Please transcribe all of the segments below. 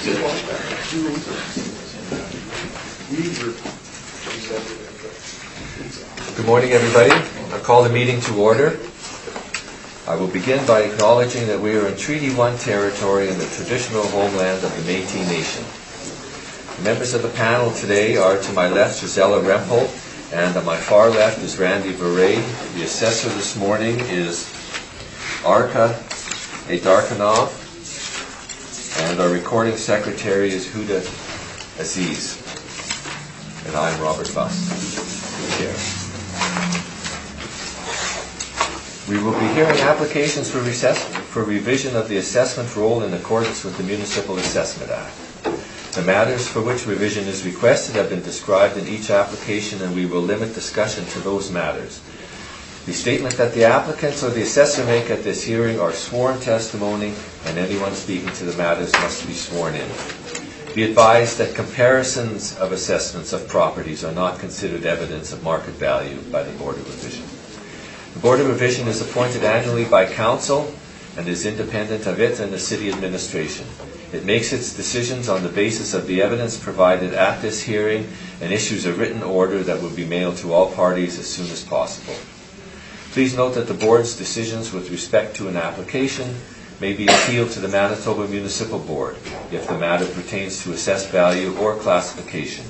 Good morning, everybody. I call the meeting to order. I will begin by acknowledging that we are in Treaty 1 territory in the traditional homeland of the Métis Nation. The members of the panel today are, to my left, Gisela Rempel, and on my far left is Randy Beret. The assessor this morning is Arka Aydarkanov, and our recording secretary is Huda Aziz. And I'm Robert Buss, the chair. We will be hearing applications for revision of the assessment roll in accordance with the Municipal Assessment Act. The matters for which revision is requested have been described in each application, and we will limit discussion to those matters. The statement that the applicants or the assessor make at this hearing are sworn testimony, and anyone speaking to the matters must be sworn in. Be advised that comparisons of assessments of properties are not considered evidence of market value by the Board of Revision. The Board of Revision is appointed annually by Council and is independent of it and the City Administration. It makes its decisions on the basis of the evidence provided at this hearing and issues a written order that will be mailed to all parties as soon as possible. Please note that the Board's decisions with respect to an application may be appealed to the Manitoba Municipal Board if the matter pertains to assessed value or classification,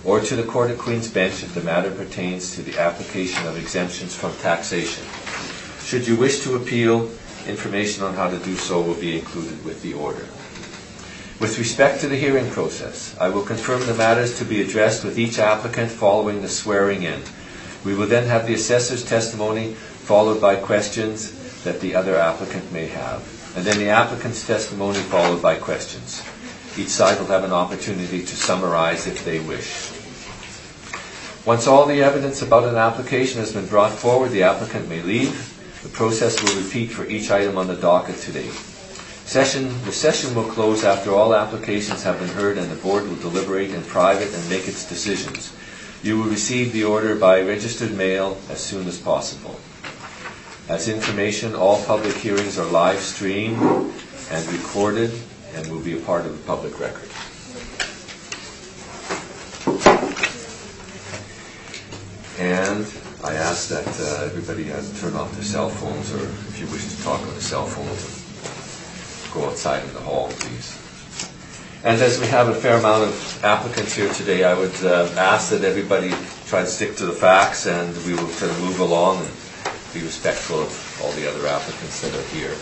or to the Court of Queen's Bench if the matter pertains to the application of exemptions from taxation. Should you wish to appeal, information on how to do so will be included with the order. With respect to the hearing process, I will confirm the matters to be addressed with each applicant following the swearing in. We will then have the assessor's testimony followed by questions that the other applicant may have, and then the applicant's testimony followed by questions. Each side will have an opportunity to summarize if they wish. Once all the evidence about an application has been brought forward, the applicant may leave. The process will repeat for each item on the docket today. The session will close after all applications have been heard, and the Board will deliberate in private and make its decisions. You will receive the order by registered mail as soon as possible. As information, all public hearings are live streamed and recorded and will be a part of the public record. And I ask that everybody turn off their cell phones, or if you wish to talk on the cell phones, go outside in the hall, please. And as we have a fair amount of applicants here today, I would ask that everybody try to stick to the facts, and we will try to move along and be respectful of all the other applicants that are here,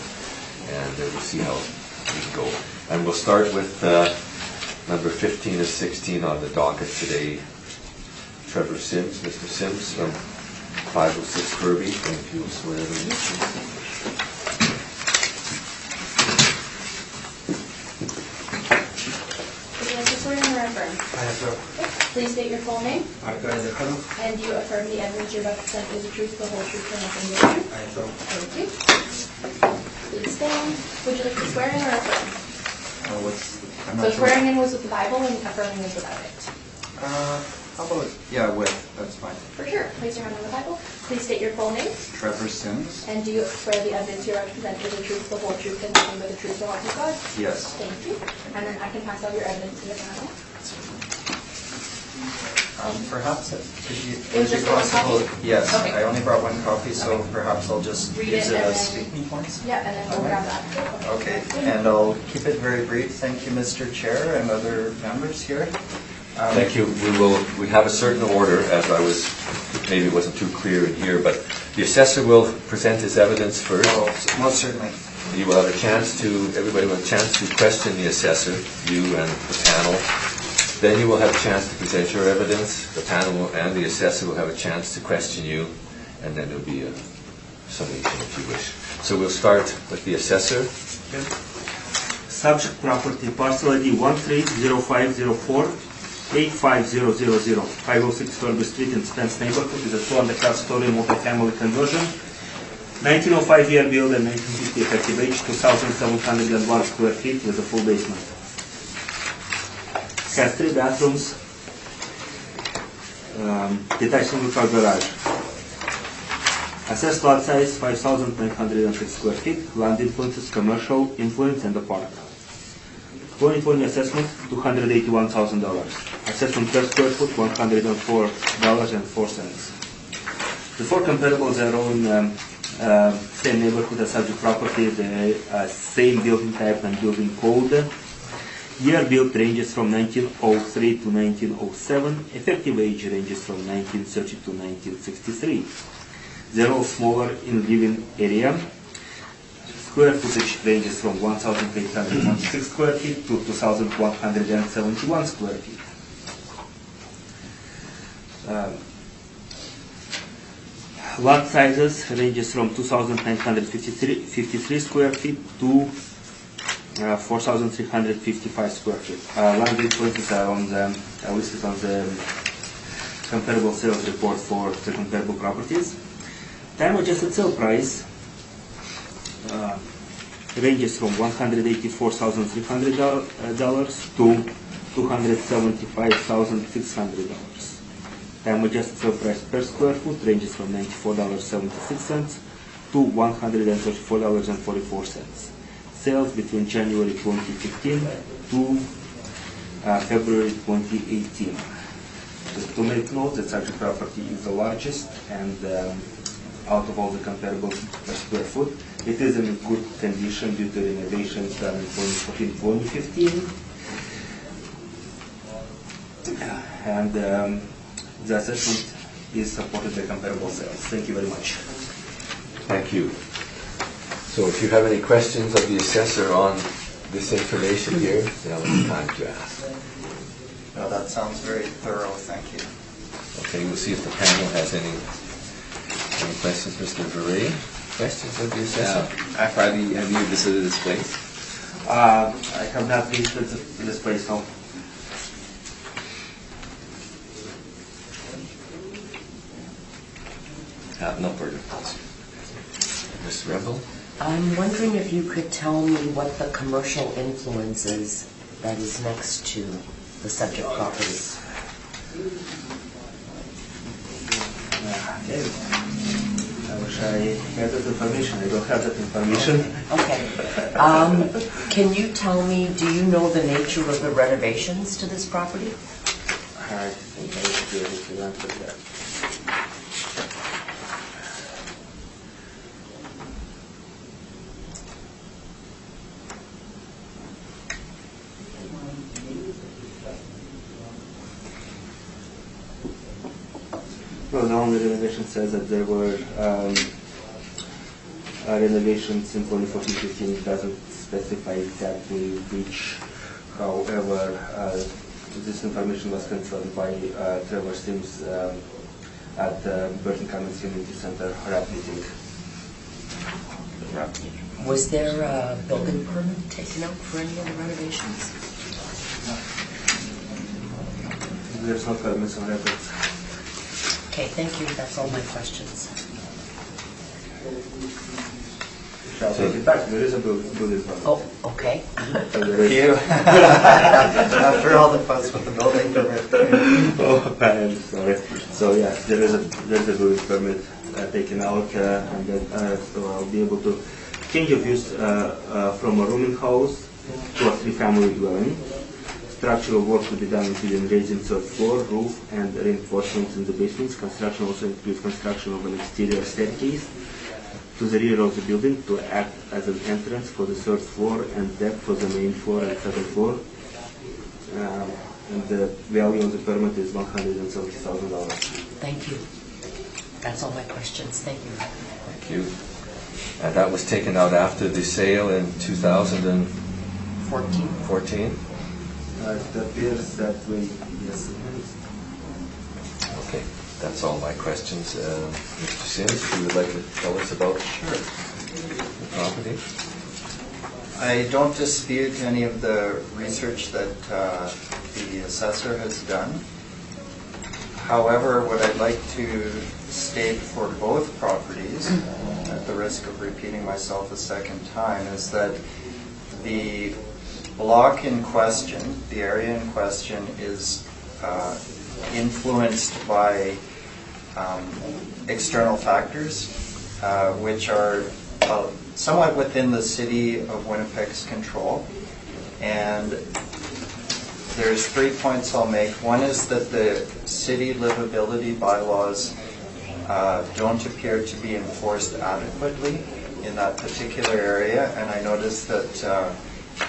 and we'll see how we can go. And we'll start with number 15 and 16 on the docket today. Trevor Sims, Mr. Sims from 506 Kirby. Thank you. Swear in. Please state your full name. Arka Aydarkanov. And do you affirm the evidence you represent is the truth, the whole truth, and nothing but the truth? I affirm. Thank you. Please stand. Would you like to swear in or affirm? So swearing in was with the Bible and affirming is without it. How about, yeah, with, that's fine. For sure. Place your hand on the Bible. Please state your full name. Trevor Sims. And do you swear the evidence you represent is the truth, the whole truth, and nothing but the truth, so help you God? Yes. Thank you. And then I can pass out your evidence to the panel. Perhaps It was just one possible. copy? Yes, Okay. I only brought one copy, so perhaps I'll just Read use it it and as then- speaking points. Yeah, and then we'll Okay. grab that. Okay, and I'll keep it very brief. Thank you, Mr. Chair, and other members here. Thank you. We have a certain order, as I was, maybe it wasn't too clear in here, but the assessor will present his evidence first. Oh, most certainly. You will have a chance to, everybody will have a chance to question the assessor, you and the panel. Then you will have a chance to present your evidence. The panel and the assessor will have a chance to question you, and then there will be a summation if you wish. So we'll start with the assessor. Subject property parcel ID 130504 85000 506 Kirby Street in Spence neighborhood is a 2.5-story multi-family conversion. 1905 year build and 1950 effective age, 2,701 square feet with a full basement. Has 3 bathrooms, detached single-car garage. Assessed lot size 5,906 square feet, land influences, commercial influence, and a park. 2020 assessment, $281,000. Assessment per square foot, $104.04. The four comparables are all in same neighborhood as subject property, the same building type and building code. Year built ranges from 1903 to 1907. Effective age ranges from 1930 to 1963. They're all smaller in living area. Square footage ranges from 1,816 square feet to 2,171 square feet. Lot sizes ranges from 2,953 square feet to 4,355 square feet. Land resources are on the, listed on the comparable sales report for the comparable properties. Time adjusted sale price ranges from $184,300 to $275,600. Time adjusted sale price per square foot ranges from $94.76 to $134.44. Sales between January 2015 to February 2018. Just to make note that such a property is the largest and out of all the comparables per square foot. It is in good condition due to renovations done in 2014-2015. And the assessment is supported by comparable sales. Thank you very much. Thank you. So if you have any questions of the assessor on this information here, now is the time to ask. No, that sounds very thorough, thank you. Okay, we'll see if the panel has any questions. Mr. Verre, questions of the assessor? Have you visited this place? I have not visited this place, no. No further questions. Ms. Rebel? I'm wondering if you could tell me what the commercial influence is that is next to the subject property. I wish I had that information. I don't have that information. Okay. Can you tell me, do you know the nature of the renovations to this property? I think I should be able to answer that. Well, the only renovation says that there were renovations in 2014-15. It doesn't specify exactly which. However, this information was confirmed by Trevor Sims at the Burton Commons Community Center RAP meeting. Was there a building permit taken out for any of the renovations? There's no permits on records. Okay, thank you. That's all my questions. Shall take it back. There is a building permit. Oh, okay. There is. You. After all the fuss with the building permit. Oh, I'm sorry. So yeah, there is a building permit taken out, and then so I'll be able to change of use from a rooming house to a three-family dwelling. Structural work to be done including raising third floor, roof, and reinforcements in the basements. Construction also includes construction of an exterior staircase to the rear of the building to act as an entrance for the third floor and deck for the main floor and second floor. And the value of the permit is $170,000. Thank you. That's all my questions. Thank you. Thank you. And that was taken out after the sale in 2014? It appears that way, yes. Okay, that's all my questions. Mr. Sims, if you would like to tell us about the property? I don't dispute any of the research that the assessor has done. However, what I'd like to state for both properties, at the risk of repeating myself a second time, is that the block in question, the area in question, is influenced by external factors, which are somewhat within the City of Winnipeg's control. And there's 3 points I'll make. One is that the city livability bylaws don't appear to be enforced adequately in that particular area, and I noticed that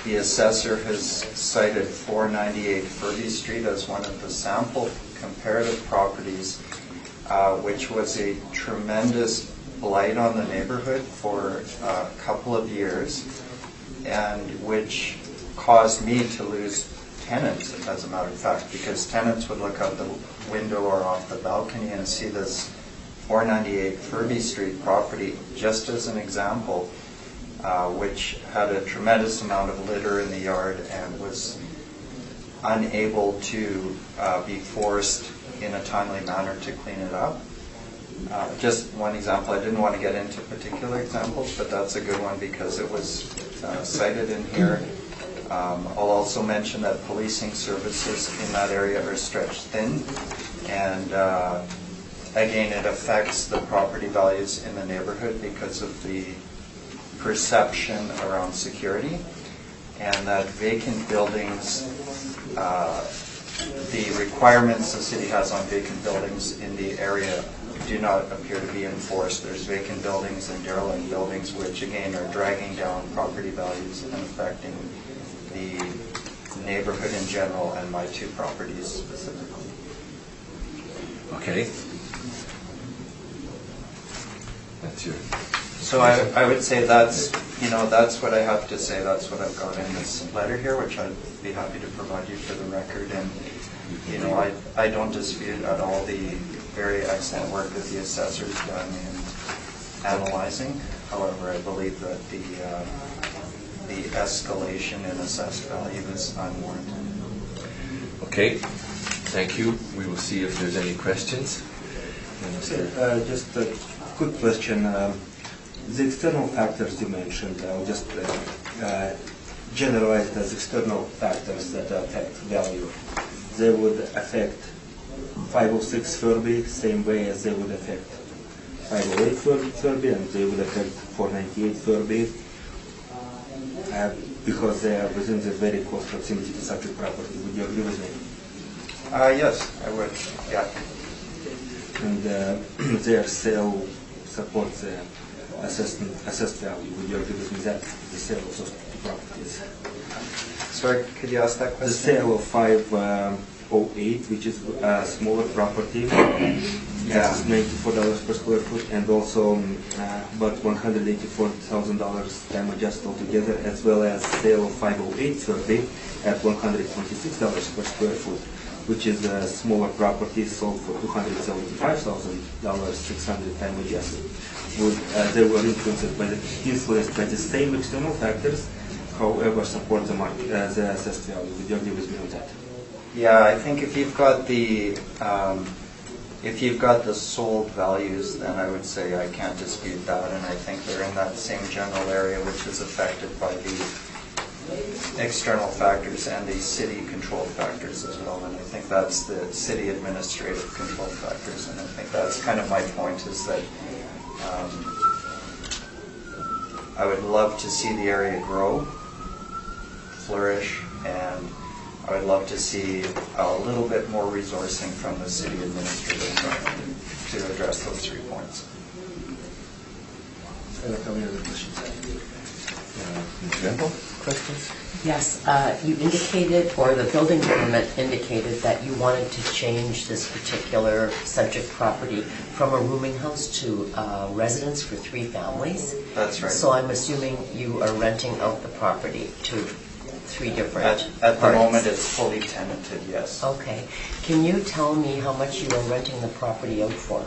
the assessor has cited 498 Furby Street as one of the sample comparative properties, which was a tremendous blight on the neighborhood for a couple of years, and which caused me to lose tenants, as a matter of fact, because tenants would look out the window or off the balcony and see this 498 Furby Street property, just as an example, which had a tremendous amount of litter in the yard and was unable to be forced in a timely manner to clean it up. Just one example. I didn't want to get into particular examples, but that's a good one because it was cited in here. I'll also mention that policing services in that area are stretched thin, and again, it affects the property values in the neighborhood because of the perception around security, and that vacant buildings, the requirements the city has on vacant buildings in the area do not appear to be enforced. There's vacant buildings and derelict buildings, which again are dragging down property values and affecting the neighborhood in general and my two properties specifically. Okay. That's your... So I would say that's what I have to say. That's what I've got in this letter here, which I'd be happy to provide you for the record. And I don't dispute at all the very excellent work that the assessor's done in analyzing. However, I believe that the escalation in assessed value is unwarranted. Okay, thank you. We will see if there's any questions. Just a quick question. The external factors you mentioned, I'll just generalize as external factors that affect value. They would affect 506 Furby same way as they would affect 508 Furby, and they would affect 498 Furby because they are within the very close proximity to subject property. Would you agree with me? Yes, I would. Yeah. And their sale supports the assessed value. Would you agree with me that the sale of those two properties? Sorry, could you ask that question? The sale of 508, which is a smaller property, that's $94 per square foot, and also about $184,000 time adjusted altogether, as well as sale of 508 Furby at $126 per square foot, which is a smaller property sold for $275,000, 600 time adjusted. They were influenced by the same external factors, however, support the market, the assessed value. Would you agree with me on that? Yeah, I think if you've got the sold values, then I would say I can't dispute that, and I think they're in that same general area, which is affected by the external factors and the city controlled factors as well. And I think that's the city administrative controlled factors, and I think that's kind of my point, is that I would love to see the area grow, flourish, and I would love to see a little bit more resourcing from the city administrative to address those 3 points. Any other questions? General questions? Yes, you indicated, or the building permit indicated, that you wanted to change this particular subject property from a rooming house to a residence for 3 families. That's right. So I'm assuming you are renting out the property to 3 different At the parties. moment, it's fully tenanted, yes. Okay. Can you tell me how much you are renting the property out for?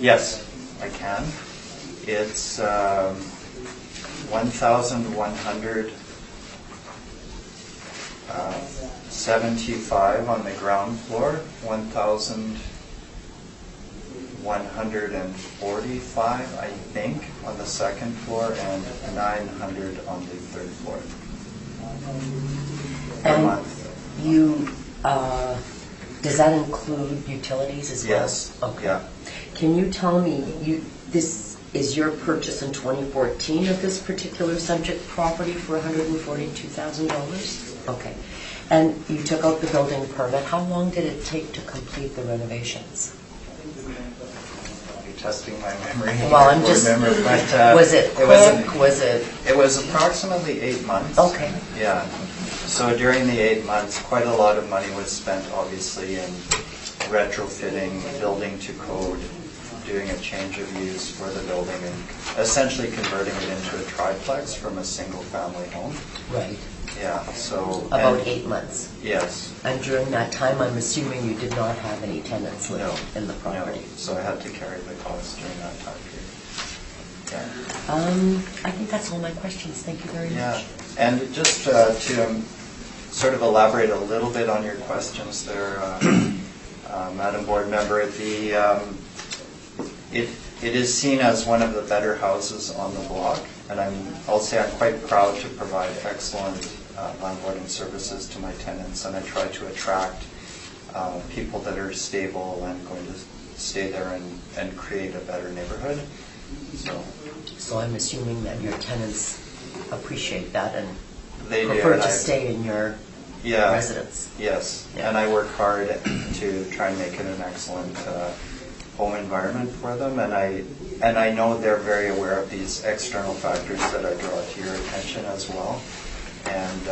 Yes, I can. It's $1,175 on the ground floor, $1,145, I think, on the second floor, and $900 on the third floor. Per month. You, does that include utilities as well? Yes. Okay. Yeah. Can you tell me, this is your purchase in 2014 of this particular subject property for $142,000? Okay. And you took out the building permit. How long did it take to complete the renovations? You're testing my memory. Well, I'm just, but, was it quick? Was it? It was approximately 8 months. Okay. Yeah. So during the 8 months, quite a lot of money was spent, obviously, in retrofitting, building to code, doing a change of use for the building, and essentially converting it into a triplex from a single-family home. Right. Yeah, so... About and- 8 months. Yes. And during that time, I'm assuming you did not have any tenants living No. in the property? No, so I had to carry the cost during that time period. Yeah. I think that's all my questions. Thank you very Yeah, much. and just to sort of elaborate a little bit on your questions there, Madam Board Member, it is seen as one of the better houses on the block, and I'll say I'm quite proud to provide excellent landlording services to my tenants, and I try to attract people that are stable and going to stay there and create a better neighborhood. So I'm assuming that your tenants appreciate that and They do, prefer and to I- stay in your Yeah. residence. Yes, Yeah. and I work hard to try and make it an excellent home environment for them, and I know they're very aware of these external factors that I draw to your attention as well. And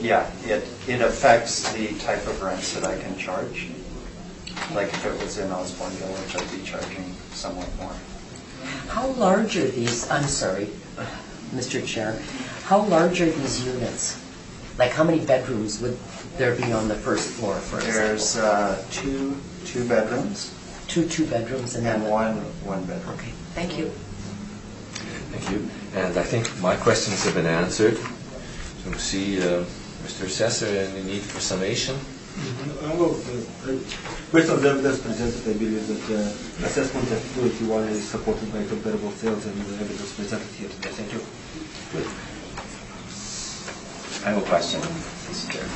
it affects the type of rents that I can charge. Like if it was in Osborne Village, I'd be charging somewhat more. How large are these, I'm sorry, Mr. Chair, how large are these units? Like how many bedrooms would there be on the first floor, for example? There's two bedrooms Two bedrooms and and then one bedroom. Okay, thank you. Thank you. And I think my questions have been answered. So see, Mr. Assessor, any need for summation? Based on the evidence presented, I believe that the assessment of 281 is supported by comparable sales and the evidence presented here today. Thank you. I have a question, Mr. Chair.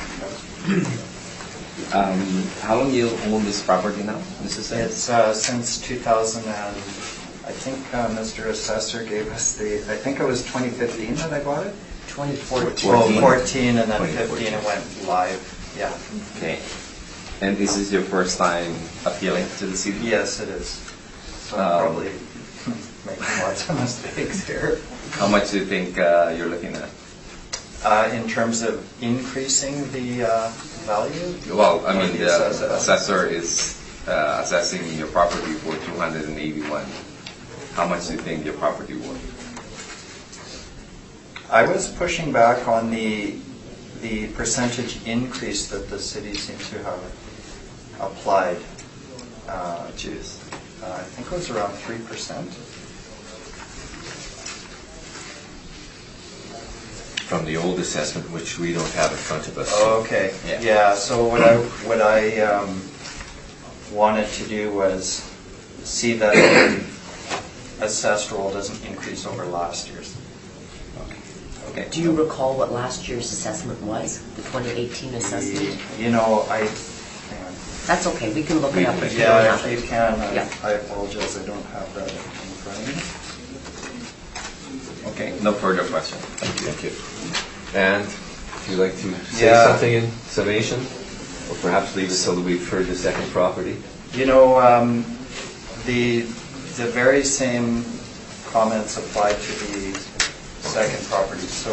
How long you own this property now, Mr. Sen? It's since 2000 and I think Mr. Assessor gave us I think it was 2015 that I bought it? 2014. Well, 14 and then 2014. 15 it went live, yeah. Okay. And this is your first time appealing to the city? Yes, it is. So I'm probably making lots of mistakes here. How much do you think you're looking at? In terms of increasing the value? Well, I Or mean, the assessor is assessing your property for 281. How much do you think your property worth? I was pushing back on the percentage increase that the city seems to have applied. Which is? I think it was around 3%. From the old assessment, which we don't have in front of us. Oh, okay. Yeah. Yeah. So what I wanted to do was see that the assessed roll doesn't increase over last year's. Okay. Do you recall what last year's assessment was? The 2018 assessment? You know, hang on. That's okay, we can look it up if you don't Yeah, have if it. you can, Yeah. I apologize, I don't have that in front of me. Okay, no further question. Thank you. And would you like to say Yeah. something in summation? Or perhaps leave it till we've heard the second property? You know, the very same comments apply to the second property. So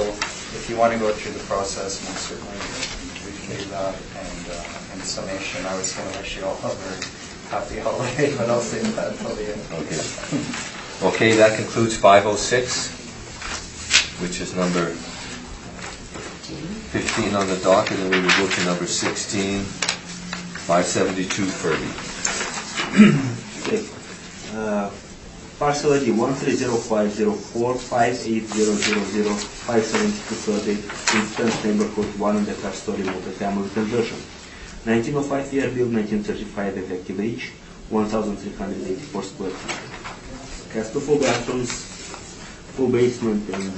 if you want to go through the process, then certainly we can do that. And in summation, I was going to wish you all a very happy holiday, but I'll save that till the end. Okay. Okay, that concludes 506, which is number 15 on the docket, and we will go to number 16, 572 Furby. Okay. Parcel ID 130504580005730 Instance Neighborhood 1 in the Car-Story Multi-Family Conversion. 1905 year build, 1935 effective age, 1,384 square feet. Has two full bathrooms, full basement, and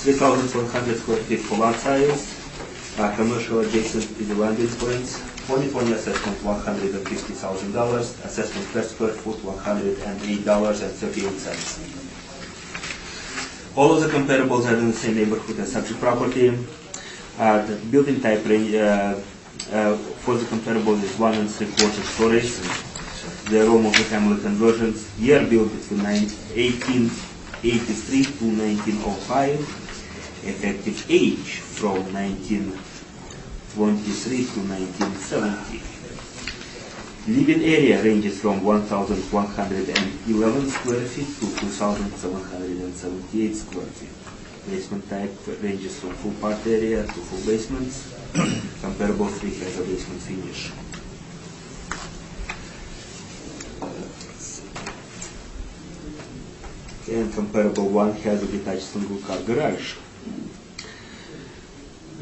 3,100 square feet for lot size. Commercial adjacent to the landing points, 2020 assessment $150,000, assessment per square foot $108.38. All of the comparables are in the same neighborhood as subject property. The building type range for the comparables is 1 3/4 stories. They are all multi-family conversions. Year built between 1883 to 1905. Effective age from 1923 to 1970. Living area ranges from 1,111 square feet to 2,778 square feet. Basement type ranges from full part area to full basements. Comparable 3 has a basement finish. Okay, and comparable 1 has a detached single car garage.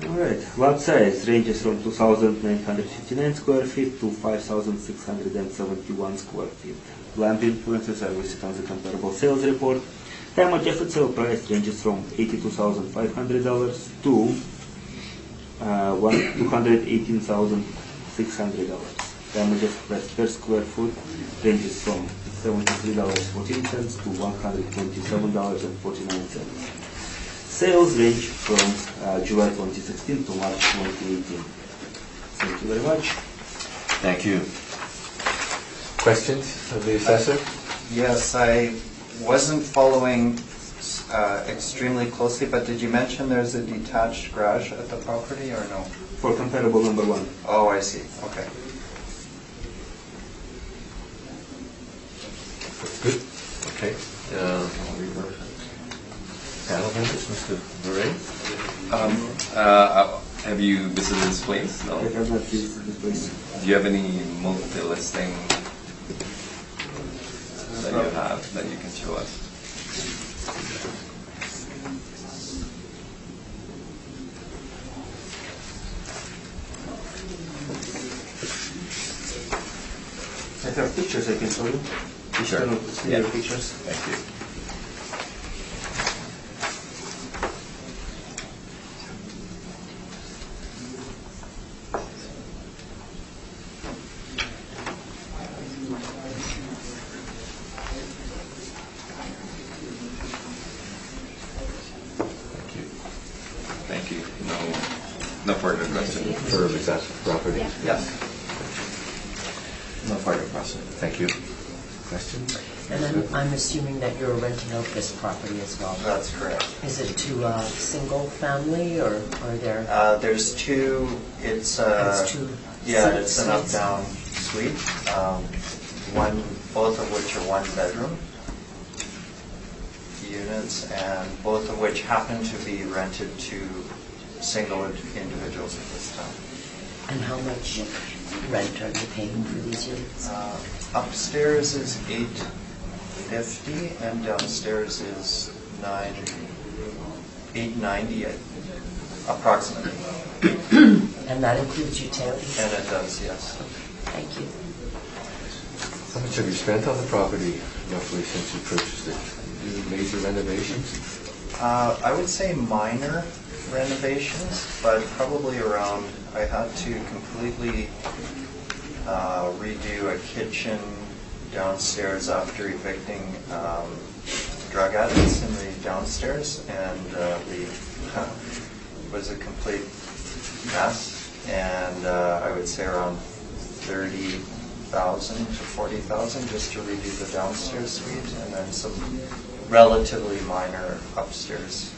Alright, lot size ranges from 2,959 square feet to 5,671 square feet. Land influences are listed on the comparable sales report. Time adjusted sale price ranges from $82,500 to $218,600. Time adjusted price per square foot ranges from $73.14 to $127.49. Sales range from July 2016 to March 2018. Thank you very much. Thank you. Questions of the assessor? Yes, I wasn't following extremely closely, but did you mention there's a detached garage at the property or no? For comparable number 1. Oh, I see. Okay. That's good. Okay. Panel members, Mr. Beret? Have you visited this place? No. I have not visited this place. Do you have any multi-listing that you have that you can show us? I have pictures I can show you. Sure. Yeah. Pictures. Thank you. Thank you. No further question. For that property? Yes. No further question. Thank you. Questions? And then I'm assuming that you're renting out this property as well. That's correct. Is it to a single family or are there? There's two. It's two yeah, it's an suites? up-down suite. Both of which are 1-bedroom units, and both of which happen to be rented to single individuals at this time. And how much rent are you paying for these units? Upstairs is $850, and downstairs is $890 approximately. And that includes utilities? And it does, yes. Thank you. How much have you spent on the property roughly since you purchased it? Any major renovations? I would say minor renovations, but probably around, I had to completely redo a kitchen downstairs after evicting drug addicts in the downstairs, and it was a complete mess, and I would say around $30,000 to $40,000 just to redo the downstairs suite, and then some relatively minor upstairs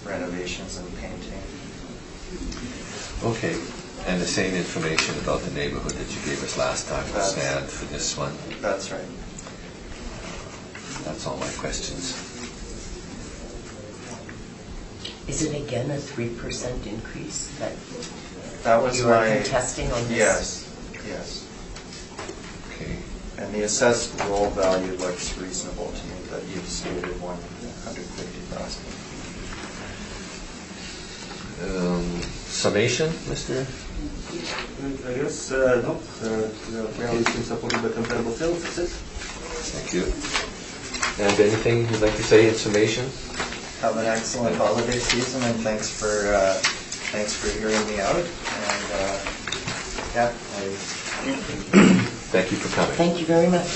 renovations and painting. Okay. And the same information about the neighborhood that you gave us last time will stand for this one. That's right. That's all my questions. Is it again a 3% increase That was you are contesting on this? Yes, yes. Okay. And the assessed roll value looks reasonable to me, that you've stated $150,000. Summation, Mr.? I guess, no. The value is supported by comparable sales. That's it. Thank you. And anything you'd like to say in summation? Have an excellent holiday season, and thanks for hearing me out. And Yeah. Thank you for coming. Thank you very much.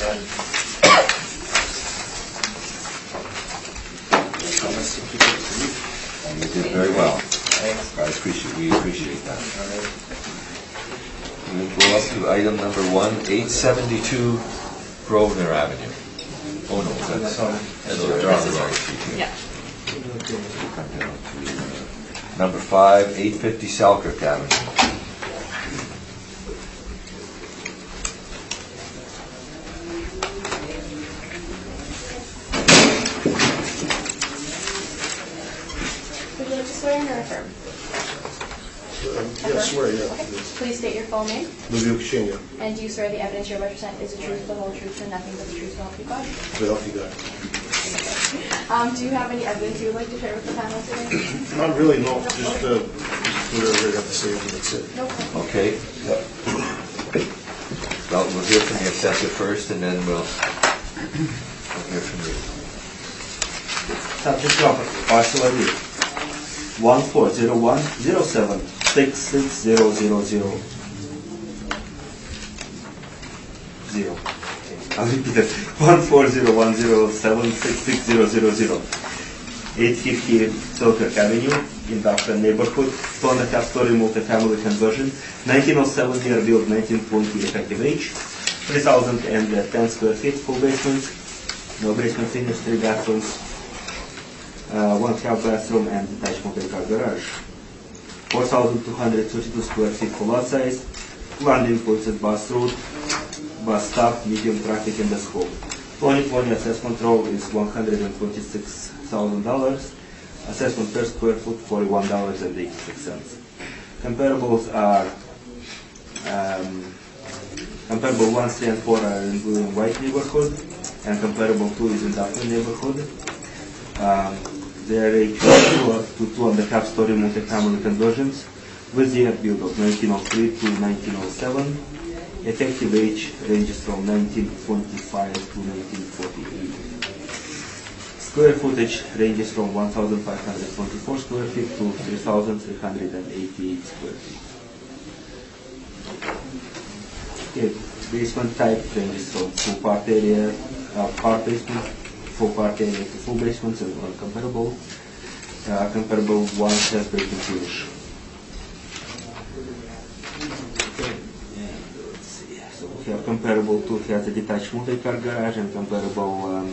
You did very well. Thanks. We appreciate that. We'll go up to item number 1, 872 Grosvenor Avenue. Oh no, that's the wrong sheet here. Yeah. Come down to number 5, 850 Selkirk Avenue. Would you like to swear in or affirm? Yeah, swear, yeah. Okay. Please state your full name. Lubiuk Ksenia, And do you swear the evidence you're about to present is the truth, the whole truth, and nothing but the truth, so help you God? Philadelphia guy. Do you have any evidence you would like to share with the panel today? Not really, no, just whatever I have to say, and that's it. No problem. Okay. Well, we'll hear from the assessor first, and then we'll hear from you. Subject property, parcel ID 140107660000. I'll repeat it. 140107660000. 850 Selkirk Avenue, industrial neighborhood, 2.5 story multi-family conversion, 1907 year built, 1920 effective age, 3,010 square feet, full basement, no basement finished, 3 bathrooms, 1 half bathroom and detached multi-car garage. 4,232 square feet for lot size, land influences bus route, bus stop, medium traffic in the scope. 2020 assessment roll is $126,000. Assessment per square foot $41.86. Comparables are comparable 1, 3, and 4 are in blue and white neighborhood, and comparable 2 is in dark neighborhood. They are a 2 to 2.5 story multi-family conversions with year build of 1903 to 1907. Effective age ranges from 1925 to 1948. Square footage ranges from 1,524 square feet to 3,388 square feet. Okay, basement type ranges from full part area, part basement, full part area to full basements and uncomparable. Comparable one has basement finish. So we have comparable 2 has a detached multi-car garage, and comparable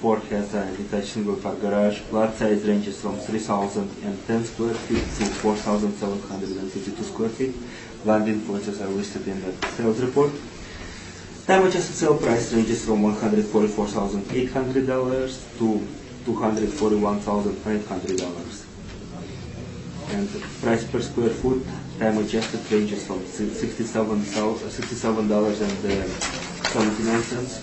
4 has a detached single-car garage. Lot size ranges from 3,010 square feet to 4,752 square feet. Land influences are listed in the sales report. Time adjusted sale price ranges from $144,800 to $241,900. And the price per square foot, time adjusted, ranges from $67.79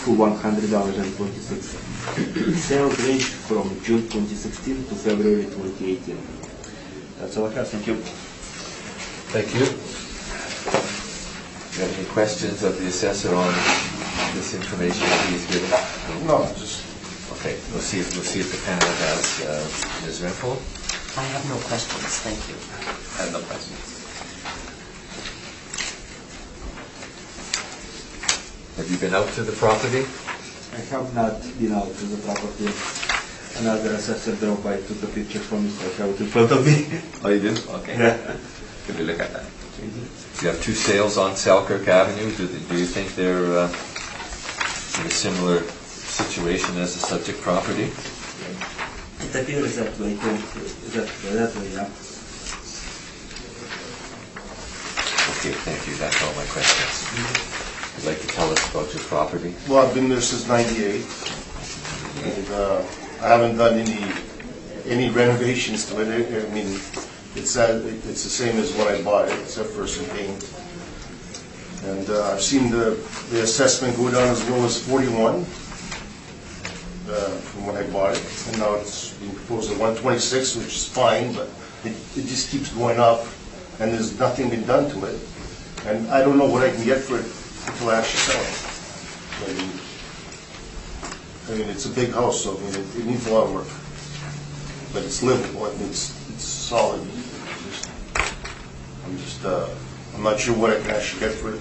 to $100.26. Sales range from June 2016 to February 2018. That's all I have. Thank you. Thank you. Do you have any questions of the assessor on this information that he's given? No, just, Okay, we'll see if the panel has Ms. Rempel. I have no questions, thank you. I have no questions. Have you been out to the property? I have not been out to the property. Another assessor drove by, took a picture from me, so I have it in front of me. Oh, you do? Okay. Yeah. Could we look at that? You have 2 sales on Selkirk Avenue. Do you think they're in a similar situation as the subject property? It appears that way too. That way, yeah. Okay, thank you. That's all my questions. Would you like to tell us about your property? well, I've been there since '98, and I haven't done any renovations to it. I mean, it's the same as what I bought it, except for some paint. And I've seen the assessment go down as low as 41 from when I bought it, and now it's being proposed at 126, which is fine, but it just keeps going up, and there's nothing been done to it. And I don't know what I can get for it until I actually sell it. I mean, it's a big house, so I mean, it needs a lot of work, but it's livable. I mean, it's solid. I'm I'm not sure what I can actually get for it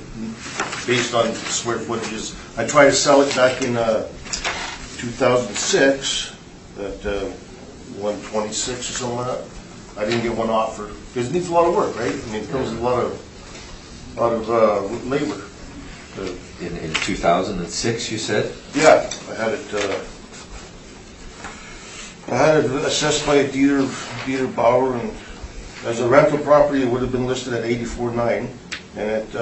based on square footages. I tried to sell it back in 2006 at 126 or something like that. I didn't get one offer because it needs a lot of work, right? I mean, it comes with a lot of labor. In 2006, you said? Yeah, I had it assessed by Dieter Bauer, and as a rental property, it would have been listed at 84.9, and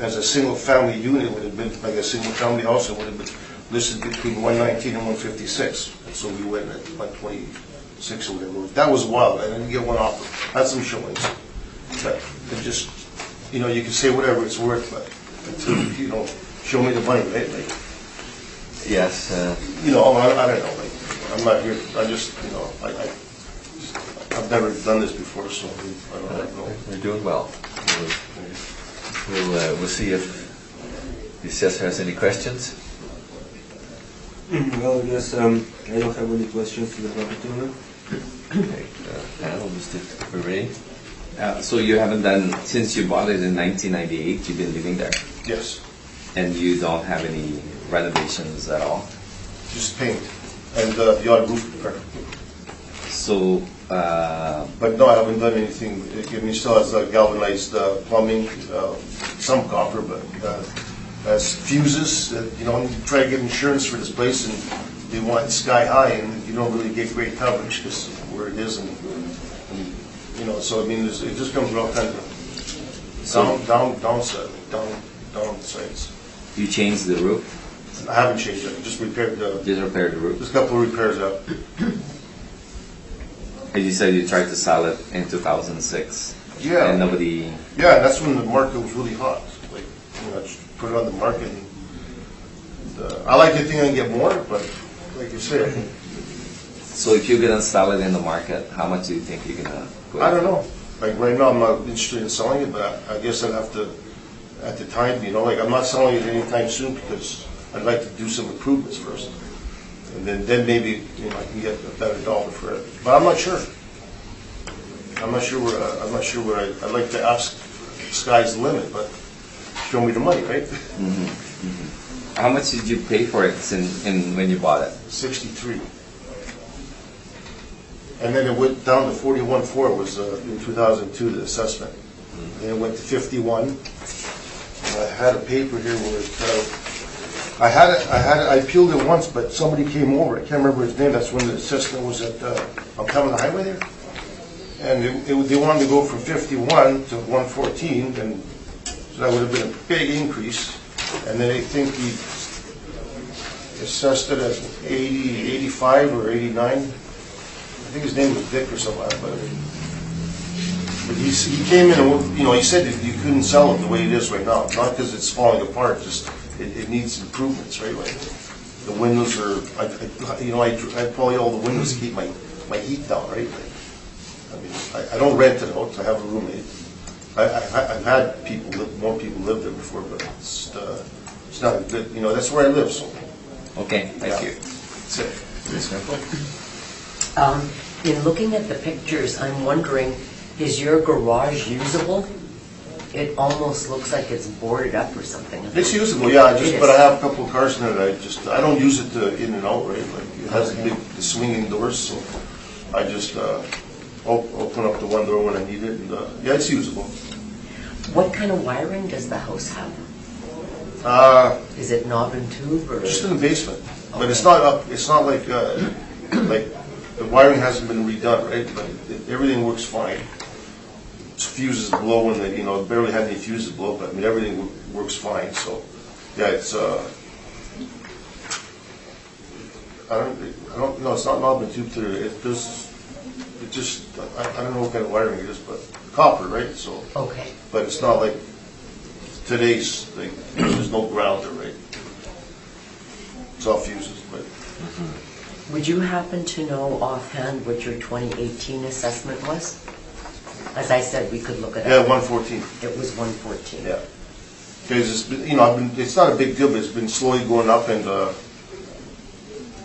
as a single-family unit, it would have been, like a single-family house, it would have been listed between 119 and 156. So we went at 126 or whatever. That was wild. I didn't get one offer. I had some showings. But it just, you know, you can say whatever it's worth, but until you don't show me the money, right? Like, Yes. you know, I don't know. Like, I'm not here. I just, you know, I've never done this before, so I don't know. We're doing well. We'll see if the assessor has any questions. Well, I guess I don't have any questions to the property owner. Okay, panel, Mr. Beret. So you haven't done, since you bought it in 1998, you've been living there? Yes, And you don't have any renovations at all? just paint and the odd roof repair. So, But no, I haven't done anything. It still has galvanized plumbing, some copper, but has fuses. You know, you try to get insurance for this place, and they want it sky high, and you don't really get great coverage because where it is, and you know. So I mean, it just comes with all kinds of downsides. you changed the roof? I haven't changed it. Just repaired Just repaired the roof? just a couple of repairs up. And you said you tried to sell it in 2006? Yeah. And nobody... Yeah, that's when the market was really hot. Like, you know, just put it on the market. And, I like to think I can get more, but like you said, So if you're gonna sell it in the market, how much do you think you're gonna put? I don't know. Like right now, I'm not interested in selling it, but I guess I'd have to, at the time, you know, like I'm not selling it anytime soon because I'd like to do some improvements first. And then maybe, you know, I can get a better dollar for it. But I'm not sure. I'm not sure where I'd like to ask, sky's the limit, but show me the money, right? How much did you pay for it when you bought it? 63. And then it went down to 41.4 was in 2002, the assessment. Then it went to 51. And I had a paper here where it, I peeled it once, but somebody came over. I can't remember his name. That's when the assessment was at, on Common Highway there. And they wanted to go from 51 to 114, and so that would have been a big increase. And then I think he assessed it at 80, 85 or 89. I think his name was Dick or something like that. But he came in and, you know, he said that you couldn't sell it the way it is right now. Not because it's falling apart, just it needs improvements, right? Like the windows are, I probably all the windows to keep my heat down, right? Like, I mean, I don't rent it out. I have a roommate. I've had more people live there before, but it's not a good, you know, that's where I live, so. Okay, thank you. That's it. In looking at the pictures, I'm wondering, is your garage usable? It almost looks like it's boarded up or something. It's usable, yeah, It but I is. have a couple of cars in it, I don't use it to in and out, right? Like, it has the big swinging doors, so I just open up the one door when I need it, and, yeah, it's usable. What kind of wiring does the house have? Is it knob and tube or? Just in the basement, but it's not up, it's not like, like, the wiring hasn't been redone, right? But everything works fine. Fuses blow and you know, barely had any fuses blow, but I mean, everything works fine, so, yeah, it's, I don't, no, it's not knob and tube today, I don't know what kind of wiring it is, but copper, right, so. Okay. But it's not like today's, like, there's no grounder, right? It's all fuses, but. Would you happen to know offhand what your 2018 assessment was? As I said, we could look it Yeah, up. 114. It was 114. Yeah. Because it's been, you know, it's not a big deal, but it's been slowly going up, and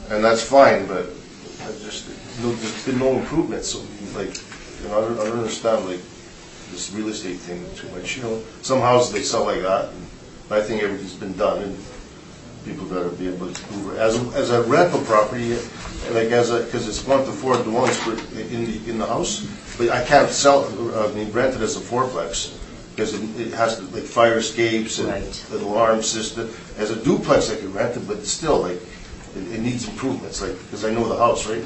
that's fine. But there's been no improvement. So, like, you know, I don't understand. Like, this real estate thing too much, you know. Some houses they sell like that, and I think everything's been done, and people gotta be able to move it. As a rental property, like because it's 1 to 4 dwellings in the house, but I can't sell, rent it as a fourplex, because it has like fire escapes and Right. an alarm system. As a duplex, I can rent it, but still, like, it needs improvements, like, because I know the house, right?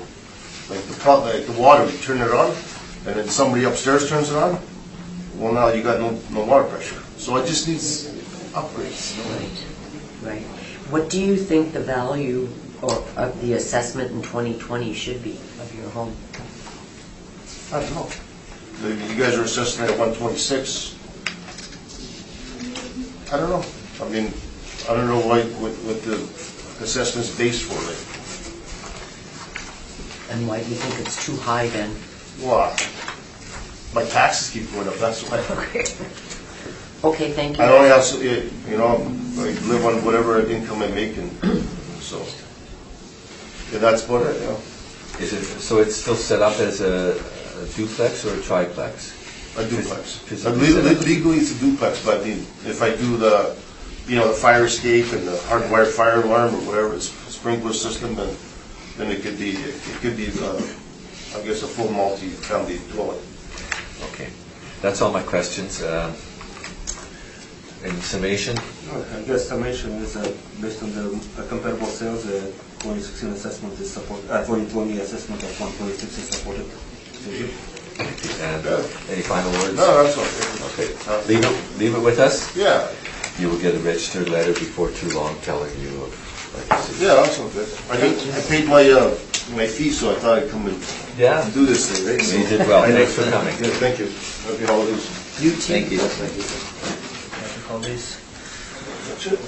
Like the water, you turn it on, and then somebody upstairs turns it on, well, now you got no water pressure. So it just needs upgrades. Right. What do you think the value of the assessment in 2020 should be of your home? I don't know. You guys are assessing it at 126. I don't know. I mean, I don't know what the assessment's based for, like. And why do you think it's too high then? Well, my taxes keep going up, that's why. Okay, thank you. I only have, you know, I live on whatever income I make, and so, yeah, that's about it, you know. Is it, so it's still set up as a duplex or a triplex? A duplex. Physically set up. Legally, it's a duplex, but I mean, if I do the, you know, the fire escape and the hardwired fire alarm or whatever, it's sprinkler system, then it could be, I guess, a full multi-family dwelling. Okay, that's all my questions. In summation, I guess summation is based on the comparable sales, 2016 assessment is supported, 2020 assessment of 126 is supported. Thank you. and any final words? No, that's okay. Okay, leave it with us. Yeah, You will get a registered letter before too long telling you of our decision. yeah, that's all good. I paid my fee, so I thought I'd come and Yeah, do this thing, right? you did well. Thanks for coming. Yeah, thank you. Happy holidays. You too. Thank you. That's it.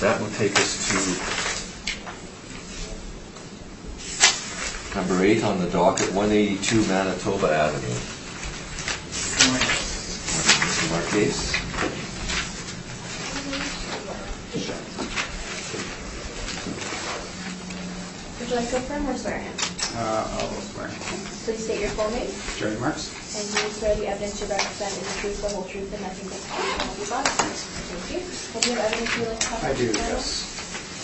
That will take us to number 8 on the docket, 182 Manitoba Avenue. Marquez. Would you like to affirm or swear in? I'll swear. Please state your full name, Jerry Marks? and you swear the evidence you represent is the truth, the whole truth, and nothing but the truth, and will be God. Thank you. Have you have evidence you would like to copy? I do, tomorrow? yes.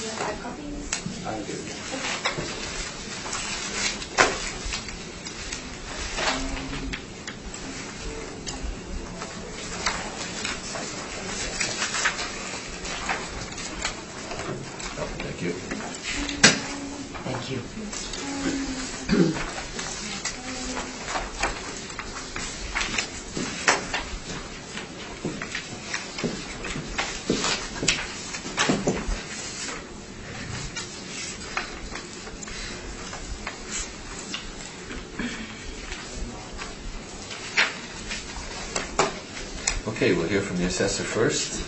You have 5 copies? I do. Thank you. Thank you. Okay, we'll hear from the assessor first.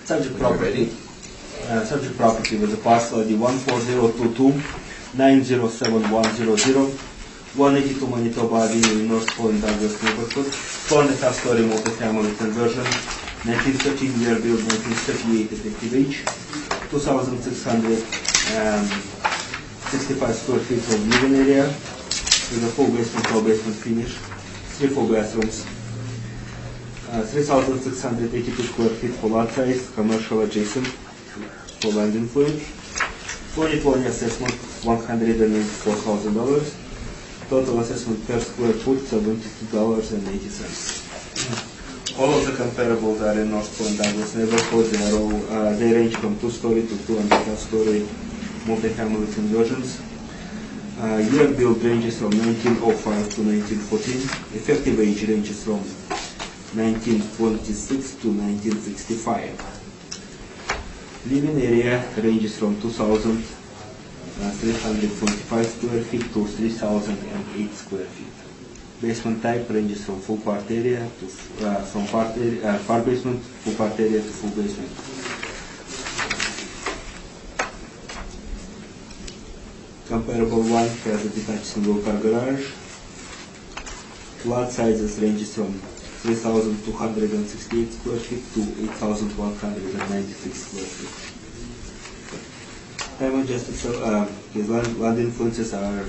Subject When you're property. ready. Subject property with the parcel ID 14022-907100, 182 Manitoba Avenue in North Point, Douglas neighborhood, 4.5 story multi-family conversion, 1913 year build, 1938 effective age, 2,665 square feet of living area, with a full basement, all basement finish, 3 full bathrooms, 3,682 square feet for lot size, commercial adjacent for land influence. 2020 assessment, $184,000. Total assessment per square foot, $72.80. All of the comparables are in North Point, Douglas neighborhood. They range from 2-story to 2.5 story multi-family conversions. Year build ranges from 1905 to 1914. Effective age ranges from 1926 to 1965. Living area ranges from 2,325 square feet to 3,008 square feet. Basement type ranges from full part area to part basement, full part area to full basement. Comparable one has a detached single car garage. Lot sizes ranges from 3,268 square feet to 8,196 square feet. Time adjusted his land influences are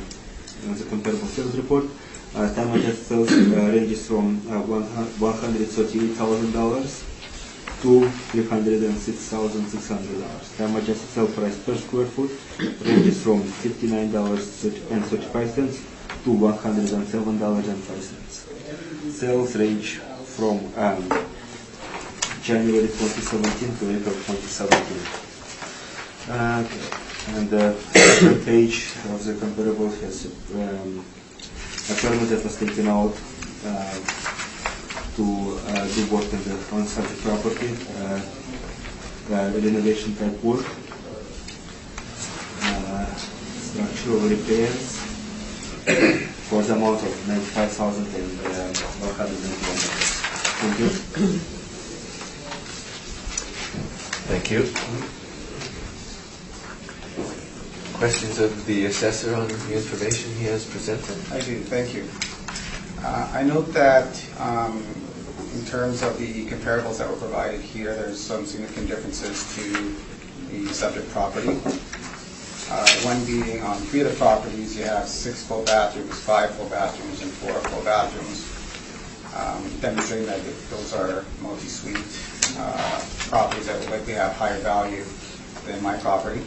in the comparable sales report. Time adjusted sales ranges from $138,000 to $306,600. Time adjusted sale price per square foot ranges from $59.35 to $107.05. Sales range from January 2017 to April 2017. Okay. And the second page of the comparable has a permit that was taken out to do work on such a property, renovation type work, structural repairs for the amount of $95,101. Thank you. Thank you. Questions of the assessor on the information he has presented? I do, thank you. I note that in terms of the comparables that were provided here, there's some significant differences to the subject property. One being on 3 of the properties, you have 6 full bathrooms, 5 full bathrooms, and 4 full bathrooms, demonstrating that those are multi-suite properties that would likely have higher value than my property.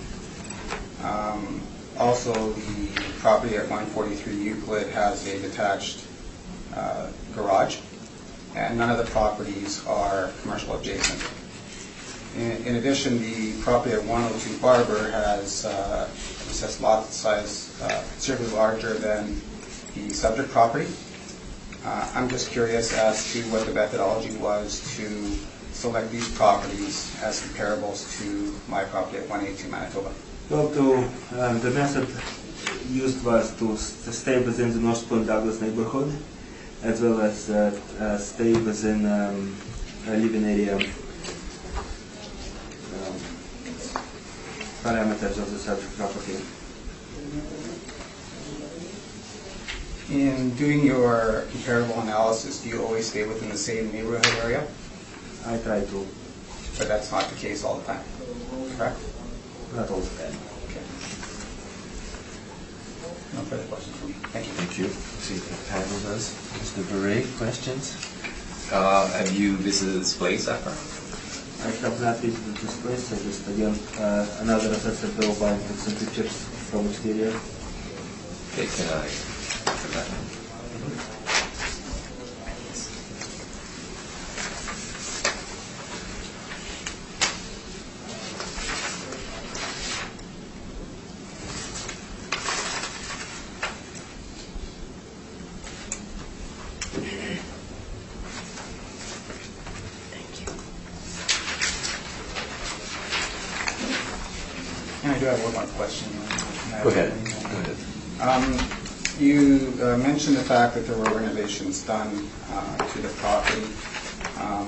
Also, the property at 143 Euclid has a detached garage, and none of the properties are commercial adjacent. In addition, the property at 102 Barber has assessed lot size considerably larger than the subject property. I'm just curious as to what the methodology was to select these properties as comparables to my property at 182 Manitoba. Well, the method used was to stay within the North Point Douglas neighborhood, as well as stay within a living area parameters of the subject property. In doing your comparable analysis, do you always stay within the same neighborhood area? I try to. But that's not the case all the time, correct? Not all the time. Okay. No further questions from me. Thank you. Thank you. See if the panel does. Mr. Beret, questions? Have you visited this place ever? I have not visited this place. I just again another assessor drove by and took some pictures from exterior. Okay, can I? And I do have one more question. Go ahead. You mentioned the fact that there were renovations done to the property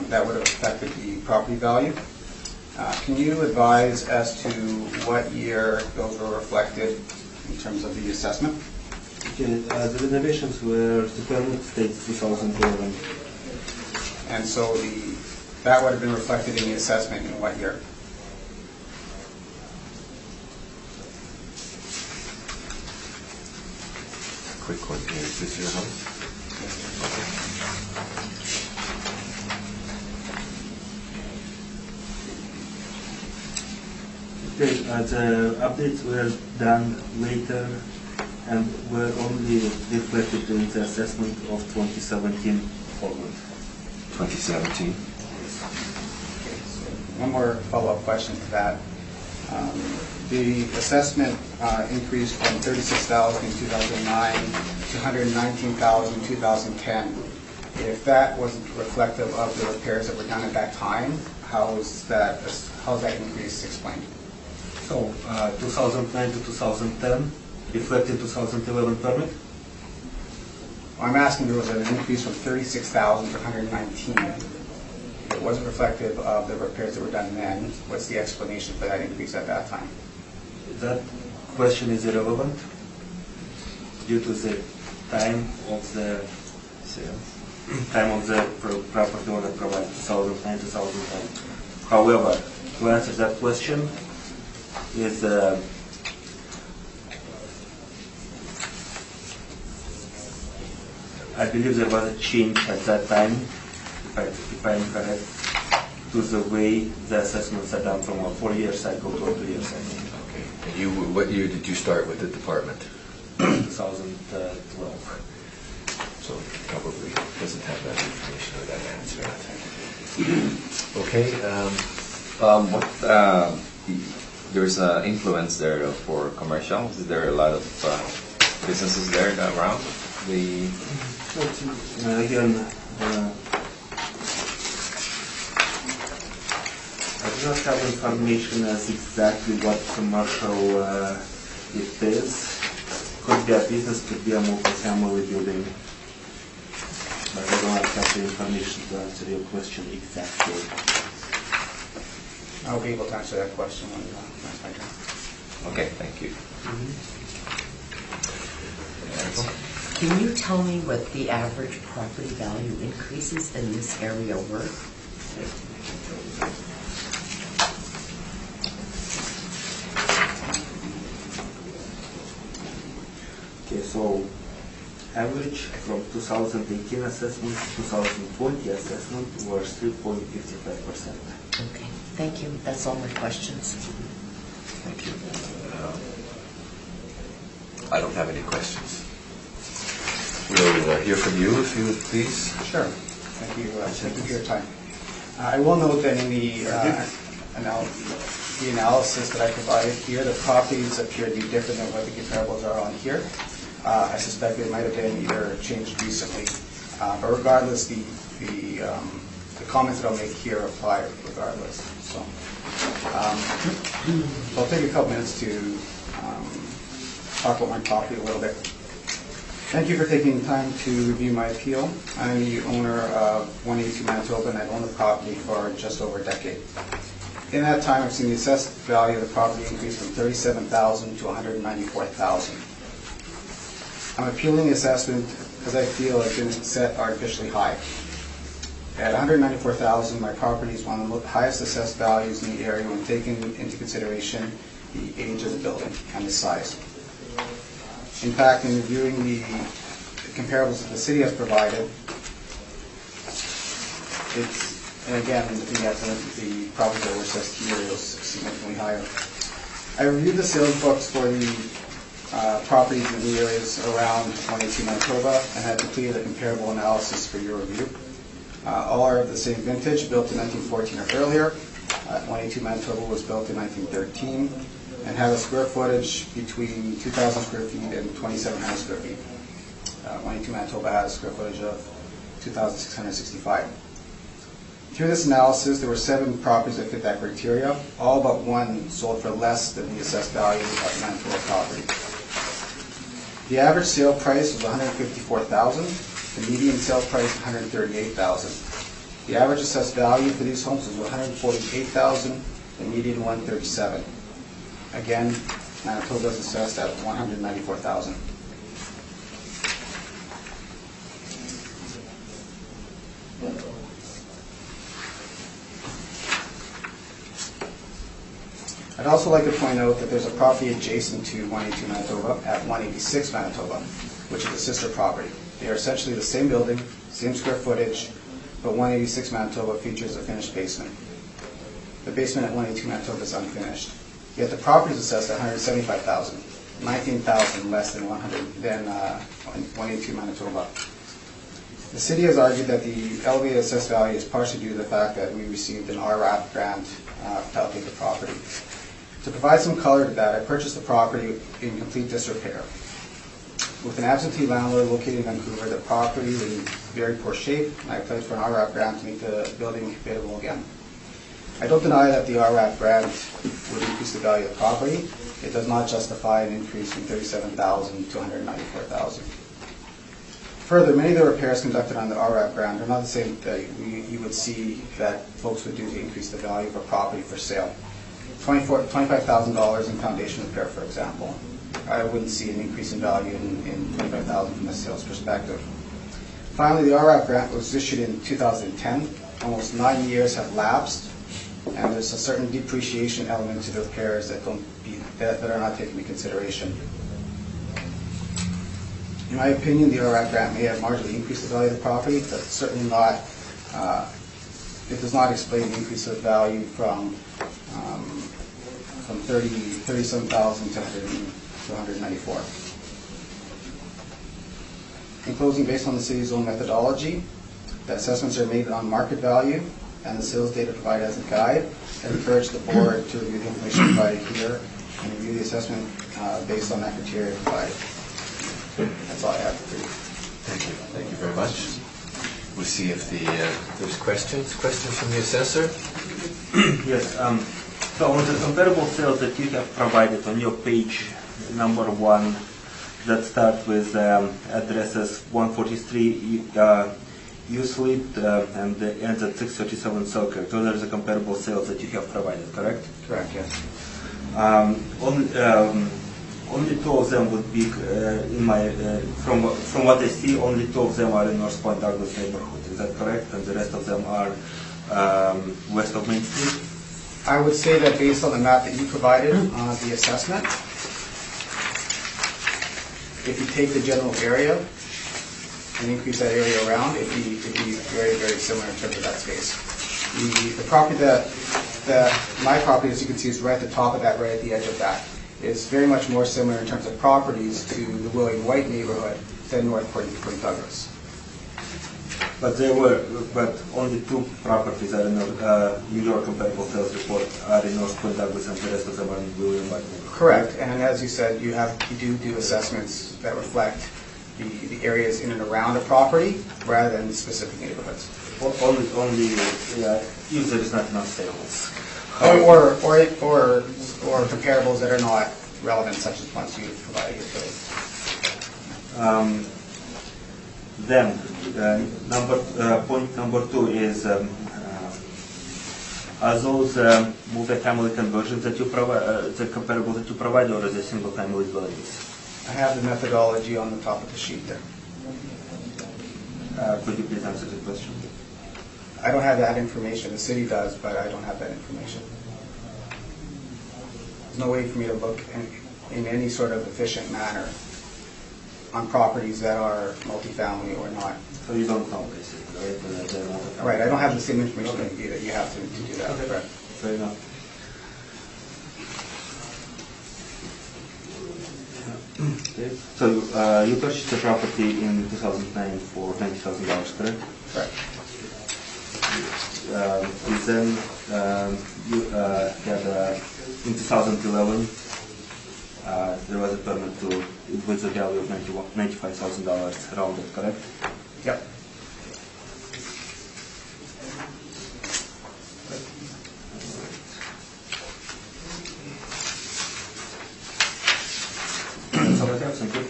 that would have affected the property value. Can you advise as to what year those were reflected in terms of the assessment? Okay, the renovations were, the permit states 2011. And so that would have been reflected in the assessment in what year? Quick one here. Is this your house? Okay, the updates were done later and were only reflected in the assessment of 2017 forward. 2017. One more follow-up question to that. The assessment increased from $36,000 in 2009 to $119,000 in 2010. If that wasn't reflective of the repairs that were done at that time, how is that increase explained? So, 2009 to 2010, reflected 2011 permit. I'm asking, there was an increase from $36,000 to $119,000. If it wasn't reflective of the repairs that were done then, what's the explanation for that increase at that time? That question is irrelevant due to the time of the sale, time of the property owner provided, 2009, 2010. However, to answer that question is I believe there was a change at that time, if I'm correct, to the way the assessments are done from a 4-year cycle to a 2-year cycle. Okay. And you, what year did you start with the department? 2012. So probably doesn't have that information or that answer. Okay. There's an influence there for commercial. Is there a lot of businesses there around? Again, I do not have information as exactly what commercial it is. Could be a business, could be a multi-family building. But I don't have the information to answer your question exactly. I'll be able to answer that question when that's my turn. Okay, thank you. Can you tell me what the average property value increases in this area were? Okay, so average from 2018 assessment to 2020 assessment was 3.55%. Okay, thank you. That's all my questions. Thank you. I don't have any questions. We'll hear from you if you would please. Sure. Thank you for your time. I will note that in the analysis that I provided here, the properties appear to be different than what the comparables are on here. I suspect they might have been either changed recently, but regardless, the comments that I'll make here apply regardless. So I'll take a couple minutes to talk about my property a little bit. Thank you for taking the time to review my appeal. I'm the owner of 182 Manitoba, and I've owned the property for just over a decade. In that time, I've seen the assessed value of the property increase from $37,000 to $194,000. I'm appealing the assessment because I feel it's been set artificially high. At $194,000, my property is one of the highest assessed values in the area when taking into consideration the age of the building and the size. In fact, in reviewing the comparables that the city has provided, and again, looking at the property that were assessed here is significantly higher. I reviewed the sales books for the properties in the areas around 182 Manitoba and had completed a comparable analysis for your review. All are of the same vintage, built in 1914 or earlier. 182 Manitoba was built in 1913 and have a square footage between 2,000 square feet and 2,700 square feet. 182 Manitoba has a square footage of 2,665. Through this analysis, there were 7 properties that fit that criteria. All but one sold for less than the assessed value of the Manitoba property. The average sale price was $154,000. The median sale price $138,000. The average assessed value for these homes was $148,000. The median $137,000. Again, Manitoba is assessed at $194,000. I'd also like to point out that there's a property adjacent to 182 Manitoba at 186 Manitoba, which is a sister property. They are essentially the same building, same square footage, but 186 Manitoba features a finished basement. The basement at 182 Manitoba is unfinished. Yet the property is assessed at $175,000, $19,000 less than 182 Manitoba. The city has argued that the elevated assessed value is partially due to the fact that we received an RRAP grant to update the property. To provide some color to that, I purchased the property in complete disrepair. With an absentee landlord located in Vancouver, the property was in very poor shape, and I applied for an RRAP grant to make the building habitable again. I don't deny that the RRAP grant would increase the value of the property. It does not justify an increase from $37,000 to $194,000. Further, many of the repairs conducted on the RRAP grant are not the same that you would see that folks would do to increase the value of a property for sale. $25,000 in foundation repair, for example. I wouldn't see an increase in value in $25,000 from a sales perspective. Finally, the RRAP grant was issued in 2010. Almost 9 years have lapsed, and there's a certain depreciation element to the repairs that are not taken into consideration. In my opinion, the RRAC grant may have marginally increased the value of the property, but certainly not, it does not explain the increase of value from 37,000 to 194. In closing, based on the city's own methodology, the assessments are made on market value and the sales data provided as a guide. I encourage the board to review the information provided here and review the assessment based on that criteria provided. That's all I have for you. Thank you. Thank you very much. We'll see if there's questions. Questions from the assessor? Yes. So on the comparable sales that you have provided on your page number 1, that start with addresses 143 Uselit and ends at 637 Selkirk. So there's a comparable sales that you have provided, correct? Correct, yes. Only 2 of them would be from what I see, only 2 of them are in North Point Douglas neighborhood. Is that correct? And the rest of them are west of Main Street? I would say that based on the map that you provided on the assessment, if you take the general area and increase that area around, it'd be very, very similar in terms of that space. The property my property, as you can see, is right at the top of that, right at the edge of that. It's very much more similar in terms of properties to the William White neighborhood than North Point Douglas. But only 2 properties are in New York comparable sales report are in North Point Douglas, and the rest of them are in William White neighborhood. Correct, and as you said, you do assessments that reflect the areas in and around a property rather than specific neighborhoods. Only if there is not enough sales. Or comparables that are not relevant, such as ones you provided here today. Then, point number 2 is, are those multi-family conversions that you provide, the comparable that you provide, or is it single-family dwellings? I have the methodology on the top of the sheet there. Could you please answer the question? I don't have that information. The city does, but I don't have that information. There's no way for me to look in any sort of efficient manner on properties that are multifamily or not. So you don't know, basically, right? Right, I don't have the same information that you have to do that. Okay. Correct. Fair enough. Okay. So you purchased the property in 2009 for $90,000, correct? Correct. Then you had in 2011 there was a permit with a value of $95,000 rounded, correct? Yep. That's all I have. Thank you.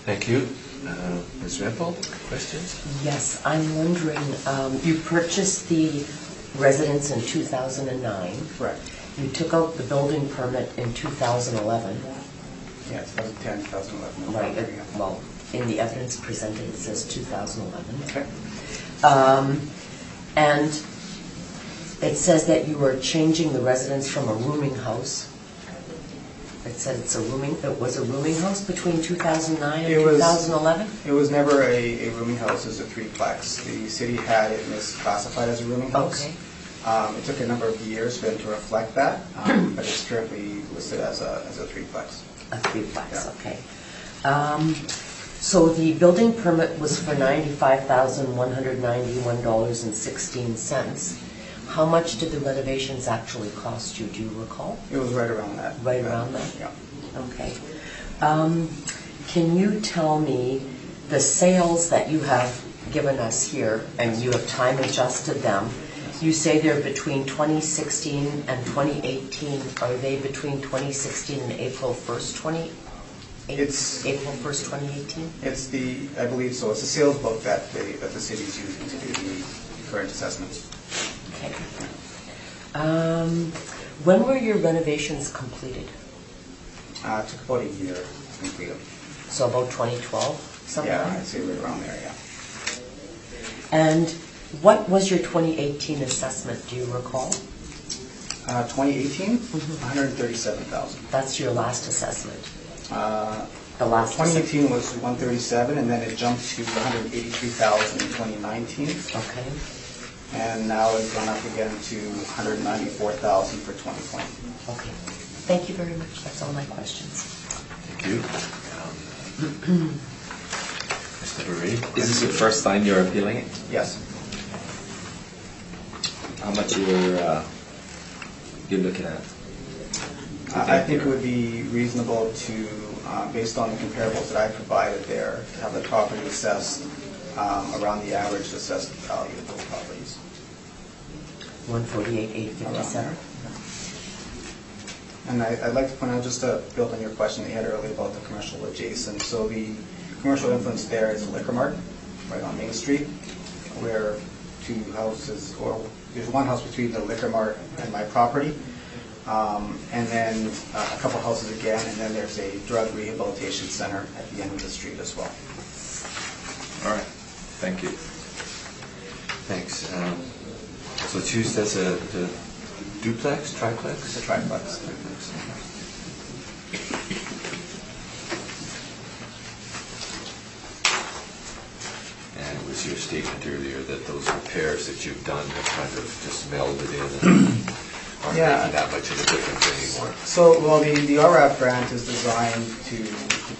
Thank you. Ms. Rempel, questions? Yes, I'm wondering, you purchased the residence in 2009. Correct. You took out the building permit in 2011. Yeah, it's 2010, 2011. Right, well, in the evidence presented, it says 2011. Okay. And it says that you were changing the residence from a rooming house. It said it was a rooming house between 2009 and 2011? It was never a rooming house, it was a threeplex. The city had it misclassified as a rooming house. Okay. It took a number of years for them to reflect that, but it's currently listed as a threeplex. A threeplex, Yeah. okay. So the building permit was for $95,191.16. How much did the renovations actually cost you? Do you recall? It was right around that. Right around that? Yeah. Okay. Can you tell me the sales that you have given us here, and you have time adjusted them? You say they're between 2016 and 2018. Are they between 2016 and April 1st, 2018? It's I believe so. It's a sales book that the city's using to do the current assessments. Okay. When were your renovations completed? It took about a year to complete them. So about 2012, sometime? Yeah, I'd say right around there, yeah. And what was your 2018 assessment, do you recall? 2018, $137,000. That's your last assessment. The last. 2018 was 137, and then it jumped to 183,000 in 2019, Okay. and now it's gone up again to 194,000 for 2020. Okay. Thank you very much. That's all my questions. Thank you. Mr. Marie? Is this the first time you're appealing it? Yes. How much you're looking at? I think it would be reasonable to, based on the comparables that I provided there, to have the property assessed around the average assessed value of those properties. 148,857. And I'd like to point out, just to build on your question that you had earlier about the commercial adjacent, so the commercial influence there is a liquor mart right on Main Street, where two houses, or there's one house between the liquor mart and my property, and then a couple houses again, and then there's a drug rehabilitation center at the end of the street as well. All right, thank you. Thanks. So it's used as a duplex, triplex? It's a triplex. And it was your statement earlier that those repairs that you've done have kind of just melded in and aren't Yeah. making that much of a difference anymore. So, well, the RAP grant is designed to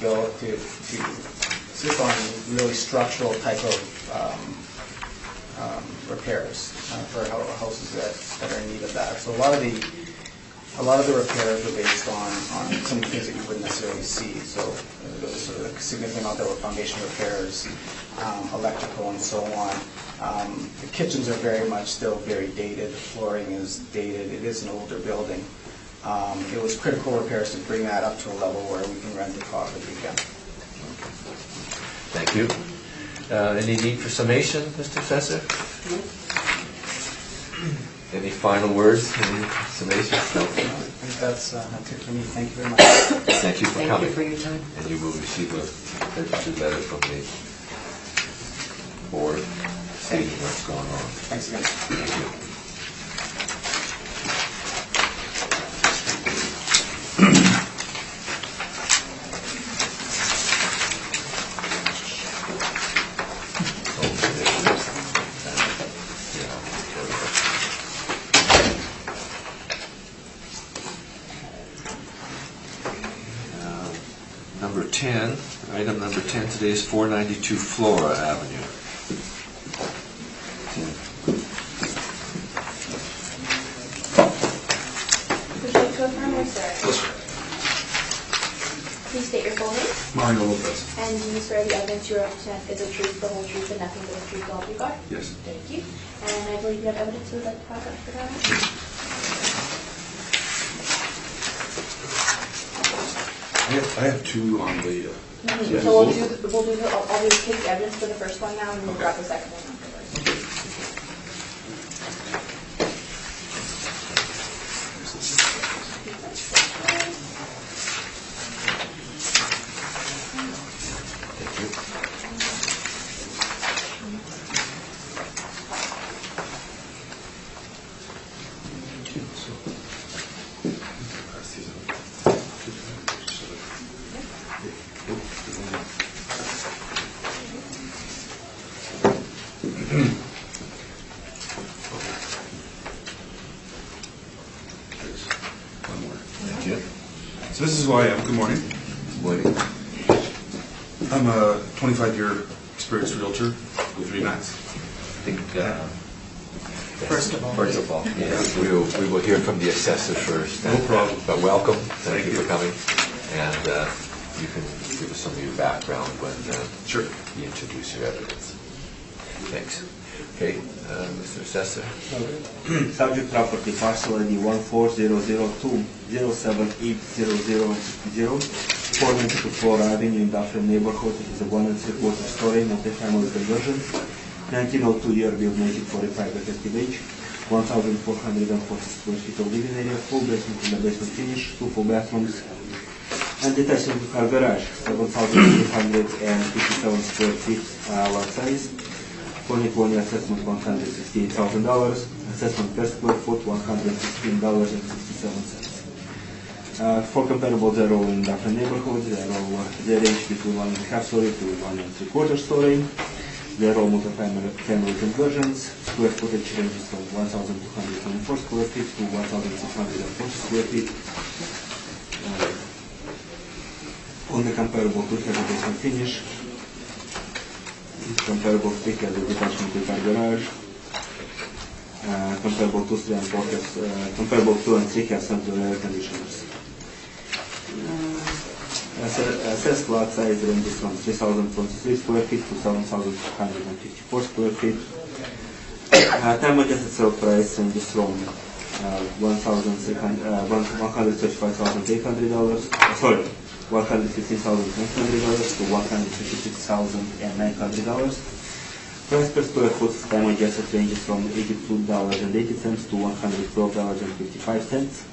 build, to assist on really structural type of repairs for houses that are in need of that. So a lot of the repairs were based on some of the things that you wouldn't necessarily see. So there was sort of a significant amount that were foundation repairs, electrical, and so on. The kitchens are very much still very dated. The flooring is dated. It is an older building. It was critical repairs to bring that up to a level where we can rent the property again. Thank you. Any need for summation, Mr. Fesser? Any final words? Any summation? No. I think that's it for me. Thank you very much. Thank you for Thank coming. you for your time. And you will receive a registered letter from the board stating what's going on. Thanks again. Thank you. Number 10, item number 10 today is 492 Flora Avenue. Would you like to affirm or swear? Please state your full name. Mario Lopez. And do you swear the evidence you represent is the truth, the whole truth, and nothing but the truth, so help you God? Yes. Thank you. And I believe you have evidence you would like to pass up for that? I have two on the, So I'll do take the evidence for the first one now, and then we'll grab the second one afterwards. one more. Thank you. So this is who I am. Good morning. Woody. I'm a 25-year experienced realtor with RE/MAX. I think, First of all. First of all, yes, we will hear from the assessor first. No problem. But welcome, thank Thank you you. for coming. And you can give us some of your background when Sure. you introduce your evidence. Thanks. Okay, Mr. Assessor. Subject property parcel ID 14002-07800, 492 Flora Avenue, Industrial Neighborhood. It is a 1 3/4 story multi-family conversion. 1902 year built, native for a private SPH. 1,440 square feet of living area, full basement and a basement finish, 2 full bathrooms, and detached car garage, 7,357 square feet lot size. 2020 assessment $168,000, assessment per square foot $116.67. For comparable, they're all in different neighborhoods. They range between 1.5 story to 1.75 story. They're all multi-family conversions. Square footage ranges from 1,224 square feet to 1,640 square feet. Only comparable to have a basement finish. Comparable to has a detached multi-car garage. Comparable to 3 and 4 has, comparable to and 3 has central air conditioners. Assessed lot size ranges from 3,023 square feet to 7,254 square feet. Time adjusted sale price ranges from $135,800, sorry, $115,900 to $156,900. Price per square foot time adjusted ranges from $82.80 to $112.55.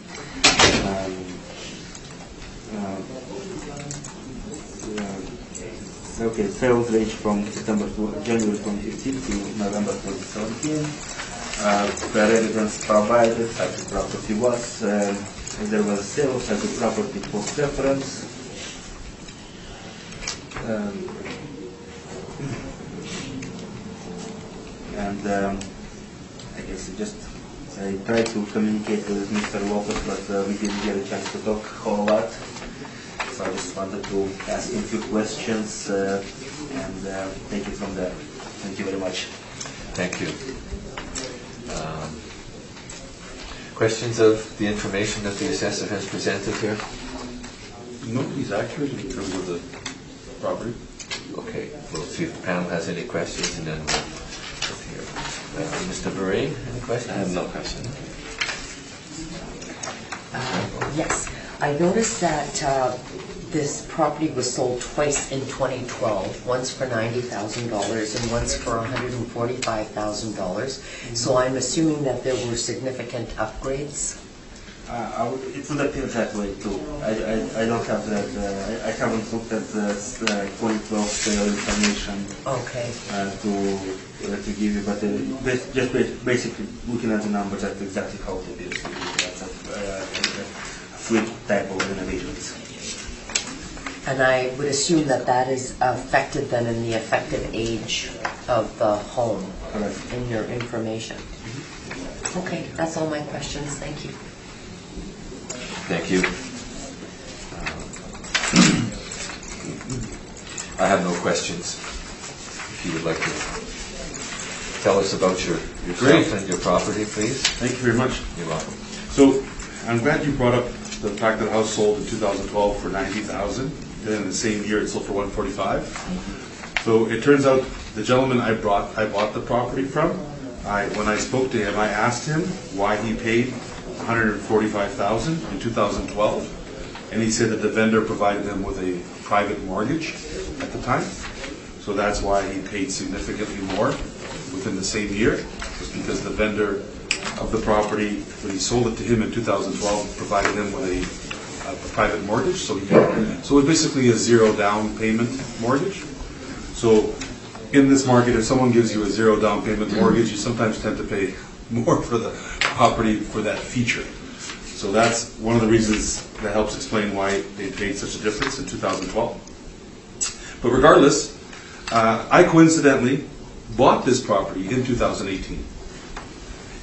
Okay, sales range from January 2015 to November 2017. The evidence provided that the property was, there was a sale of the property post reference. And I guess I tried to communicate with Mr. Lopez, but we didn't get a chance to talk a whole lot. So I just wanted to ask him a few questions and take it from there. Thank you very much. Thank you. Questions of the information that the assessor has presented here? No, he's accurate in terms of the property. Okay, we'll see if the panel has any questions and then we'll hear. Mr. Barine, any questions? I have no question. Yes, I noticed that this property was sold twice in 2012, once for $90,000 and once for $145,000. So I'm assuming that there were significant upgrades. It would appear that way too. I don't have that. I haven't looked at the 2012 sale information. Okay. To give you, but just basically looking at the numbers, that's exactly how it is. That's a fluid type of renovations. And I would assume that that is affected then in the effective age of the home. Correct. In your information. Okay, that's all my questions. Thank you. Thank you. I have no questions. If you would like to tell us about yourself and your property, please. Thank you very much. You're welcome. So I'm glad you brought up the fact that the house sold in 2012 for $90,000, and then the same year it sold for $145,000. So it turns out the gentleman I bought the property from, when I spoke to him, I asked him why he paid $145,000 in 2012, and he said that the vendor provided him with a private mortgage at the time. So that's why he paid significantly more within the same year, just because the vendor of the property, when he sold it to him in 2012, provided him with a private mortgage. So it was basically a zero down payment mortgage. So in this market, if someone gives you a zero down payment mortgage, you sometimes tend to pay more for the property for that feature. So that's one of the reasons that helps explain why they paid such a difference in 2012. But regardless, I coincidentally bought this property in 2018.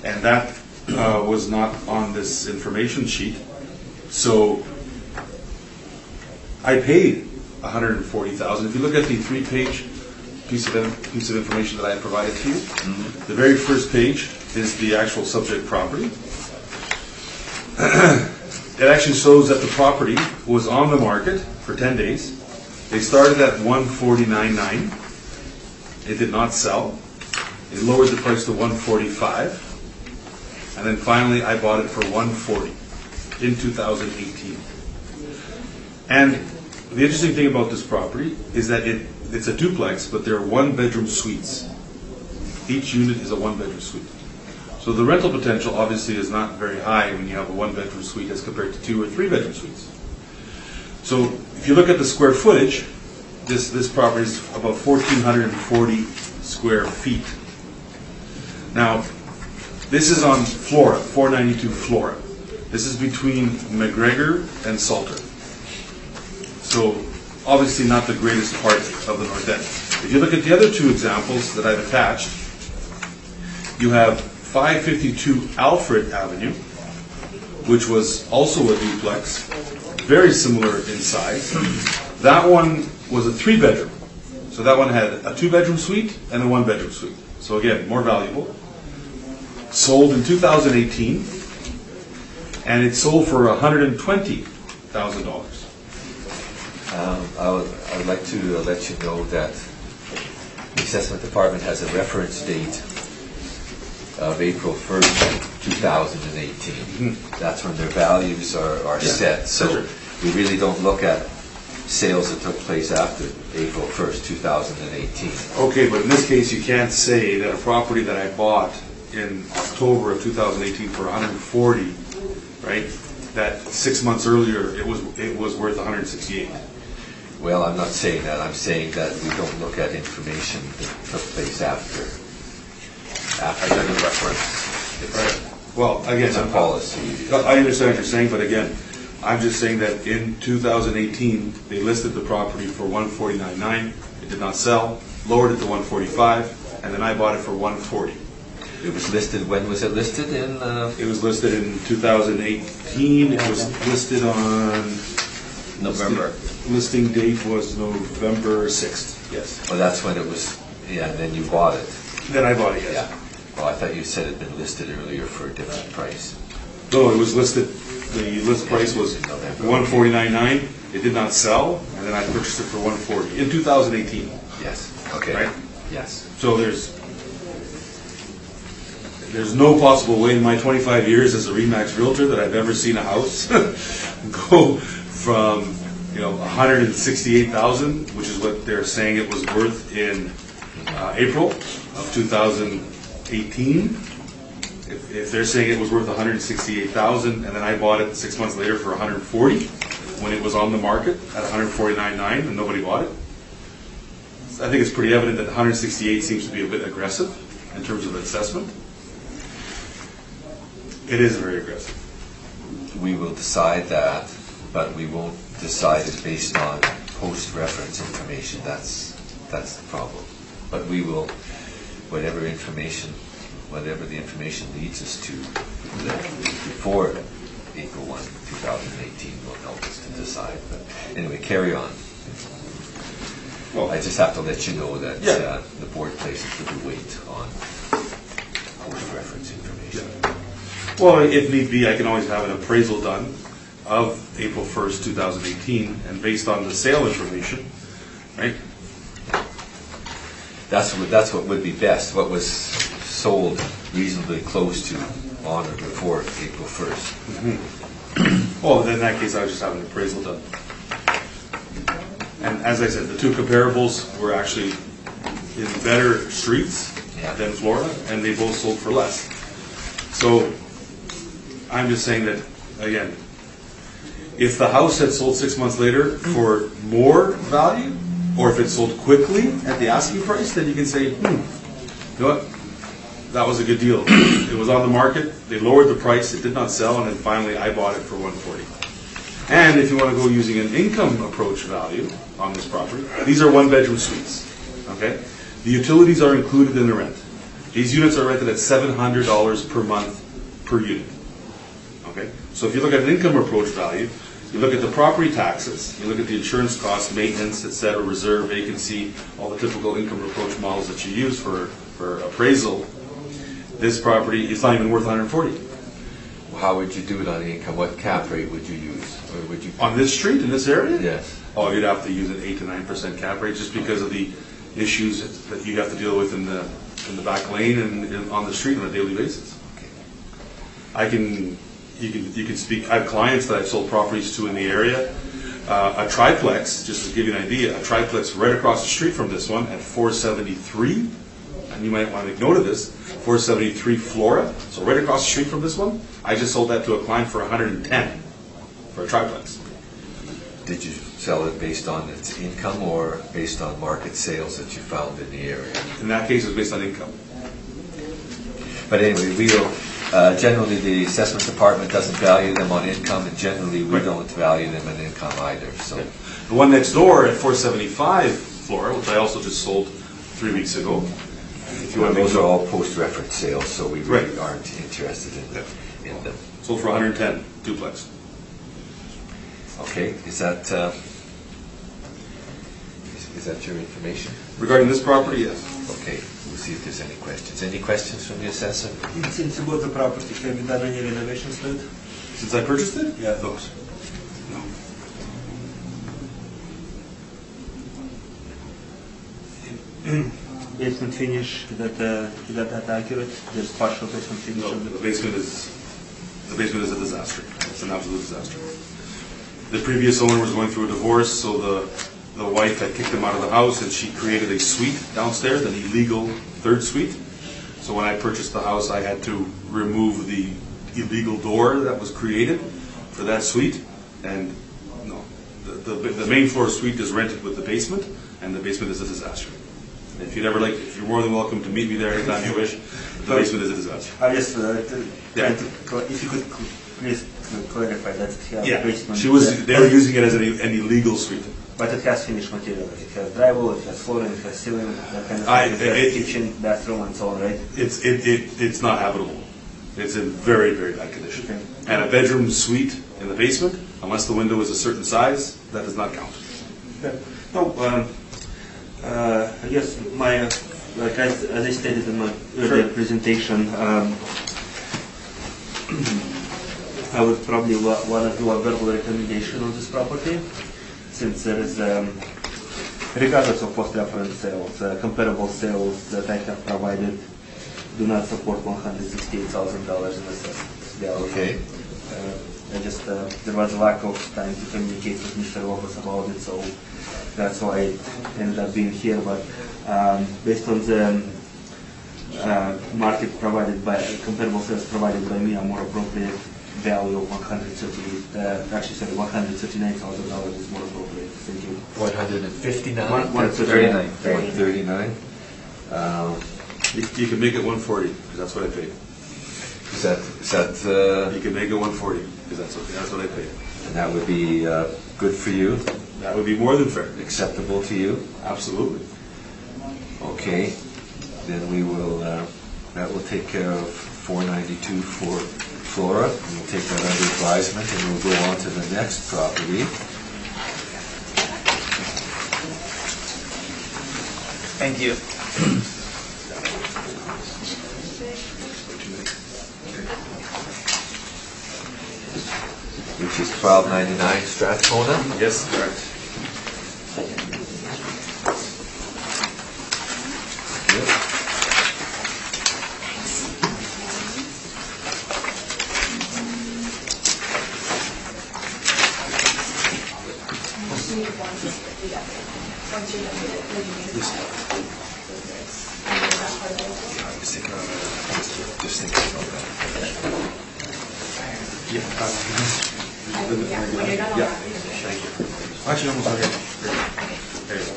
And that was not on this information sheet. So I paid $140,000. If you look at the 3-page piece of information that I provided to you, the very first page is the actual subject property. It actually shows that the property was on the market for 10 days. They started at $149,900. It did not sell. It lowered the price to $145,000. And then finally I bought it for $140,000 in 2018. And the interesting thing about this property is that it's a duplex, but they're 1-bedroom suites. Each unit is a 1-bedroom suite. So the rental potential obviously is not very high when you have a 1-bedroom suite as compared to 2 or 3-bedroom suites. So if you look at the square footage, this property is about 1,440 square feet. Now, this is on Flora, 492 Flora. This is between McGregor and Salter. So obviously not the greatest part of the north end. If you look at the other two examples that I've attached, you have 552 Alfred Avenue, which was also a duplex, very similar in size. That one was a 3-bedroom. So that one had a 2-bedroom suite and a 1-bedroom suite. So again, more valuable. Sold in 2018, and it sold for $120,000. I would like to let you know that the assessment department has a reference date of April 1st, 2018. That's when their values are set. So sure. we really don't look at sales that took place after April 1st, 2018. Okay, but in this case, you can't say that a property that I bought in October of 2018 for 140, right? That 6 months earlier it was worth 168. Well, I'm not saying that. I'm saying that we don't look at information that took place after the reference. Right. Well, again, It's a policy. I understand what you're saying, but again, I'm just saying that in 2018 they listed the property for 149.9. It did not sell. Lowered it to 145, and then I bought it for 140. It was listed, when was it listed in? It was listed in 2018. It was listed on November. Listing date was November 6th. Yes. Well, that's when it was, yeah, and then you bought it. Then I bought it. Yes. Yeah. Well, I thought you said it had been listed earlier for a different price. No, it was listed. The list price was In November. 149.9. It did not sell, and then I purchased it for 140 in 2018. Yes. Okay. Right? Yes. So there's no possible way in my 25 years as a Remax realtor that I've ever seen a house go from 168,000, which is what they're saying it was worth in April of 2018. If they're saying it was worth 168,000, and then I bought it 6 months later for 140 when it was on the market at 149.9 and nobody bought it, I think it's pretty evident that 168 seems to be a bit aggressive in terms of assessment. It is very aggressive. We will decide that, but we won't decide it based on post-reference information. That's the problem. But we will, whatever the information leads us to before April 1, 2018 will help us to decide. But anyway, carry on. Well, I just have to let you know that Yeah. the board places the weight on post-reference information. Well, if need be, I can always have an appraisal done of April 1st, 2018, and based on the sale information, right? That's what would be best. What was sold reasonably close to on or before April 1st. Well, then in that case, I would just have an appraisal done. And as I said, the two comparables were actually in better streets than Florida, and they both sold for less. So I'm just saying that, again, if the house had sold 6 months later for more value, or if it sold quickly at the asking price, then you can say, you know what, that was a good deal. It was on the market, they lowered the price, it did not sell, and then finally I bought it for 140. And if you want to go using an income approach value on this property, these are 1-bedroom suites, okay? The utilities are included in the rent. These units are rented at $700 per month per unit, okay? So if you look at an income approach value, you look at the property taxes, you look at the insurance costs, maintenance, et cetera, reserve, vacancy, all the typical income approach models that you use for appraisal, this property is not even worth 140. How would you do it on the income? What cap rate would you use? Or would you? On this street, in this area? Yes. Oh, you'd have to use an 8 to 9% cap rate just because of the issues that you have to deal with in the back lane and on the street on a daily basis. You can speak. I have clients that I've sold properties to in the area. A triplex, just to give you an idea, a triplex right across the street from this one at 473, and you might want to make note of this, 473 Flora, so right across the street from this one. I just sold that to a client for 110 for a triplex. Did you sell it based on its income or based on market sales that you found in the area? In that case, it was based on income. But anyway, we will Generally, the assessment department doesn't value them on income, and generally, we don't value them on income either, so. The one next door at 475 Flora, which I also just sold 3 weeks ago. If you want to make Those are all post-reference sales, so we really Right. aren't interested in them. sold for 110 duplex. Okay, is that your information? Regarding this property, yes. Okay, we'll see if there's any questions. Any questions from the assessor? Since you bought the property, have you done any renovations to it? Since I purchased it? Yeah. Those. No. Basement finish, is that accurate? There's partial basement finish No, on the basement is a disaster. It's an absolute disaster. The previous owner was going through a divorce, so the wife had kicked him out of the house, and she created a suite downstairs, an illegal third suite. So when I purchased the house, I had to remove the illegal door that was created for that suite, and no, the main floor suite is rented with the basement, and the basement is a disaster. If you'd ever like, if you're more than welcome to meet me there anytime you wish. The basement is a disaster. I just if you could please clarify that it has Yeah, basement. they were using it as an illegal suite. But it has finished material. It has drywall, it has flooring, it has ceiling, that kind of thing. It has kitchen, bathroom, and so on, right? It's not habitable. It's in very, very bad condition. Okay. And a bedroom suite in the basement, unless the window is a certain size, that does not count. No, I guess my, like as I stated in my earlier presentation, I would probably want to do a verbal recommendation on this property, since there is, regardless of post-reference sales, comparable sales that I have provided do not support $168,000 in assessment. Okay. I just, there was a lack of time to communicate with Mr. Lopez about it, so that's why it ended up being here. But based on the market provided by, comparable sales provided by me, a more appropriate value of $139,000 is more appropriate. Thank you. 159? 139. 139. You can make it 140, because that's what I paid. Is that, You can make it 140, because that's what I paid. and that would be good for you, That would be more than fair. acceptable to you? Absolutely. Okay, then we will, that will take care of 492 for Flora. We'll take that under advisement, and we'll go on to the next property. Thank you. Which is 1299 Strathcona. Yes, correct. Once you're done with it, then you need to file. Just thinking about that. Yeah, when you're done, I'll wrap it. Thank you. Actually, almost okay. There you go.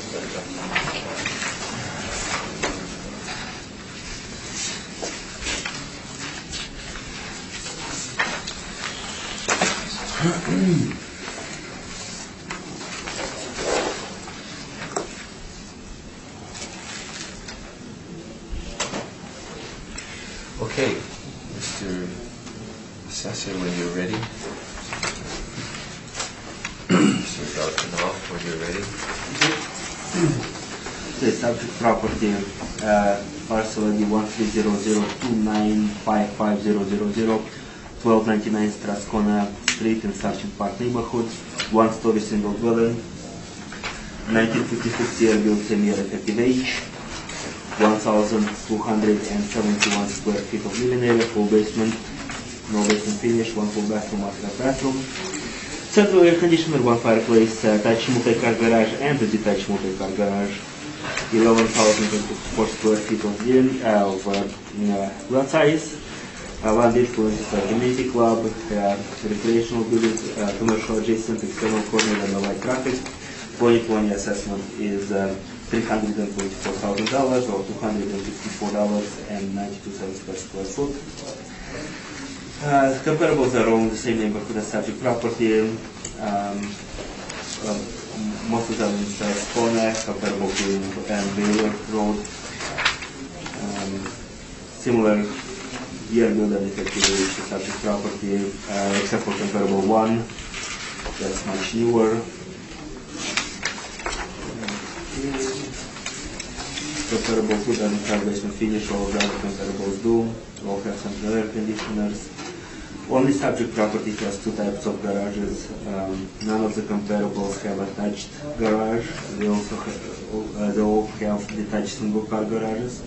Okay, Mr. Assessor, when you're ready. Mr. Darkinoff, when you're ready. The subject property, parcel ID 13002955000, 1299 Strathcona Street in Sargent Park neighborhood, one-story single dwelling, 1956 year built, 10-year effective age, 1,271 square feet of living area, full basement, no basement finish, one full bathroom, master bathroom, central air conditioner, one fireplace, attached multi-car garage and a detached multi-car garage, 11,004 square feet of lot size, land influence is a community club, recreational building, commercial adjacent, external corner and the light traffic. 2020 assessment is $324,000 or $254.92 per square foot. Comparables are all in the same neighborhood as subject property. Most of them is Spona, comparable to Baylor Road. Similar year build and effectively to subject property, except for comparable one, that's much newer. Comparable food and car basement finish, all of the other comparables do. All have central air conditioners. Only subject property has two types of garages. None of the comparables have attached garage. They all have detached single car garages.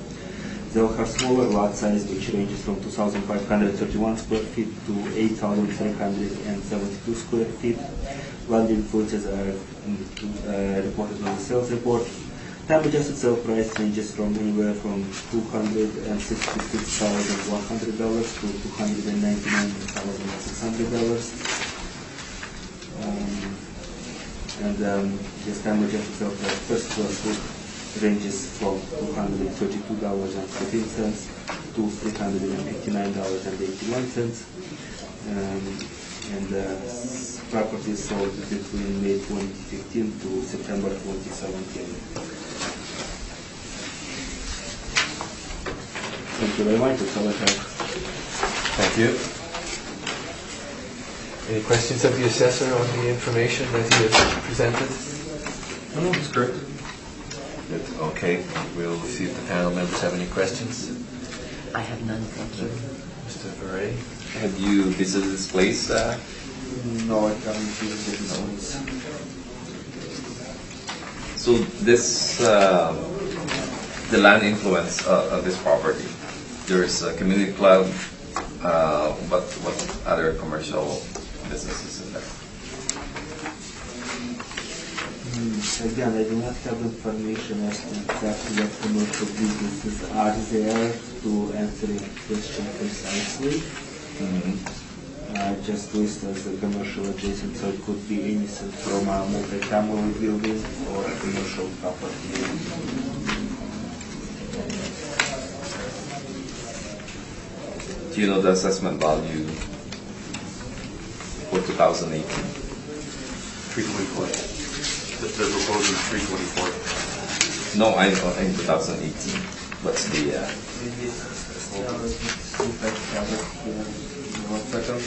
They all have smaller lot size, which ranges from 2,531 square feet to 8,372 square feet. Value influences are reported on the sales report. Time-adjusted sale price ranges from anywhere from $266,100 to $299,600. This time-adjusted sale price per square foot ranges from $232.13 to $359.81. Properties sold between May 2015 to September 2017. Thank you very much. That's all I have. Thank you. Any questions of the assessor on the information that he has presented? No, that's correct. Good. Okay, we'll see if the panel members have any questions. I have none, thank you. Mr. Ferre? Have you visited this place? No, I haven't visited this place. So this, the land influence of this property. There's a community club, but what other commercial businesses in there? Again, I do not have information as to exactly what commercial businesses are there to answer your question precisely. Just list as a commercial adjacent, so it could be anything from a multi-family building or a commercial property. Do you know the assessment value for 2018? 324. They're proposing 324. No, I know in 2018. What's the? One second.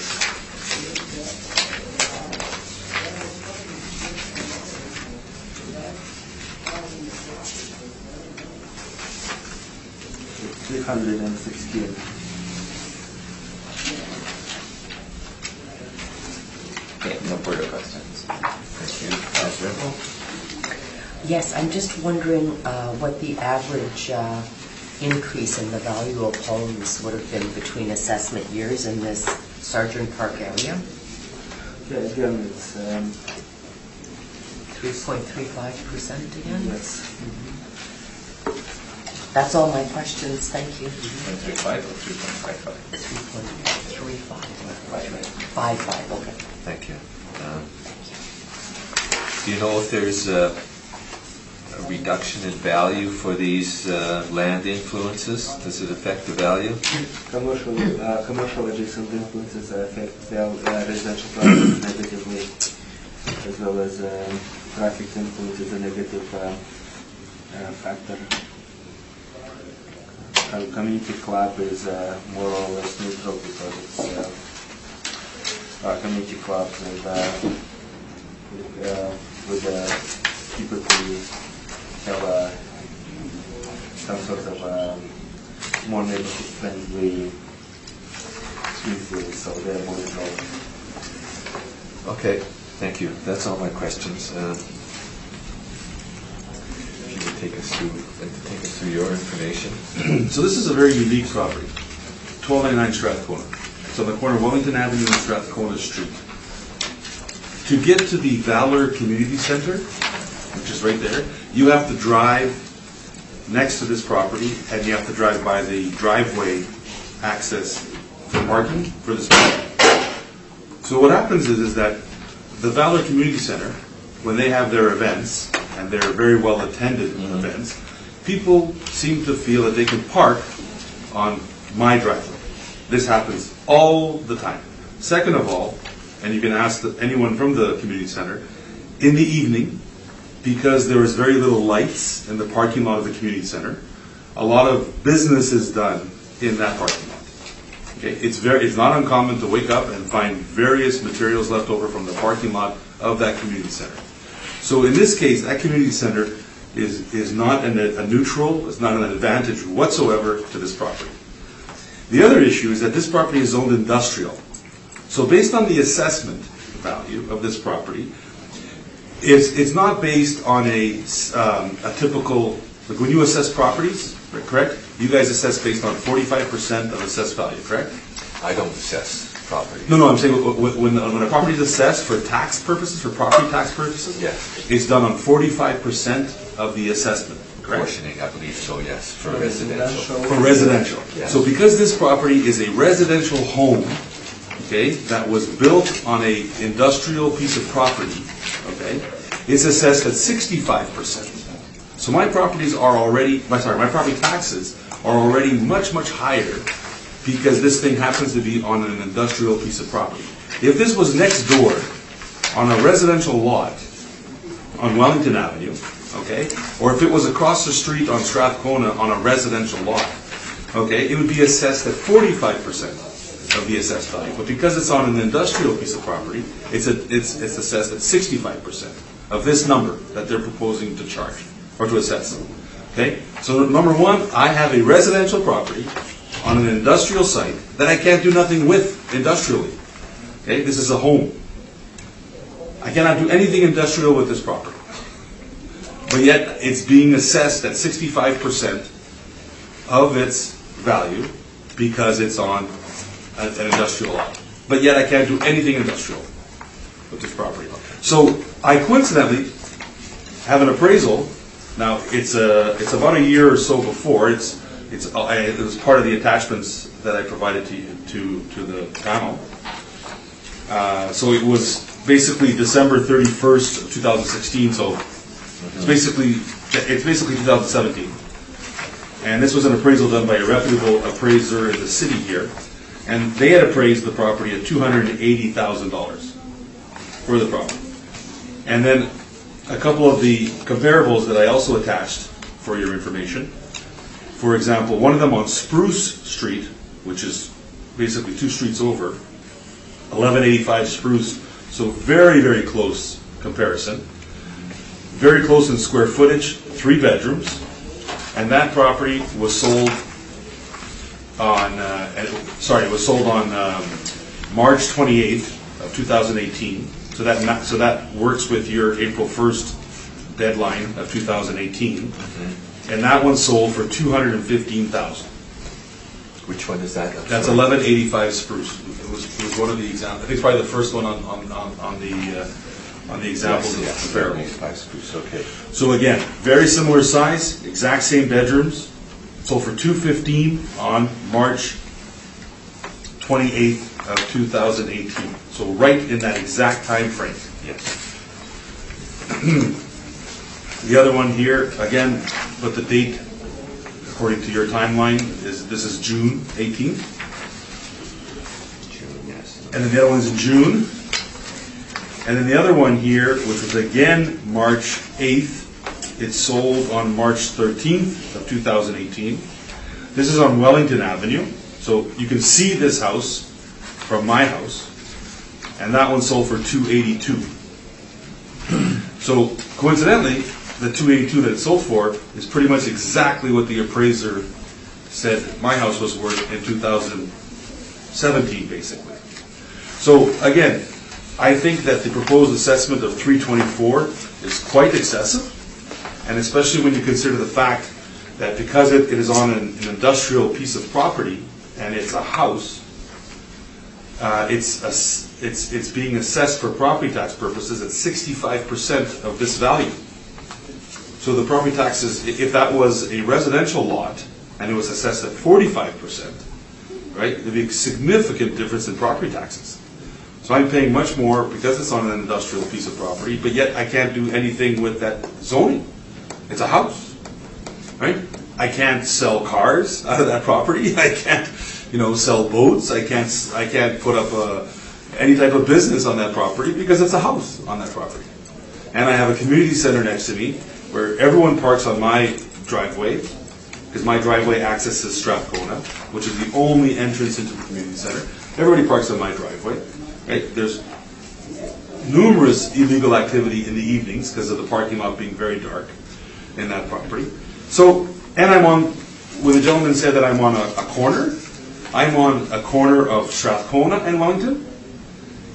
$316. Okay, no further questions. Thank you. Councilor Rimple? Yes, I'm just wondering what the average increase in the value of homes would have been between assessment years in this Sargent Park area? Yeah, again, it's 3.35% again? yes. That's all my questions, thank you. 3.35 or 3.55? 3.35. 55, okay. Thank you. Do you know if there's a reduction in value for these land influences? Does it affect the value? Commercial adjacent influences affect residential properties negatively, as well as traffic influence is a negative factor. Community club is more or less neutral because it's community club with typically have some sort of more neighborhood-friendly influence, so they're more involved. Okay, thank you. That's all my questions. If you would take us through your information. So this is a very unique property, 1299 Strathcona. It's on the corner of Wellington Avenue and Strathcona Street. To get to the Valor Community Center, which is right there, you have to drive next to this property, and you have to drive by the driveway access for parking for this property. So what happens is that the Valor Community Center, when they have their events, and they're very well attended events, people seem to feel that they can park on my driveway. This happens all the time. Second of all, and you can ask anyone from the community center, in the evening, because there is very little lights in the parking lot of the community center, a lot of business is done in that parking lot. Okay, it's not uncommon to wake up and find various materials left over from the parking lot of that community center. So in this case, that community center is not a neutral, it's not an advantage whatsoever to this property. The other issue is that this property is zoned industrial. So based on the assessment value of this property, it's not based on a typical, like when you assess properties, correct? You guys assess based on 45% of assessed value, correct? I don't assess property. No, I'm saying when a property is assessed for tax purposes, for property tax purposes, Yes. it's done on 45% of the assessment, correct? Portioning, I believe so, yes, for residential. For residential. Yes. So because this property is a residential home, okay, that was built on a industrial piece of property, okay, it's assessed at 65%. So my properties are already, my property taxes are already much, much higher because this thing happens to be on an industrial piece of property. If this was next door on a residential lot on Wellington Avenue, okay, or if it was across the street on Strathcona on a residential lot, okay, it would be assessed at 45% of the assessed value. But because it's on an industrial piece of property, it's assessed at 65% of this number that they're proposing to charge or to assess. Okay, so number one, I have a residential property on an industrial site that I can't do nothing with industrially. Okay, this is a home. I cannot do anything industrial with this property. But yet it's being assessed at 65% of its value because it's on an industrial lot. But yet I can't do anything industrial with this property. So I coincidentally have an appraisal. Now it's about a year or so before. It was part of the attachments that I provided to you to the panel. So it was basically December 31st of 2016. So it's basically 2017. And this was an appraisal done by a reputable appraiser in the city here, and they had appraised the property at $280,000 for the property. And then a couple of the comparables that I also attached for your information. For example, one of them on Spruce Street, which is basically 2 streets over, 1185 Spruce, so very, very close comparison. Very close in square footage, 3 bedrooms, and that property was sold on, March 28th of 2018. So that works with your April 1st deadline of 2018, and that one sold for $215,000. Which one is that? That's 1185 Spruce. It was one of the examples. I think it's probably the first one on the examples Yes, of comparables. 1185 Spruce, okay. So again, very similar size, exact same bedrooms. Sold for $215,000 on March 28th of 2018. So right in that exact time frame. Yes. The other one here, again, but the date, according to your timeline, this is June 18th. June, yes. And then the other one's in June. And then the other one here, which was again March 8th, it sold on March 13th of 2018. This is on Wellington Avenue. So you can see this house from my house. And that one sold for $282,000. So coincidentally, the $282,000 that it sold for is pretty much exactly what the appraiser said my house was worth in 2017, basically. So again, I think that the proposed assessment of $324,000 is quite excessive, and especially when you consider the fact that because it is on an industrial piece of property and it's a house, it's being assessed for property tax purposes at 65% of this value. So the property taxes, if that was a residential lot and it was assessed at 45%, right, there'd be a significant difference in property taxes. So I'm paying much more because it's on an industrial piece of property, but yet I can't do anything with that zoning. It's a house, right? I can't sell cars out of that property. I can't, sell boats. I can't put up any type of business on that property because it's a house on that property. And I have a community center next to me where everyone parks on my driveway because my driveway accesses Strathcona, which is the only entrance into the community center. Everybody parks on my driveway. Right? There's numerous illegal activity in the evenings because of the parking lot being very dark in that property. So, and I'm on, when the gentleman said that I'm on a corner, I'm on a corner of Strathcona and Wellington,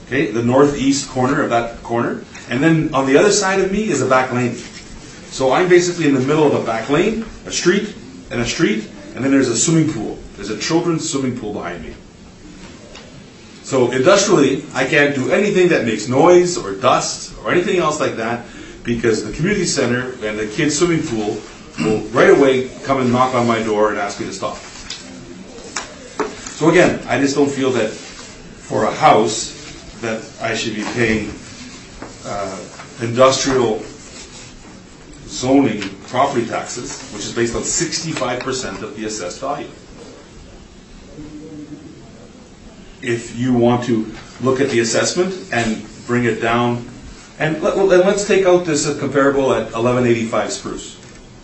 okay, the northeast corner of that corner, and then on the other side of me is a back lane. So I'm basically in the middle of a back lane, a street, and then there's a swimming pool. There's a children's swimming pool behind me. So industrially, I can't do anything that makes noise or dust or anything else like that because the community center and the kids' swimming pool will right away come and knock on my door and ask me to stop. So again, I just don't feel that for a house that I should be paying industrial zoning property taxes, which is based on 65% of the assessed value. If you want to look at the assessment and bring it down, and let's take out this comparable at 1185 Spruce,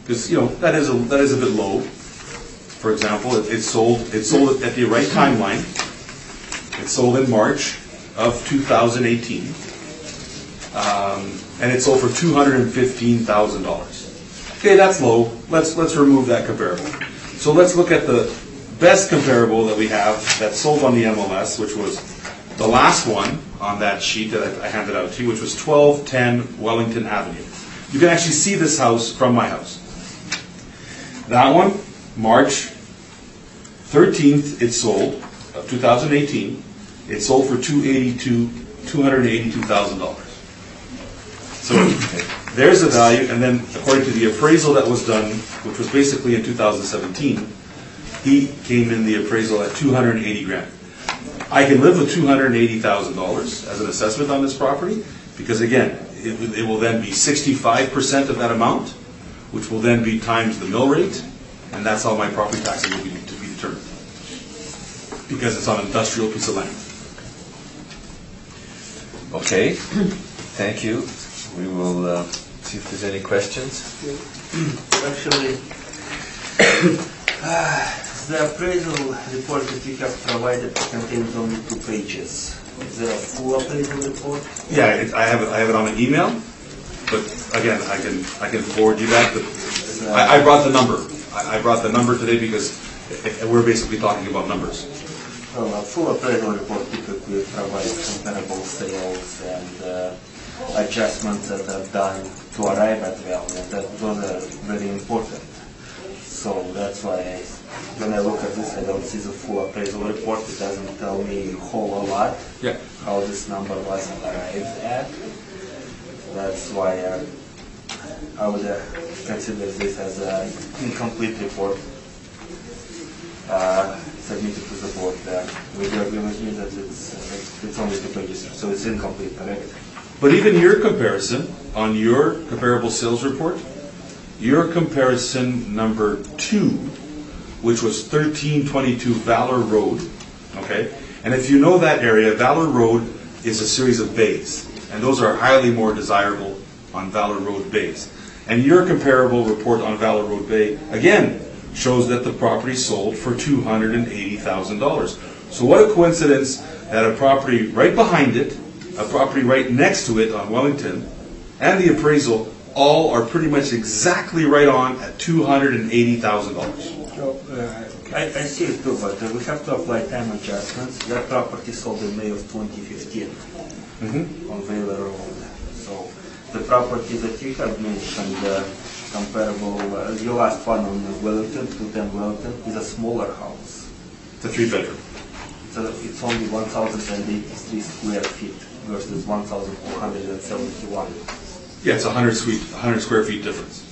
because that is a bit low. For example, it sold at the right timeline. It sold in March of 2018, and it sold for $215,000. Okay, that's low. Let's remove that comparable. So let's look at the best comparable that we have that sold on the MLS, which was the last one on that sheet that I handed out to you, which was 1210 Wellington Avenue. You can actually see this house from my house. That one, March 13th, it sold, of 2018. It sold for $282,000. So there's the value, and then according to the appraisal that was done, which was basically in 2017, he came in the appraisal at $280,000. I can live with $280,000 as an assessment on this property because, again, it will then be 65% of that amount, which will then be times the mill rate, and that's how my property taxes will be to be determined because it's on an industrial piece of land. Okay, thank you. We will see if there's any questions. Actually, the appraisal report that you have provided contains only 2 pages. Is there a full appraisal report? Yeah, I have it on an email, but again, I can forward you that. But I brought the number. I brought the number today because we're basically talking about numbers. Well, a full appraisal report typically provides comparable sales and adjustments that are done to arrive at value, and those are very important. So that's why when I look at this, I don't see the full appraisal report. It doesn't tell me a whole lot how this number was arrived at. That's why I would consider this as an incomplete report submitted to the board. Would you agree with me that it's only 2 pages, so it's incomplete, correct? But even your comparison on your comparable sales report, your comparison number 2, which was 1322 Valor Road, okay? And if you know that area, Valor Road is a series of bays, and those are highly more desirable on Valor Road bays. And your comparable report on Valor Road Bay, again, shows that the property sold for $280,000. So what a coincidence that a property right behind it, a property right next to it on Wellington, and the appraisal all are pretty much exactly right on at $280,000. I see it too, but we have to apply time adjustments. That property sold in May of 2015 on Valor Road. So the property that you have mentioned, comparable, your last one on Wellington, 210 Wellington, is a smaller house. It's a 3-bedroom. It's only 1,083 square feet versus 1,471. Yeah, it's 100 square feet difference.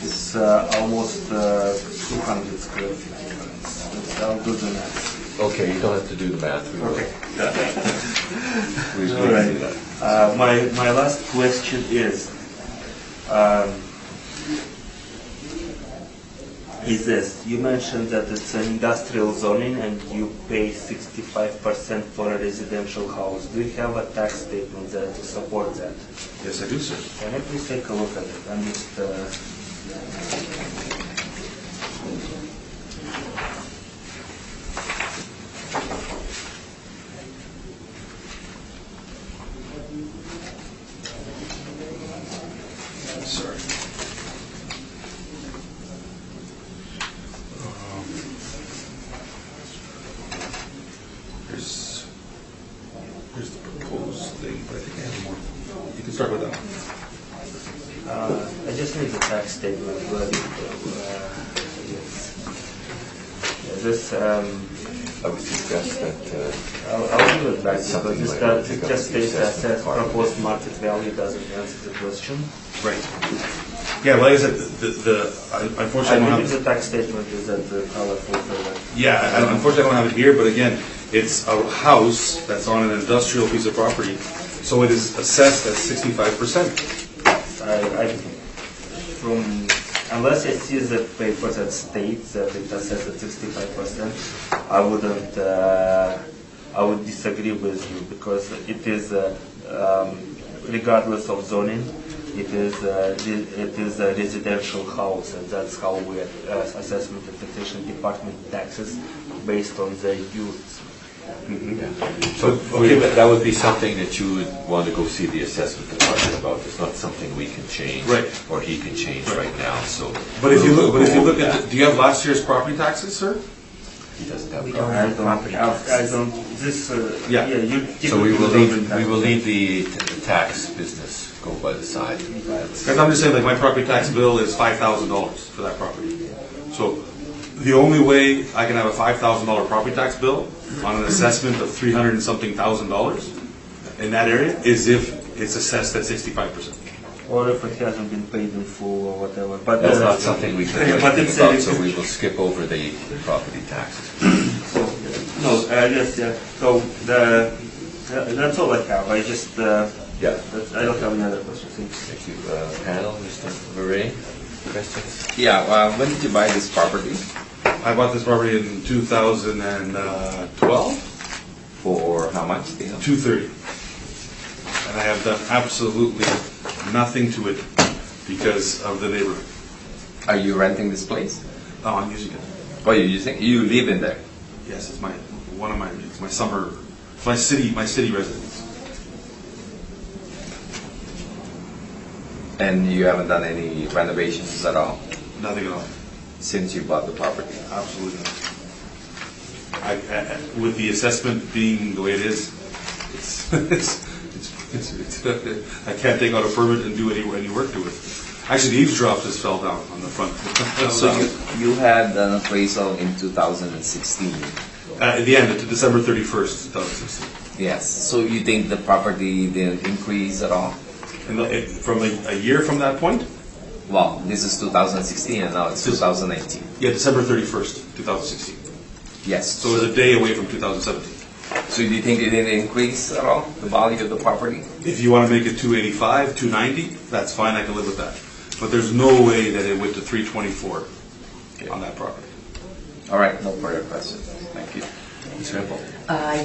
It's almost 200 square feet difference. I'll do the math. Okay, you don't have to do the math. We will. Okay. We will All right. do that. My last question is this. You mentioned that it's an industrial zoning and you pay 65% for a residential house. Do you have a tax statement that to support that? Yes, I do, sir. Can I please take a look at it? I'm just, Sorry. Here's the proposed thing, but I think I have more. You can start with that one. I just need the tax statement. But, this, I would suggest that I'll give it back That's because something this like to take up just with the states that assessment part. proposed market value doesn't answer the question. Right. Yeah, like I said, unfortunately, I I don't believe have. the tax statement is that the colorful for Yeah, unfortunately, I don't have it here, but again, it's a house that's on an industrial piece of property, so it is assessed at 65%. Unless I see the paper that states that it assessed at 65%, I would disagree with you because it is, regardless of zoning, it is a residential house, and that's how we assessment and taxation department taxes based on the use. So that would be something that you would want to go see the assessment department about. It's not something we can change. Right. Or he can change right now, so. But if you look at at, do you have last year's property taxes, sir? He doesn't have. We don't property. have property taxes. Yeah. So we will leave the tax business go by the side. Because I'm just saying, like, my property tax bill is $5,000 for that property. So the only way I can have a $5,000 property tax bill on an assessment of $300 and something thousand in that area is if it's assessed at 65%. Or if it hasn't been paid in full or whatever. But That's not something we can do But anything it's, about, so we will skip over the property taxes. No, yes, yeah. So that's all I have. I just Yeah. I don't have any other questions. Thank you. Panel, Mr. Murray, questions? Yeah, when did you buy this property? I bought this property in 2012, For how much? Do you know? $230. And I have done absolutely nothing to it because of the neighborhood. Are you renting this place? Oh, I'm using it. Oh, you live in there? Yes, it's my summer, my city residence. And you haven't done any renovations at all Nothing at all. since you bought the property? Absolutely not. With the assessment being the way it is, I can't take out a permit and do any work to it. Actually, the eavesdrop just fell down on the front. So you had an appraisal in 2016? At the end, to December 31st, 2016. Yes. So you think the property didn't increase at all? And from a year from that point? Well, this is 2016 and now it's 2019. Yeah, December 31st, 2016. Yes. So it was a day away from 2017. So do you think it didn't increase at all, the value of the property? If you want to make it 285, 290, that's fine, I can live with that. But there's no way that it went to 324 on that property. All right, no further questions. Thank you. Ms. Rimple?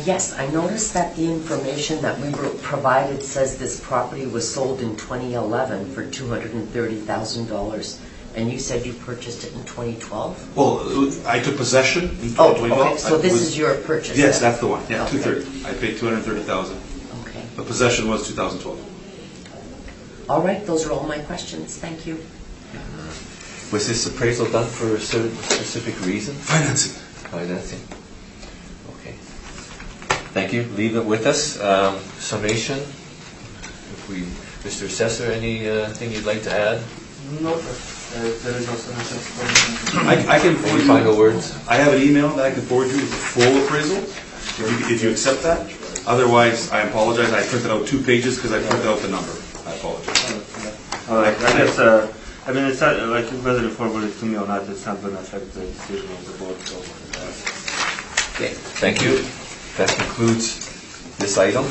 Yes, I noticed that the information that we were provided says this property was sold in 2011 for $230,000. And you said you purchased it in 2012? Well, I took possession in Oh, 2012. okay, so this is your purchase? Yes, then? that's the one, yeah, Okay. 230. I paid 230,000. Okay. The possession was 2012. All right, those are all my questions. Thank you. Was this appraisal done for a certain specific reason? Financing. Financing. Okay. Thank you. Leave it with us. Summation. Mr. Assessor, anything you'd like to add? No, there is no solution. I can Any forward you, final words? I have an email that I can forward you with the full appraisal, if you accept that. Otherwise, I apologize, I printed out 2 pages because I printed out the number. I apologize. All right, I guess, I mean, it's not, like, whether you forward it to me or not, it's not going to affect the decision of the board, so. Okay, thank you. That concludes this item,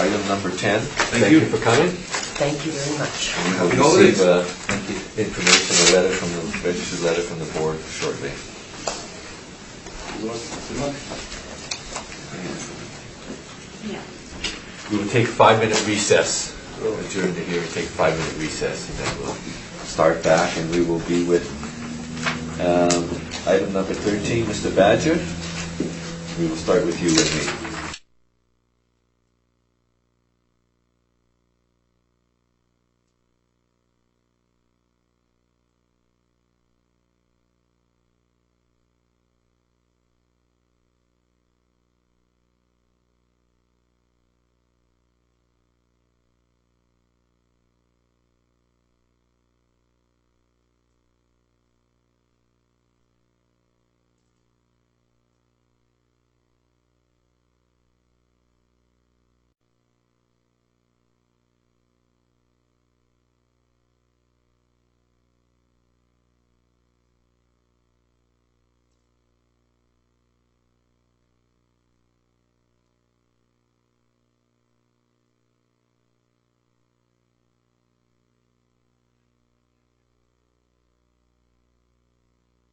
item number 10. Thank you for coming. Thank you very much. And we'll receive information, a letter from the, registered letter from the board shortly. Yeah. We will take a 5-minute recess. We'll adjourn the hearing, take a 5-minute recess, and then we'll start back, and we will be with item number 13, Mr. Badger. We will start with you and me.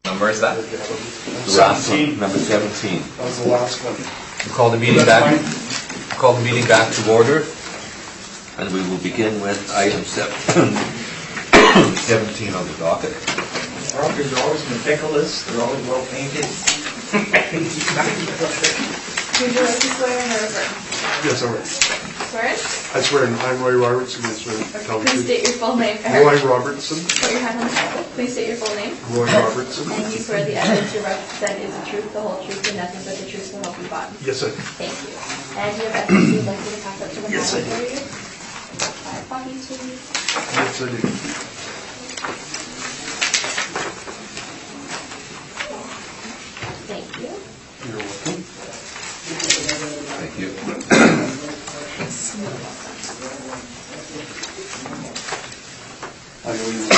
Number is that? The last one, number 17. That was the last one. We call the meeting back. Call the meeting back to order, and we will begin with item 17 on the docket. Properties are always meticulous, they're always well painted. Would you like to swear in or affirm? Yes, all right. Swear in? I swear, I'm Roy Robertson, I swear to tell the Please truth. state your full name. Roy Robertson, Put your hand on the Bible. Please state your full name. Roy Robertson. And you swear the evidence you represent is the truth, the whole truth, and nothing but the truth so help you God. Yes, I do. Thank you. And you have evidence you'd like me to pass up to the Yes, I panel do. for you? 5 copies, please. Yes, I do. Thank you. You're welcome. Thank you. I know you will.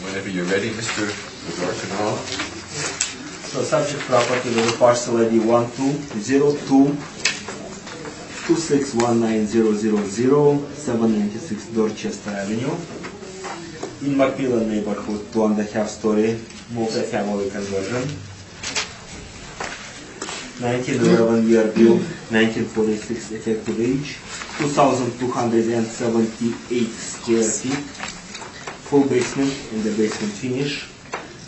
Whenever you're ready, Mr. Bedorf. So subject property will be parcel ID 1202 2619000 796 Dorchester Avenue in Macmillan neighborhood, 2.5-story multi-family conversion. 1911 year build, 1946 effective age, 2,278 square feet, full basement and the basement finish,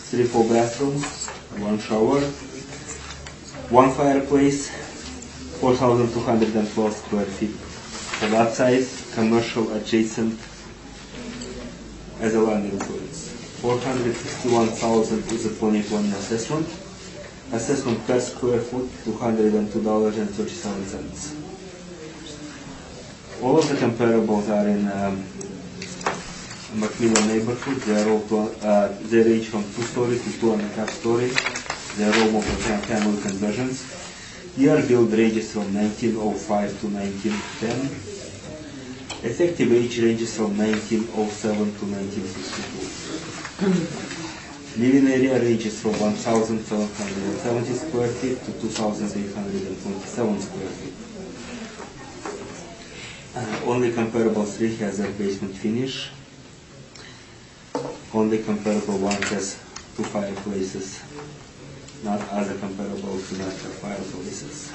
3 full bathrooms, 1 shower, 1 fireplace, 4,212 square feet. The lot size, commercial adjacent as a land influence. 461,000 is a 2020 assessment. Assessment per square foot, $202.37. All of the comparables are in Macmillan neighborhood. They are all they range from 2-story to 2.5-story. They are all multi-family conversions. Year build ranges from 1905 to 1910. Effective age ranges from 1907 to 1962. Living area ranges from 1,770 square feet to 2,827 square feet. Only comparable 3 has a basement finish. Only comparable 1 has 2 fireplaces. Not other comparable to not have fireplaces.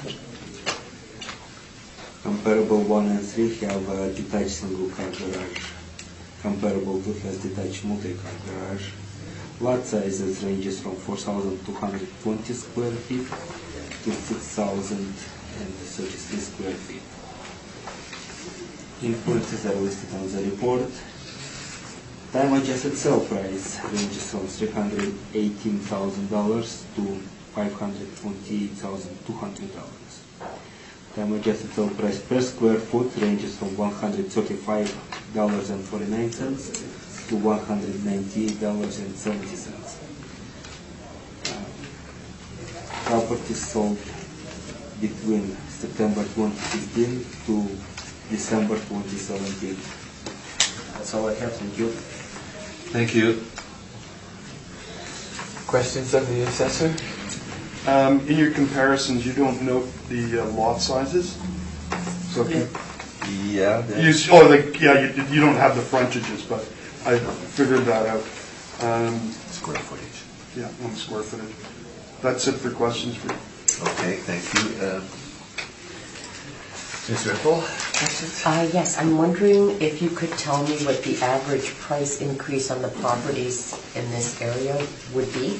Comparable 1 and 3 have a detached single car garage. Comparable 2 has detached multi-car garage. Lot sizes ranges from 4,220 square feet to 6,033 square feet. Influences are listed on the report. Time adjusted sale price ranges from $318,000 to $528,200. Time adjusted sale price per square foot ranges from $135.49 to $198.70. property sold between September 2015 to December 2017. That's all I have, thank you. Thank you. Questions of the assessor? In your comparisons, you don't note the lot sizes? So if you, Yeah. you don't have the frontages, but I figured that out. Square footage. Yeah, on the square footage. That's it for questions for you. Okay, thank you. Ms. Ripple, questions? Yes, I'm wondering if you could tell me what the average price increase on the properties in this area would be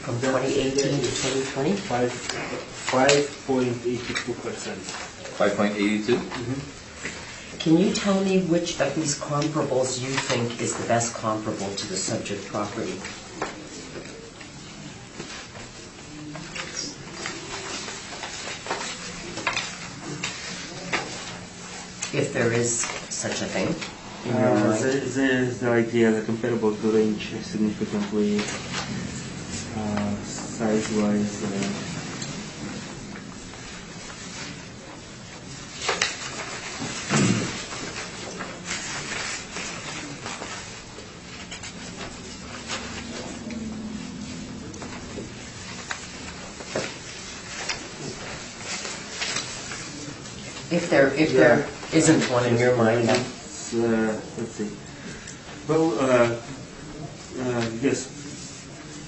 from 2018 to 2020? 5.82%. 5.82? Can you tell me which of these comparables you think is the best comparable to the subject property? If there is such a thing in your mind. The idea that comparable to range significantly size-wise. If there isn't one in your mind, then Let's see. Well, yes,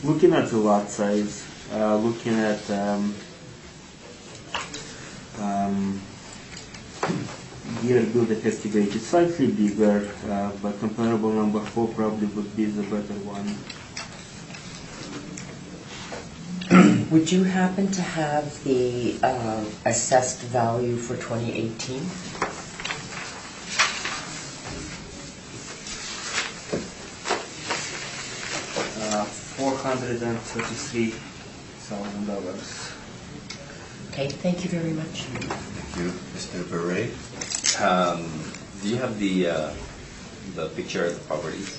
looking at the lot size, looking at year build effective it's slightly bigger, but comparable number 4 probably would be the better one. would you happen to have the assessed value for 2018? $433,000. Okay, thank you very much. Thank you. Mr. Beret? Do you have the picture of the properties?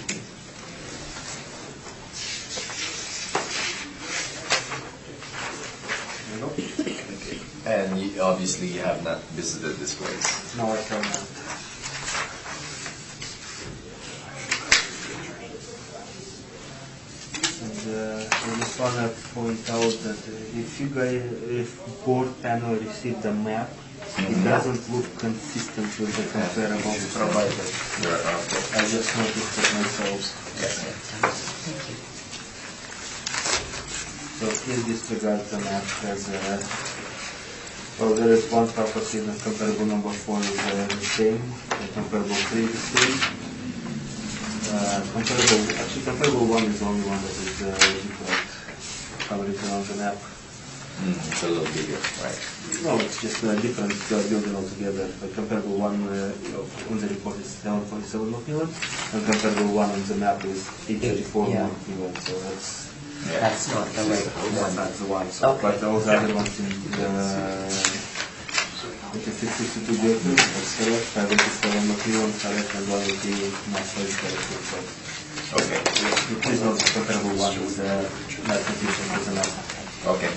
And obviously you have not visited this place. No, I cannot. And I just want to point out that if board panel received the map, it doesn't look consistent with the comparables provided. I just noticed it myself. Thank you. So please disregard the map as well, there is one property, the comparable number 4 is the same, the comparable 3 is the same. Comparable 1 is the only one that is different coverage around the map. It's a little bigger, right? No, it's just a different building altogether. The comparable 1 on the report is 747 million, and comparable 1 on the map is 834 Yeah. million, so That's not the right that's not the one. So, Okay. but those other ones in the 62 buildings, that's correct, 587 million, correct, and 180 master is correct. Okay. Please note the comparable 1 is not condition with the map. Okay.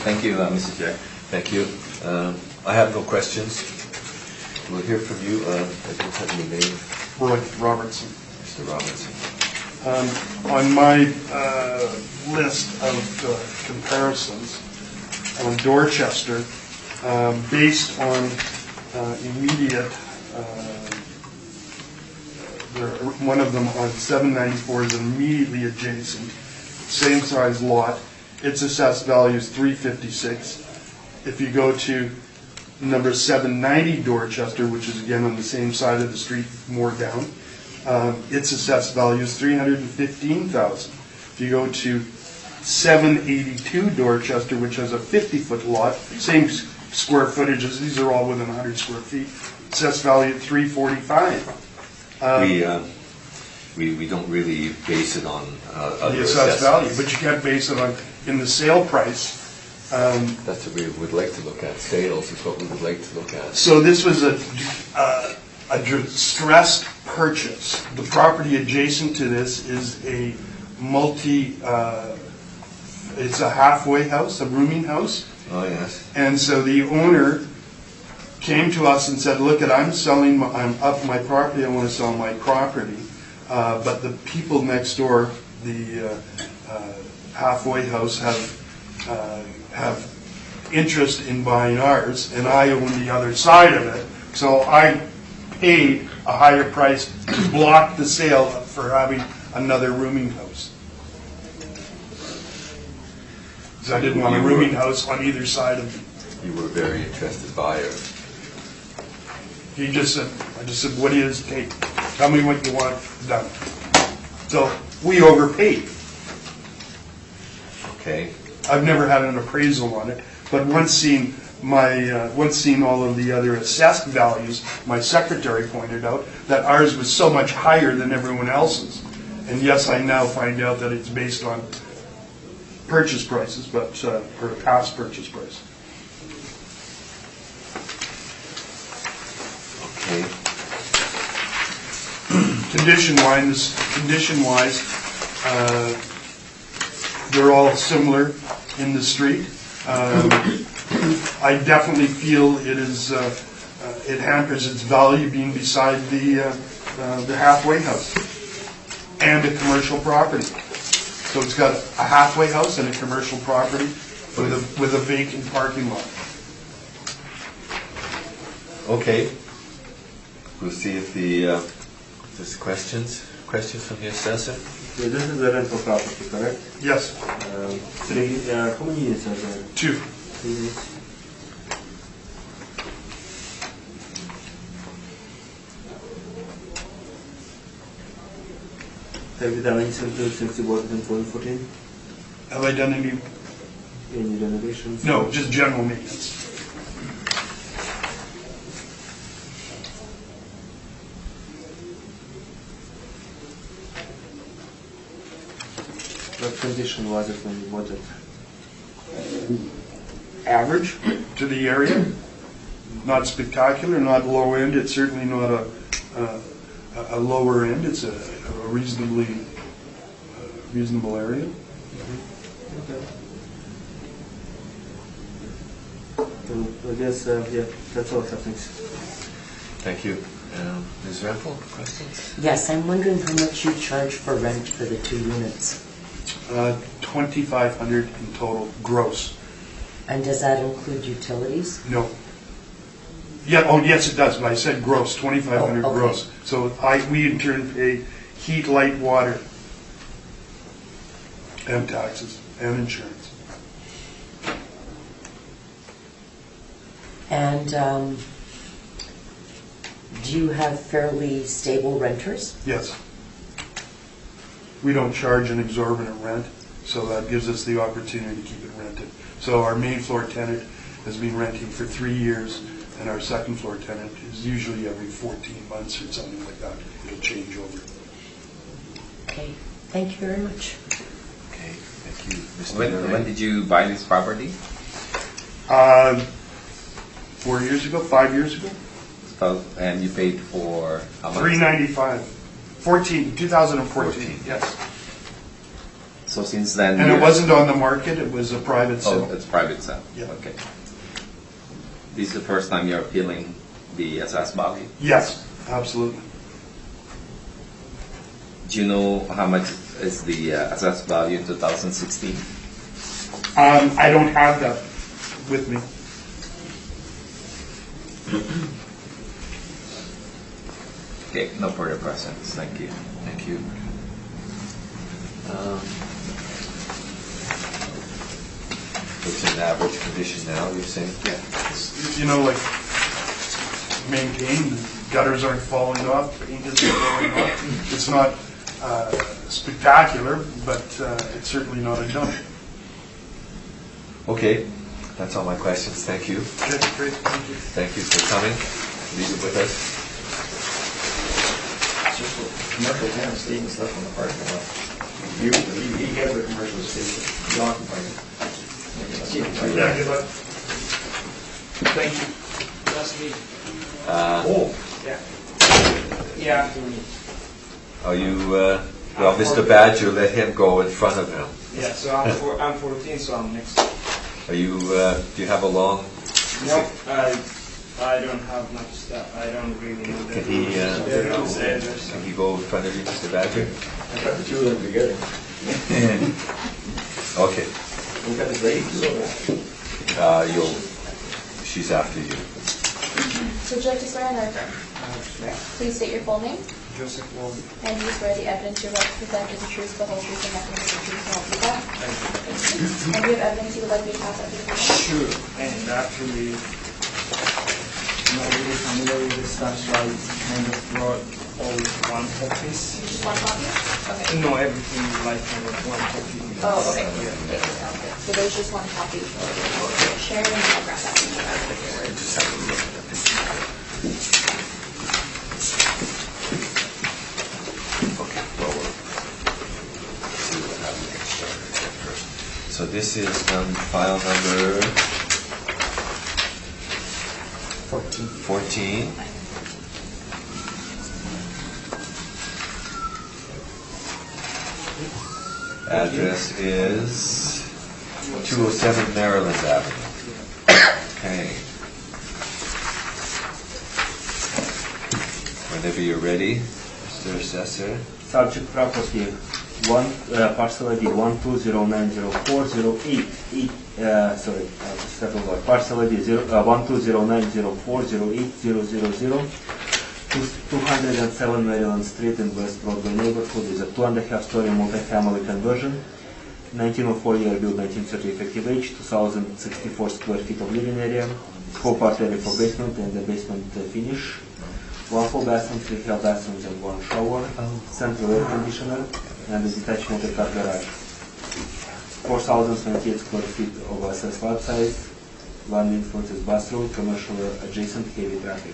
Thank you, Mr. Chair. Thank you. I have no questions. We'll hear from you. I don't have any name. Roy Robertson. Mr. Robinson. On my list of comparisons on Dorchester, based on immediate, one of them on 794 is immediately adjacent, same size lot. Its assessed value is $356. If you go to number 790 Dorchester, which is again on the same side of the street, more down, its assessed value is $315,000. If you go to 782 Dorchester, which has a 50-foot lot, same square footages, these are all within 100 square feet, assessed value at $345,000. We don't really base it on other The assessed value, assessments. but you can't base it on, in the sale price. That's what we would like to look at. Sales is what we would like to look at. So this was a distressed purchase. The property adjacent to this is a it's a halfway house, a rooming house. Oh, yes. And so the owner came to us and said, look, I'm up my property, I want to sell my property. But the people next door, the halfway house, have interest in buying ours, and I own the other side of it. So I paid a higher price to block the sale for having another rooming house. Because I didn't want a rooming house on either side of me. You were a very interested buyer. He just said, I just said, what do you take? Tell me what you want done. So we overpaid. Okay. I've never had an appraisal on it, but once seen all of the other assessed values, my secretary pointed out that ours was so much higher than everyone else's. And yes, I now find out that it's based on purchase prices, but or past purchase price. Okay. Condition-wise, they're all similar in the street. I definitely feel it hampers its value being beside the halfway house and a commercial property. So it's got a halfway house and a commercial property with a vacant parking lot. Okay. We'll see if there's questions from the assessor. Yeah, this is a rental property, correct? Yes, How many units are there? 2. 3 units. Have you done any since you bought it in 2014? Have I done any? Any renovations? No, just general maintenance. What condition was it when you bought it? Average to the area. Not spectacular, not low end. It's certainly not a lower end. It's a reasonably reasonable area. Okay. I guess, yeah, that's all, thanks. Thank you. Ms. Rempel, questions? Yes, I'm wondering how much you charge for rent for the 2 units. $2,500 in total, gross. And does that include utilities? No. Yeah. Oh, yes, it does. But I said gross, $2,500 Oh, okay. gross. So we in turn pay heat, light, water, and taxes and insurance. And do you have fairly stable renters? Yes. We don't charge an exorbitant rent, so that gives us the opportunity to keep it rented. So our main floor tenant has been renting for 3 years, and our second floor tenant is usually every 14 months or something like that. It'll change over. Okay, thank you very much. Okay, thank you. Mr. When Murray? did you buy this property? 4 years ago, 5 years ago? And you paid for how much? $395. 2014, yes. So since then... And it wasn't on the market, it was a private sale. Oh, it's private sale? Yeah. Okay. This is the first time you're appealing the assessed value? Yes, absolutely. Do you know how much is the assessed value in 2016? I don't have that with me. Okay, no further questions. Thank you. Thank you. It's an average condition now, you're saying? Yeah. You know, like, maintained, gutters aren't falling off, paint isn't falling off. It's not spectacular, but it's certainly not a dump. Okay, that's all my questions. Thank you. Okay, great, thank you. Thank you for coming. Leave it with us. Just a commercial tenant staying stuff on the parking lot. He has a commercial station, he occupies it. Yeah, good luck. Thank you. Last meeting. Yeah. Yeah. Are you, well, Mr. Badger, let him go in front of him. Yeah, so I'm 14, so I'm next. Are you, do you have a long? No, I don't have much stuff. I don't really know the Can he, rules either. can he go in front of you, Mr. Badger? I got the two of them together. Okay, We got the grades. she's after you. Would you like to swear in or affirm? Please state your full name, Joseph Wald. and you swear the evidence you're about to present is the truth, the whole truth, and nothing but the truth, so help you God. And do you have evidence you would like me to pass out to the people? Sure. And actually, I'm not really familiar with this stuff, so I kind of brought all one copies. Just one copy? Okay. No, everything is like kind of one copy. Oh, okay. Okay, sounds good. So there's just one copy for Sharon, and I'll grab that from you afterwards. Just have a look at the Okay, well, we'll see what happens. Get started here first. So this is file number 14. Address is 207 Maryland Avenue. Okay. Whenever you're ready, Mr. Assessor. Subject property, parcel ID 120904088, start over. Parcel ID 12090408000, 207 Maryland Street in West Broadway neighborhood is a 2.5-story multi-family conversion, 1904 year build, 1930 effective age, 2,064 square feet of living area, 4-part area for basement and the basement finish. 1 full bathroom, 3 half bathrooms and 1 shower, central air conditioner, and a detached multi-car garage. 4,028 square feet of assessed lot size, land influences bus road, commercial adjacent, heavy traffic.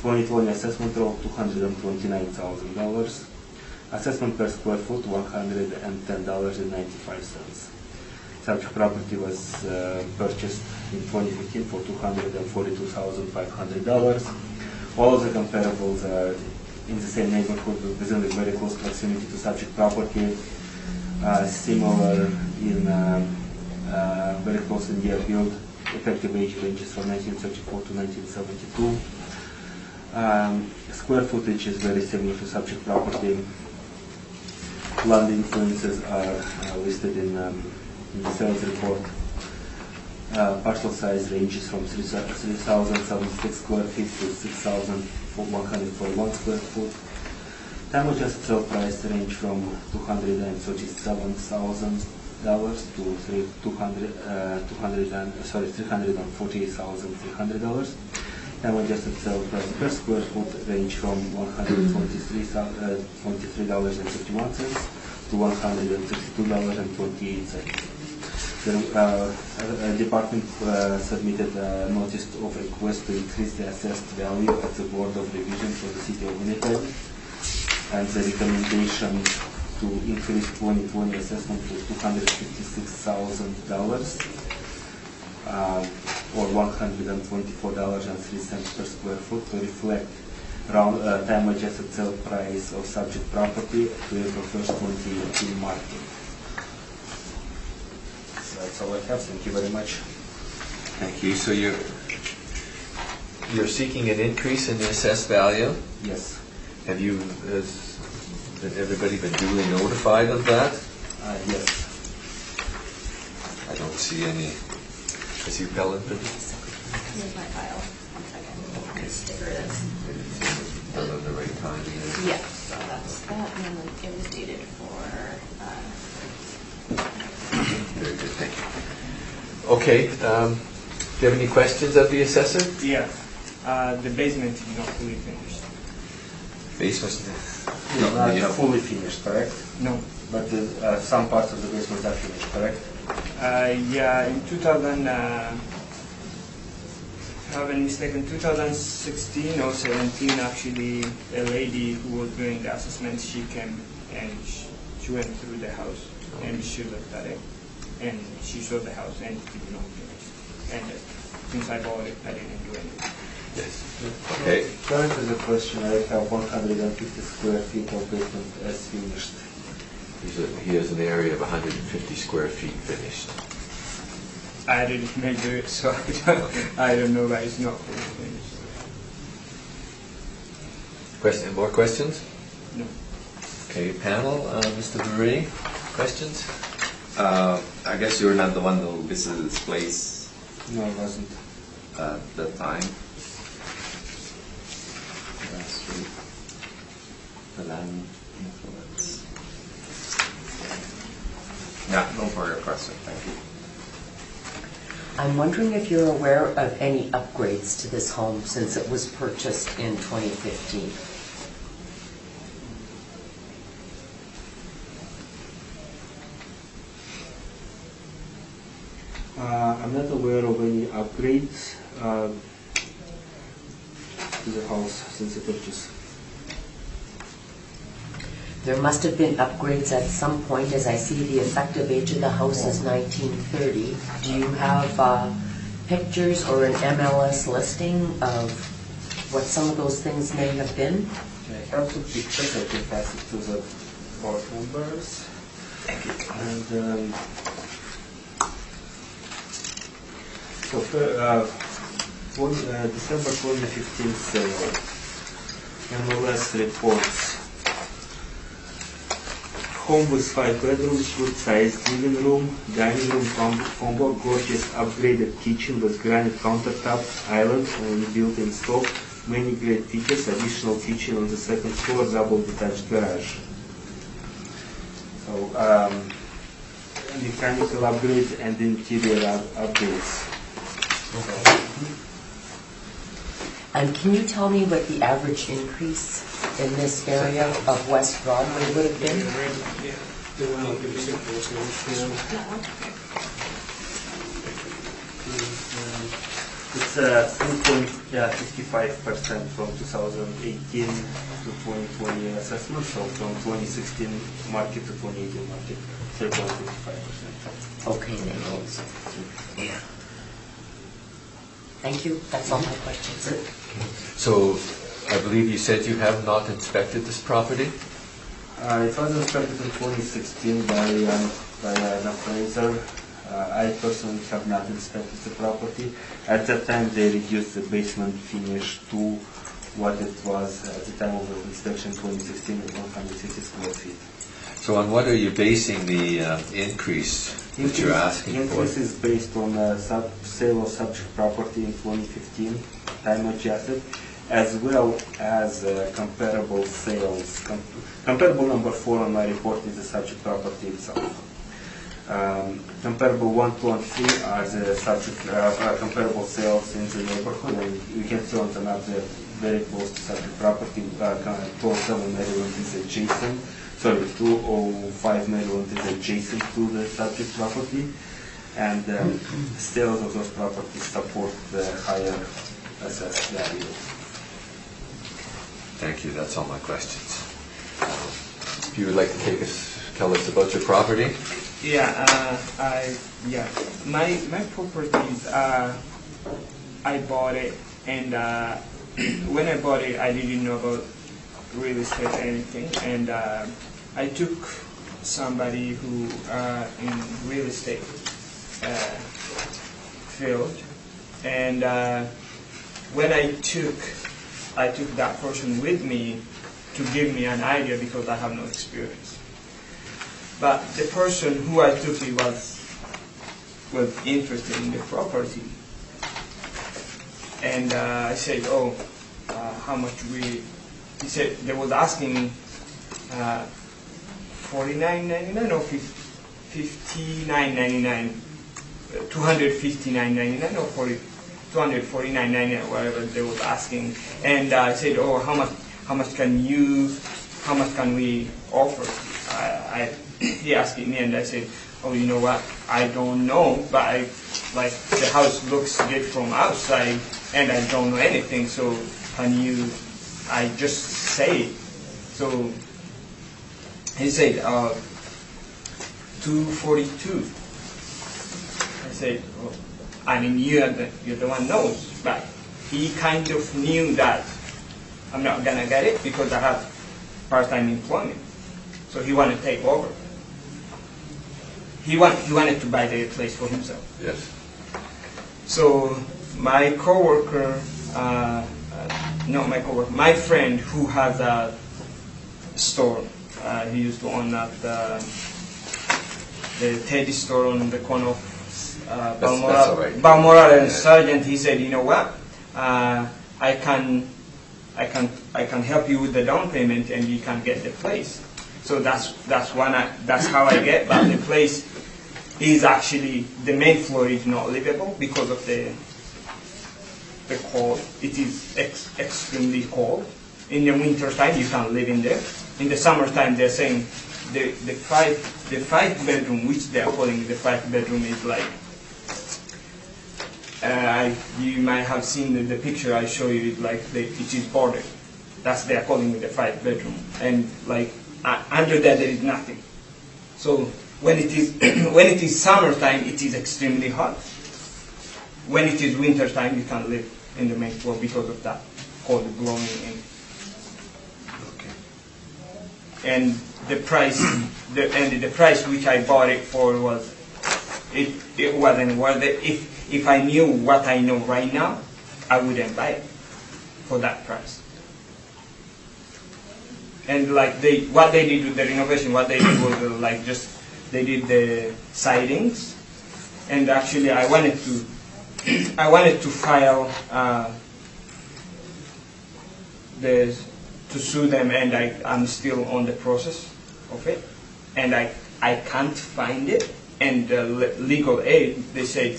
2020 assessment roll, $229,000. Assessment per square foot, $110.95. Subject property was purchased in 2015 for $242,500. All of the comparables are in the same neighborhood, within the very close proximity to subject property, similar in very close in year build. Effective age ranges from 1934 to 1972. Square footage is very similar to subject property. Land influences are listed in the sales report. Parcel size ranges from 3,076 square feet to 6,141 square foot. Time adjusted sale price range from $237,000 to $348,300. Time adjusted sale price per square foot range from $123.51 to $162.28. The department submitted a notice of request to increase the assessed value at the Board of Revision for the City of Winnipeg, and the recommendation to increase 2020 assessment to $256,000 or $124.03 per square foot to reflect time adjusted sale price of subject property to April 1st, 2018 market. That's all I have. Thank you very much. Thank you. So you're seeking an increase in the assessed value? Yes. Have you, has everybody been duly notified of that? Yes. I don't see any. Has you Pellet been? Here's my file. One second. Okay. Sticker it is. Done at the right time. Yeah, so that's that, and then it was dated for, Very good, thank you. Okay, do you have any questions of the assessor? Yeah. The basement is not fully finished. Basement? Not fully finished, correct? No. But some parts of the basement are finished, correct? Yeah, in 2000, if I have any mistake, in 2016 or 17, actually, a lady who was doing the assessment, she came and she went through the house and she looked at it and she showed the house and it did not finish. And since I bought it, I didn't do anything. Yes. Okay. Currently the question, I have 150 square feet of basement as finished. He has an area of 150 square feet finished. I didn't measure it, so I don't know, but it's not finished. More questions? No. Okay, panel, Mr. Burri, questions? I guess you're not the one who visited this place No, it wasn't. at that time. Last week. The land influence. Yeah, no further question, thank you. I'm wondering if you're aware of any upgrades to this home since it was purchased in 2015. I'm not aware of any upgrades to the house since the purchase. There must have been upgrades at some point, as I see the effective age of the house is 1930. Do you have pictures or an MLS listing of what some of those things may have been? I have some pictures, I can pass it to the board members. Thank you. And so for December 2015 sale, MLS reports home with 5 bedrooms, good sized living room, dining room combo, gorgeous upgraded kitchen with granite countertop, island and built-in stove, many great features, additional kitchen on the second floor, double detached garage. So mechanical upgrades and interior upgrades. And can you tell me what the average increase in this area of West Broadway would have been? It's 3.55% from 2018 to 2020 assessment, so from 2016 market to 2018 market, 3.55%. Okay, then. Yeah. Thank you. That's all my questions. So, I believe you said you have not inspected this property? It was inspected in 2016 by an appraiser. I personally have not inspected the property. At that time, they reduced the basement finish to what it was at the time of the inspection, 2016, at 160 square feet. So on what are you basing the increase that you're asking for? Increase is based on sale of subject property in 2015, time adjusted, as well as comparable sales. Comparable number 4 on my report is the subject property itself. Comparable 1, 2, and 3 are the subject comparable sales in the neighborhood, and you can see on the map they're very close to subject property. 207 Maryland is adjacent. Sorry, 205 Maryland is adjacent to the subject property, and sales of those properties support the higher assessed value. Thank you, that's all my questions. If you would like to tell us about your property? My properties, I bought it, and when I bought it, I didn't know about real estate or anything, and I took somebody who in real estate field, and when I took that person with me to give me an idea because I have no experience. But the person who I took it was interested in the property, and I said, how much we? He said they was asking $49.99 or $59.99, $259.99 or $249.99, whatever they was asking. And I said, how much can we offer? He asked me, and I said, you know what? I don't know, but the house looks good from outside, and I don't know anything. So can you? I just say it. So he said, 242. I said, you're the one knows, but he kind of knew that I'm not gonna get it because I have part-time employment. So he wanted to take over. he wanted to buy the place for himself. Yes. So my coworker, not my coworker, my friend who has a store, he used to own that the Teddy store on the corner of that's all right. Balmoral and Sargent. He said, you know what, I can help you with the down payment and you can get the place. So that's how I get. But the place is actually, the main floor is not livable because of the cold. It is extremely cold. In the winter time you can't live in there. In the summertime they're saying the five bedroom, which they are calling the 5 bedroom, is like, you might have seen the picture I show you. It like it is boarded. That's they are calling it the 5 bedroom, and like under that there is nothing. So when it is when it is summertime, it is extremely hot. When it is winter time, you can't live in the main floor because of that cold blowing in. Okay. And the price, the price which I bought it for was, it wasn't worth it. If I knew what I know right now, I wouldn't buy it for that price. And like what they did with the renovation, what they did was like just they did the sidings, and actually I wanted to file to sue them, and I'm still on the process of it, and I can't find it. And legal aid, they said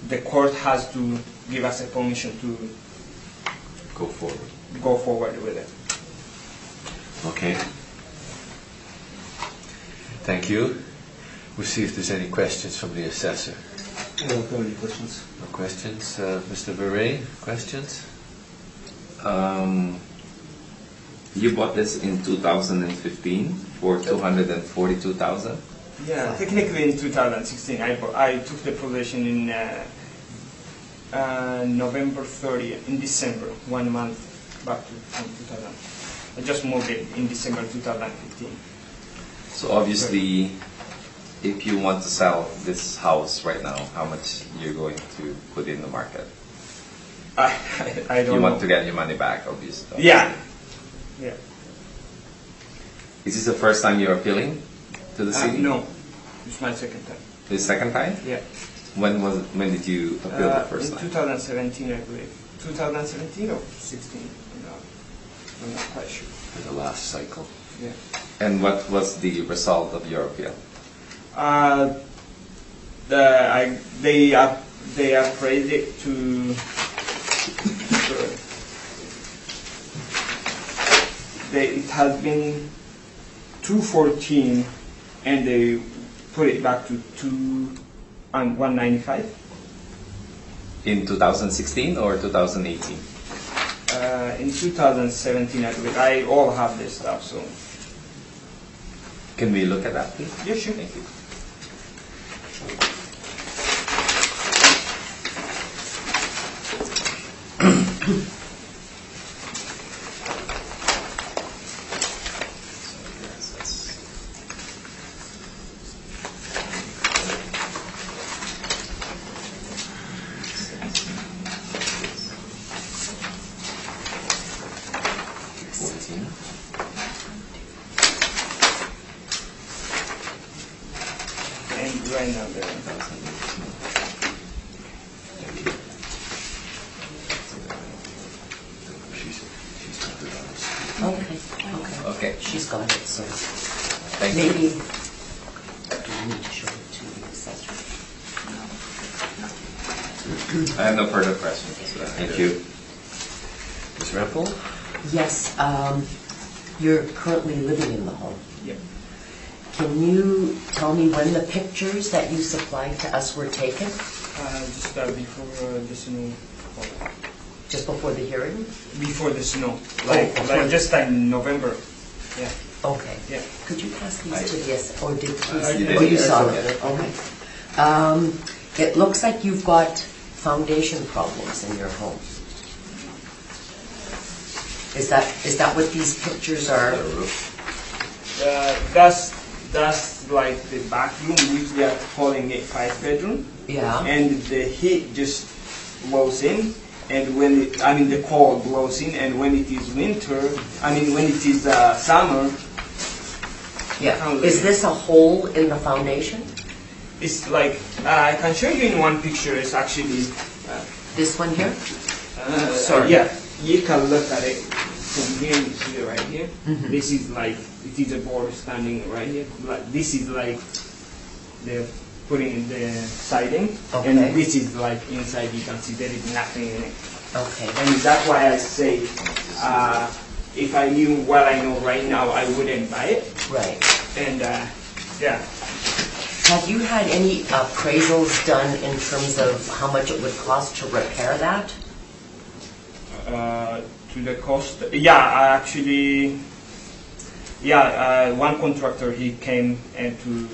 the court has to give us a permission to Go forward. go forward with it. Okay. Thank you. We'll see if there's any questions from the assessor. I don't have any questions. No questions? Mr. Beret, questions? You bought this in 2015 for 242,000. Yeah, technically in 2016, I took the possession in November 30th, in December, 1 month back to 2000. I just moved it in December 2015. So obviously, if you want to sell this house right now, how much you're going to put in the market? I don't You know. want to get your money back, obviously. Yeah. Yeah. Is this the first time you're appealing to the city? No, it's my second time. The second time? Yeah. When did you appeal the first in time? 2017, I believe. 2017 or 16? I'm not quite sure. For the last cycle. Yeah. And what was the result of your appeal? They appraised it to. It has been 214, and they put it back to 195. In 2016 or 2018? In 2017, I believe. I all have this stuff, so. Can we look at that, please? Yeah, sure. Thank you. And right now, they're Okay. Okay. She's got it, so Thank you. maybe we need to show it to the assessor. I have no further questions. Thank you. Ms. Rempel? Yes, you're currently living in the home. Yep. Can you tell me when the pictures that you supplied to us were taken? Just before the snow. Just before the hearing? Before the snow. before- Like just in November. Yeah. Okay. Yeah. Could you pass these to the assessor, or did you did. oh, you saw them? Yeah. Okay. It looks like you've got foundation problems in your home. Is that what these pictures are? That's is like the back room, which they are calling it 5-bedroom. Yeah. And the heat just blows in, and when the cold blows in, and when it is winter, when it is summer. Yeah. Is this a hole in the foundation? It's like, I can show you in one picture. It's actually This one here? sorry. Yeah, you can look at it from here. You see it right here. Mhm. This is like, it is a board standing right here. Like, this is like they're putting the siding, Okay. and this is like inside. You can see there is nothing in it. Okay. And that's why I say, if I knew what I know right now, I wouldn't buy it. Right. And yeah. Have you had any appraisals done in terms of how much it would cost to repair that? To the cost, yeah, actually, yeah, one contractor, he came and to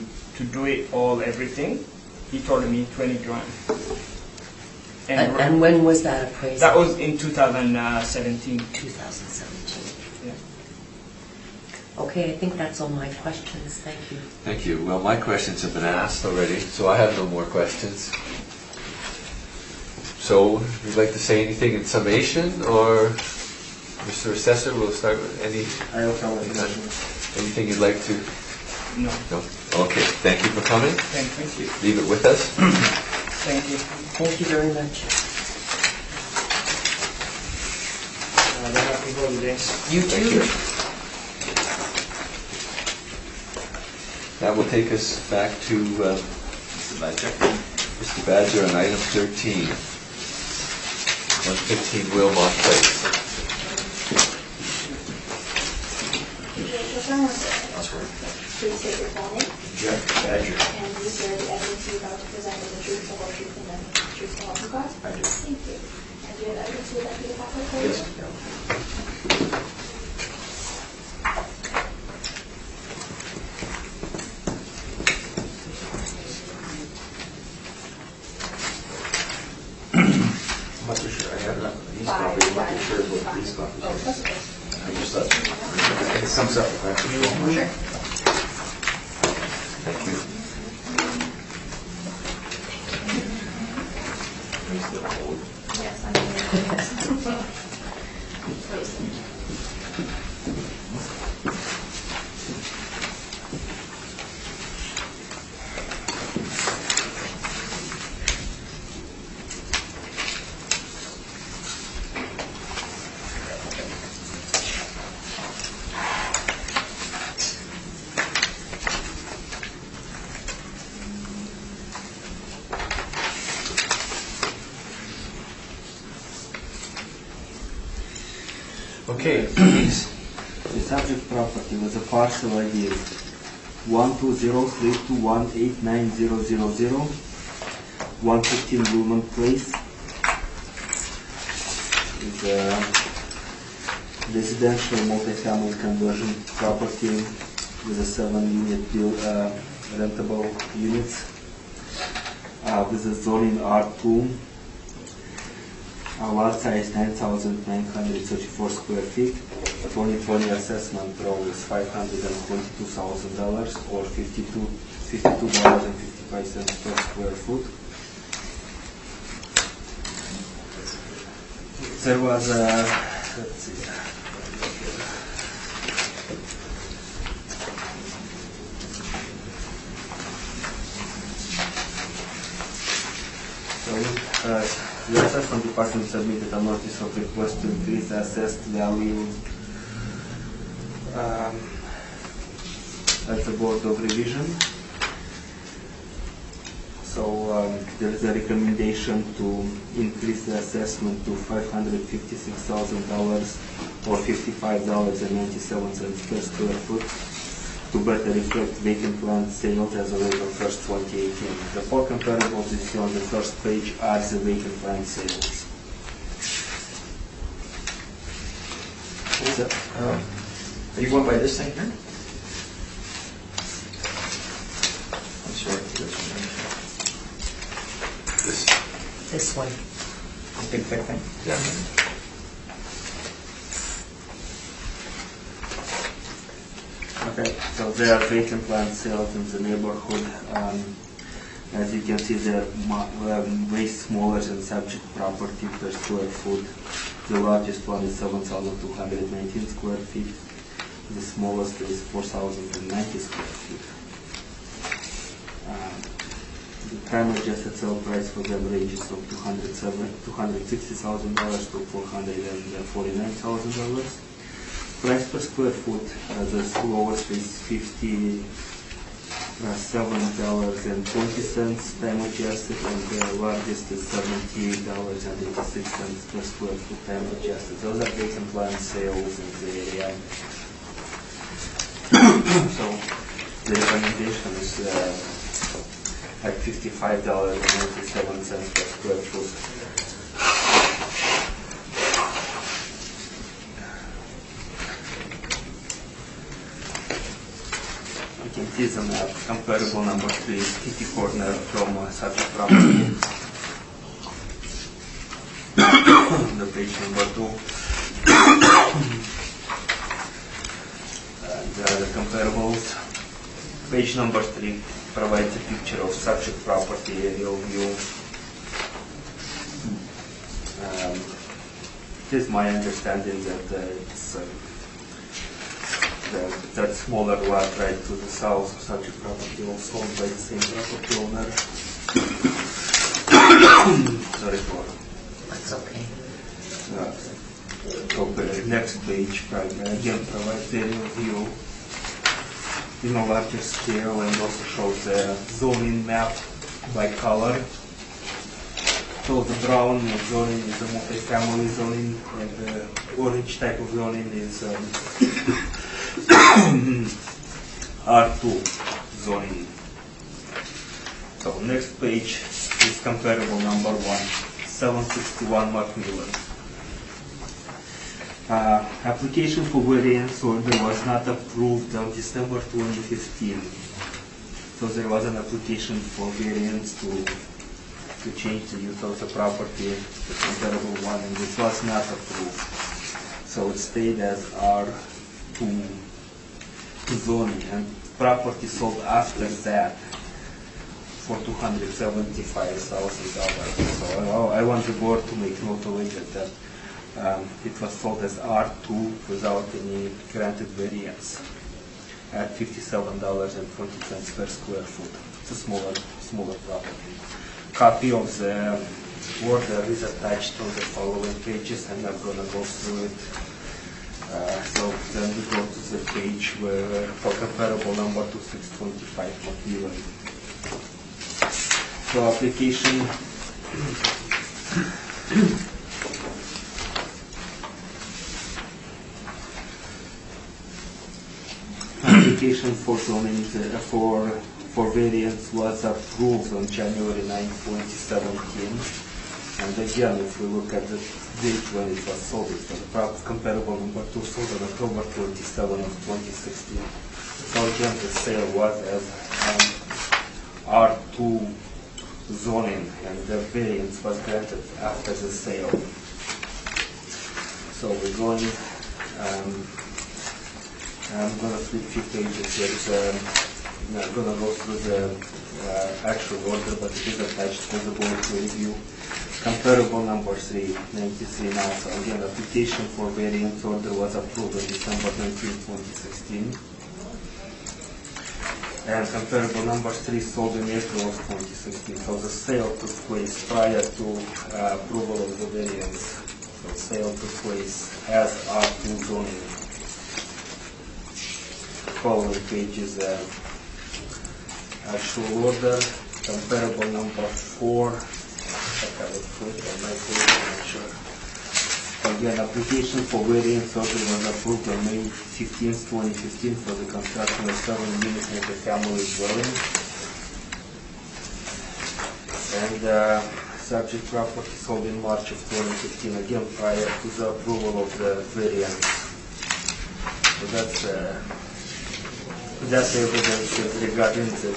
do it all, everything. He told me 20 grand. And when was that appraisal? That was in 2017. 2017. Yeah. Okay, I think that's all my questions. Thank you. Thank you. Well, my questions have been asked already, so I have no more questions. So, would you like to say anything in summation, or Mr. Assessor, we'll start with I will come with anything you'd like to? No. No? Okay, thank you for coming. Thank you. Leave it with us. Thank you. Thank you very much. Happy holidays. You too. That will take us back to Mr. Badger on item 13. 115 Wilmot Place. Please state your full name. Jeff Badger. And you swear the evidence you're about to present is the truth, the whole truth, and nothing but the truth, so help you God? I do. Thank you. And do you have evidence you would like me to back up for you? Yes. I'm not too sure. I have these copies. I'm not too sure what these copies Oh, are. that's okay. I just thought it comes up with that. Sure. Thank you. Yes, I'm here. Okay, please. The subject property was a parcel ID 12032189000, 115 Wilmot Place. It's a residential multi-family conversion property with a 7-unit rentable units with a zoning R2. Our lot size 9,934 square feet. 2020 assessment roll is $522,000 or $52.55 per square foot. There was a, let's see. The assessment department submitted a notice of request to increase the assessed value at the Board of Revision. So there is a recommendation to increase the assessment to $556,000 or $55.97 per square foot to better reflect vacant land sales as of April 1st, 2018. The four comparables you see on the first page are the vacant land sales. Are you going by this thing here? I'm sorry. This one. The big thick thing? Yeah. Okay, so there are vacant land sales in the neighborhood. As you can see, they're way smaller than subject property per square foot. The largest one is 7,219 square feet. The smallest is 4,090 square feet. The prime adjusted sale price for them ranges from $260,000 to $449,000. Price per square foot, the lowest is $57.20 time adjusted, and the largest is $78.86 per square foot time adjusted. Those are vacant land sales in the area. So the recommendation is at $55.97 per square foot. You can see the map. Comparable number 3 is kitty corner from such a property. The page number 2. And the other comparables. Page number 3 provides a picture of subject property aerial view. It is my understanding that it's that smaller lot right to the south of subject property also owned by the same property owner. Sorry for That's okay. next page again provides aerial view in a larger scale and also shows the zoning map by color. So the brown zoning is a multi-family zoning, and the orange type of zoning is R2 zoning. So next page is comparable number 1, 761 Macmillan. Application for variance order was not approved on December 2015. So there was an application for variance to change the use of the property, the comparable one, and this was not approved. So it stayed as R2 zoning, and property sold after that for $275,000. So I want the board to make note of it that it was sold as R2 without any granted variance at $57.20 per square foot. It's a smaller property. Copy of the order is attached on the following pages. I'm not going to go through it. So then we go to the page where for comparable number 2625 Macmillan. So application application for zoning for variance was approved on January 9, 2017. And again, if we look at the date when it was sold, it was comparable number 2 sold on October 27 of 2016. So again, the sale was as R2 zoning, and the variance was granted after the sale. So we're going, I'm going to flip 2 pages here. I'm not going to go through the actual order, but it is attached for the board to review. Comparable number 3, 93 now. So again, application for variance order was approved on December 19, 2016. And comparable number 3 sold in April of 2016. So the sale took place prior to approval of the variance. So sale took place as R2 zoning. Following page is actual order, comparable number 4. I have it put on my page, I'm not sure. Again, application for variance order was approved on May 15, 2015 for the construction of 7-unit multi-family dwelling. And subject property sold in March of 2015, again prior to the approval of the variance. So that's evidence regarding the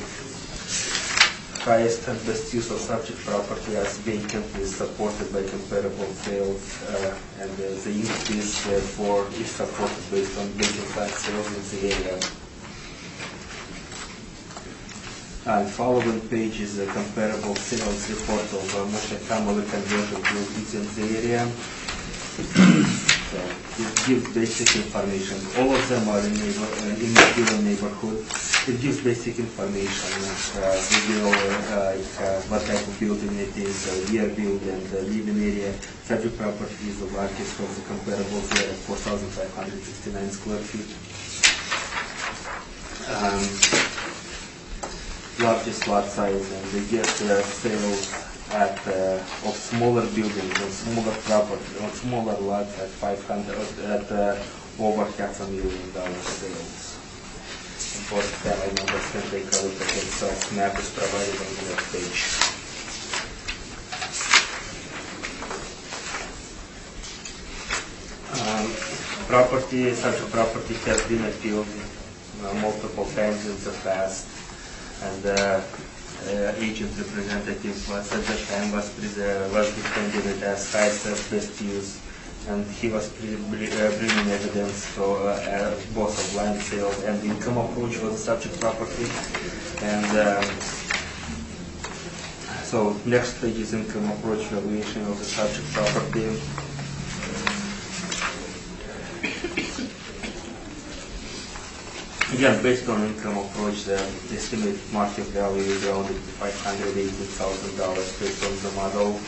highest and best use of subject property as vacant is supported by comparable sales, and the increase therefore is supported based on vacant land sales in the area. Following page is a comparable sales report of multi-family conversion buildings in the area. So it gives basic information. All of them are in the given neighborhood. It gives basic information. What type of building it is, year build and living area. Subject property is the largest of the comparables there at 4,569 square feet. Largest lot size, and they get sales of smaller buildings on smaller property on smaller lots at 500 at over $500,000 sales. Both family members can take a look at it. So map is provided on the next page. Such a property has been appealed multiple times in the past, and agent representative was at that time was defending it as high best use, and he was bringing evidence for both of land sales and income approach for the subject property. And so next page is income approach valuation of the subject property. Again, based on income approach, the estimated market value is around $580,000 based on the model.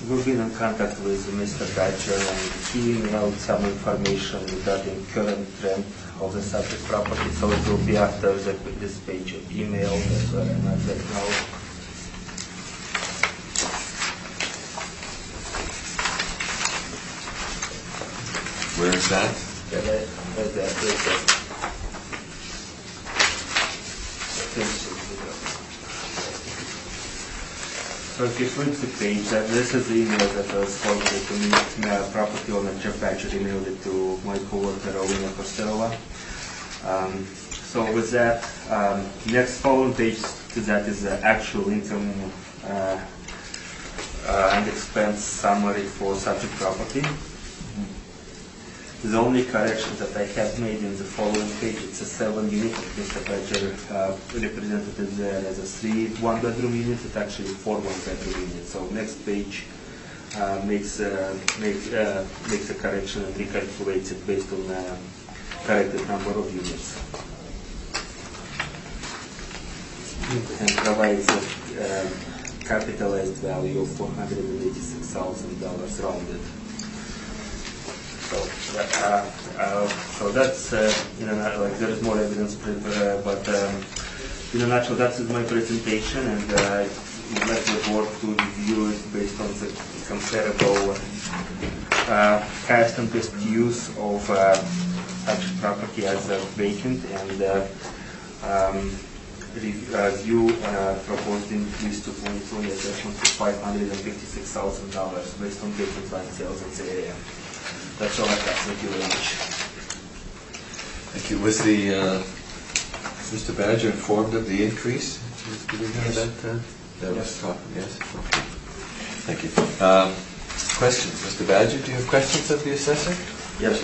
We've been in contact with Mr. Badger, and he emailed some information regarding current trend of the subject property, so it will be after this page of email that I'm at right now. Where is that? So if you flip the page, this is the email that was forwarded to me. Property owner Jeff Badger emailed it to my coworker Olena Kosterova. So with that, next following page to that is the actual income and expense summary for subject property. The only correction that I have made in the following page, it's a 7-unit. Mr. Badger represented it there as a 3 one-bedroom units. It's actually 4 one-bedroom units. So next page makes a correction and recalculates it based on the corrected number of units. And provides a capitalized value of $486,000 rounded. So that's there is more evidence, but in a nutshell, that's my presentation, and I would like the board to review it based on the comparable highest and best use of such property as vacant, and review proposed increase to 2020 assessment to $556,000 based on vacant land sales in the area. That's all I have. Thank you very much. Thank you. Was Mr. Badger informed of the increase? Did we have that? That was talked. Yes. Okay. Thank you. Questions, Mr. Badger? Do you have questions of the assessor? Yes.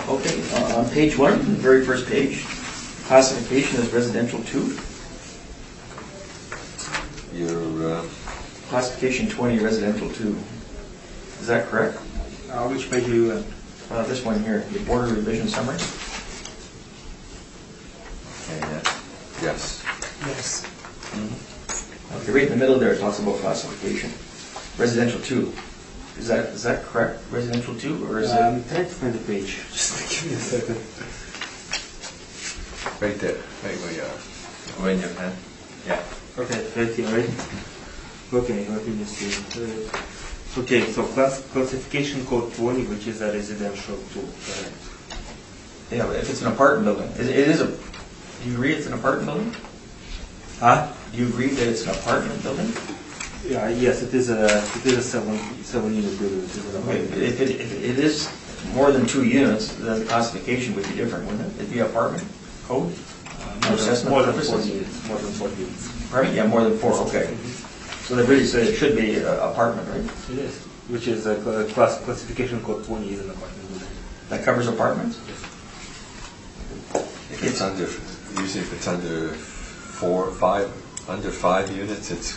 Okay. On page 1, the very first page, classification is residential 2. Your Classification 20, residential 2. Is that correct? Which page are you at? This one here, the border revision summary. Yes. Yes. Okay, right in the middle there, it talks about classification. Residential 2. Is that correct? Residential 2, or is it? I'm trying to find the page. Just give me a second. Right there. Right where you are. When you can. Yeah. Okay, right here, right? Okay, let me just see. Okay, so classification code 20, which is a residential 2. Correct. Yeah, but if it's an apartment building, it is a. Do you agree it's an apartment building? Huh? Do you agree that it's an apartment building? Yeah, yes, it is a 7-unit building. It is an Okay, apartment. if it is more than 2 units, then the classification would be different, wouldn't it? It'd be apartment code? Assessment More than purposes? 4 units. More than 4 units. Pardon? Yeah, more than 4, okay. So they really say it should be apartment, right? It is. Which is a classification code 20 is an apartment building. That covers apartments? If it's under, usually if it's under 4, 5, under 5 units, it's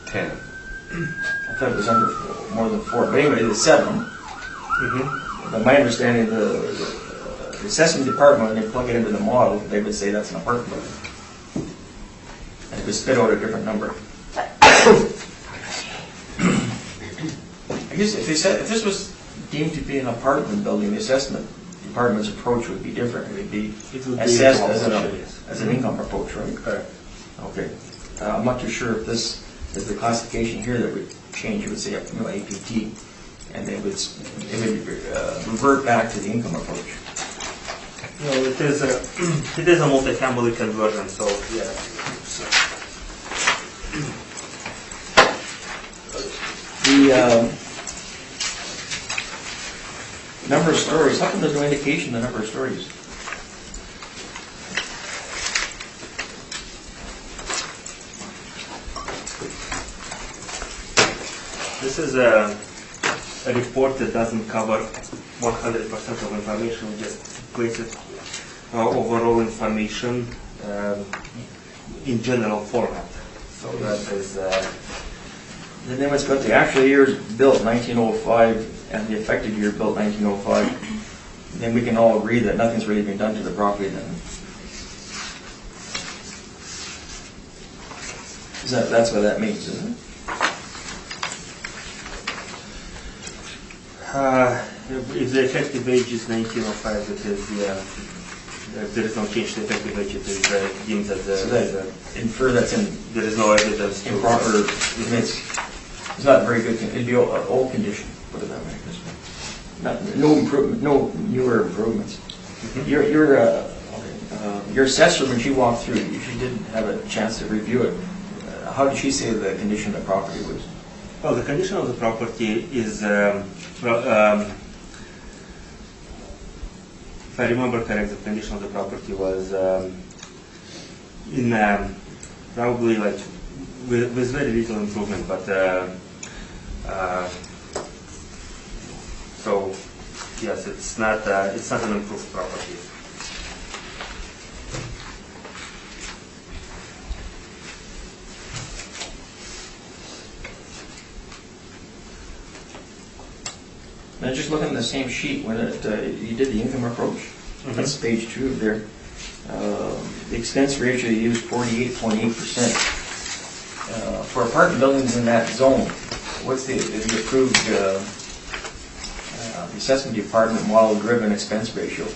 10. I thought it was under more than 4, but anyway, it's 7. But my understanding, the assessment department, when they plug it into the model, they would say that's an apartment building. And it would spit out a different number. I guess if this was deemed to be an apartment building, the assessment department's approach would be different. It would be assessed as an income approach, right? Correct. Okay. I'm not too sure if this is the classification here that would change. It would say APT, and it would revert back to the income approach. No, it is a multi-family conversion, so yeah. The number of stories, how come there's no indication of the number of stories? This is a report that doesn't cover 100% of information. We just place it overall information in general format. So that is. Then it's got the actual years built 1905 and the effective year built 1905. Then we can all agree that nothing's really been done to the property then. That's what that means, isn't it? If the effective age is 1905, it is, if there is no change to effective age, it is deemed as So that infer that's in there is no evidence to improper. It's not very good. It'd be an old condition. Put it that way. No improvement, no newer improvements. Your assessor, when she walked through, if she didn't have a chance to review it, how did she say the condition of the property was? Well, the condition of the property is, if I remember correct, the condition of the property was in probably like with very little improvement, but so yes, it's not an improved property. Now, just looking at the same sheet when you did the income approach, that's page 2 of there. The expense ratio you used 48.8%. For apartment buildings in that zone, what's the approved the assessment department model-driven expense ratio?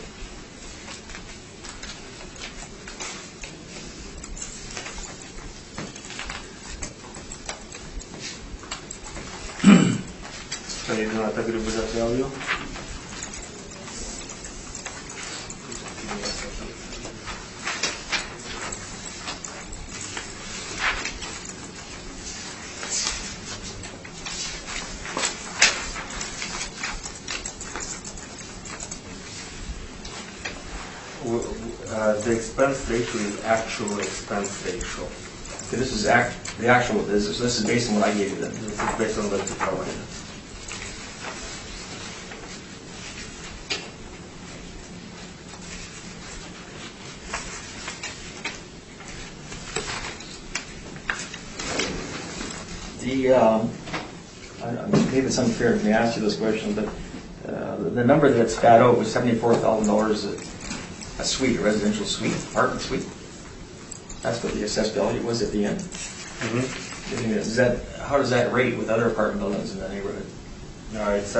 So you do not agree with that value? The expense ratio is actual expense ratio. Okay, this is the actual. This is based on what I gave you then. This is based on what you provided. Maybe it's unfair of me to ask you this question, but the number that spat out was $74,000 a suite, a residential suite, apartment suite. That's what the assessed value was at the end. How does that rate with other apartment buildings in the neighborhood? No, it's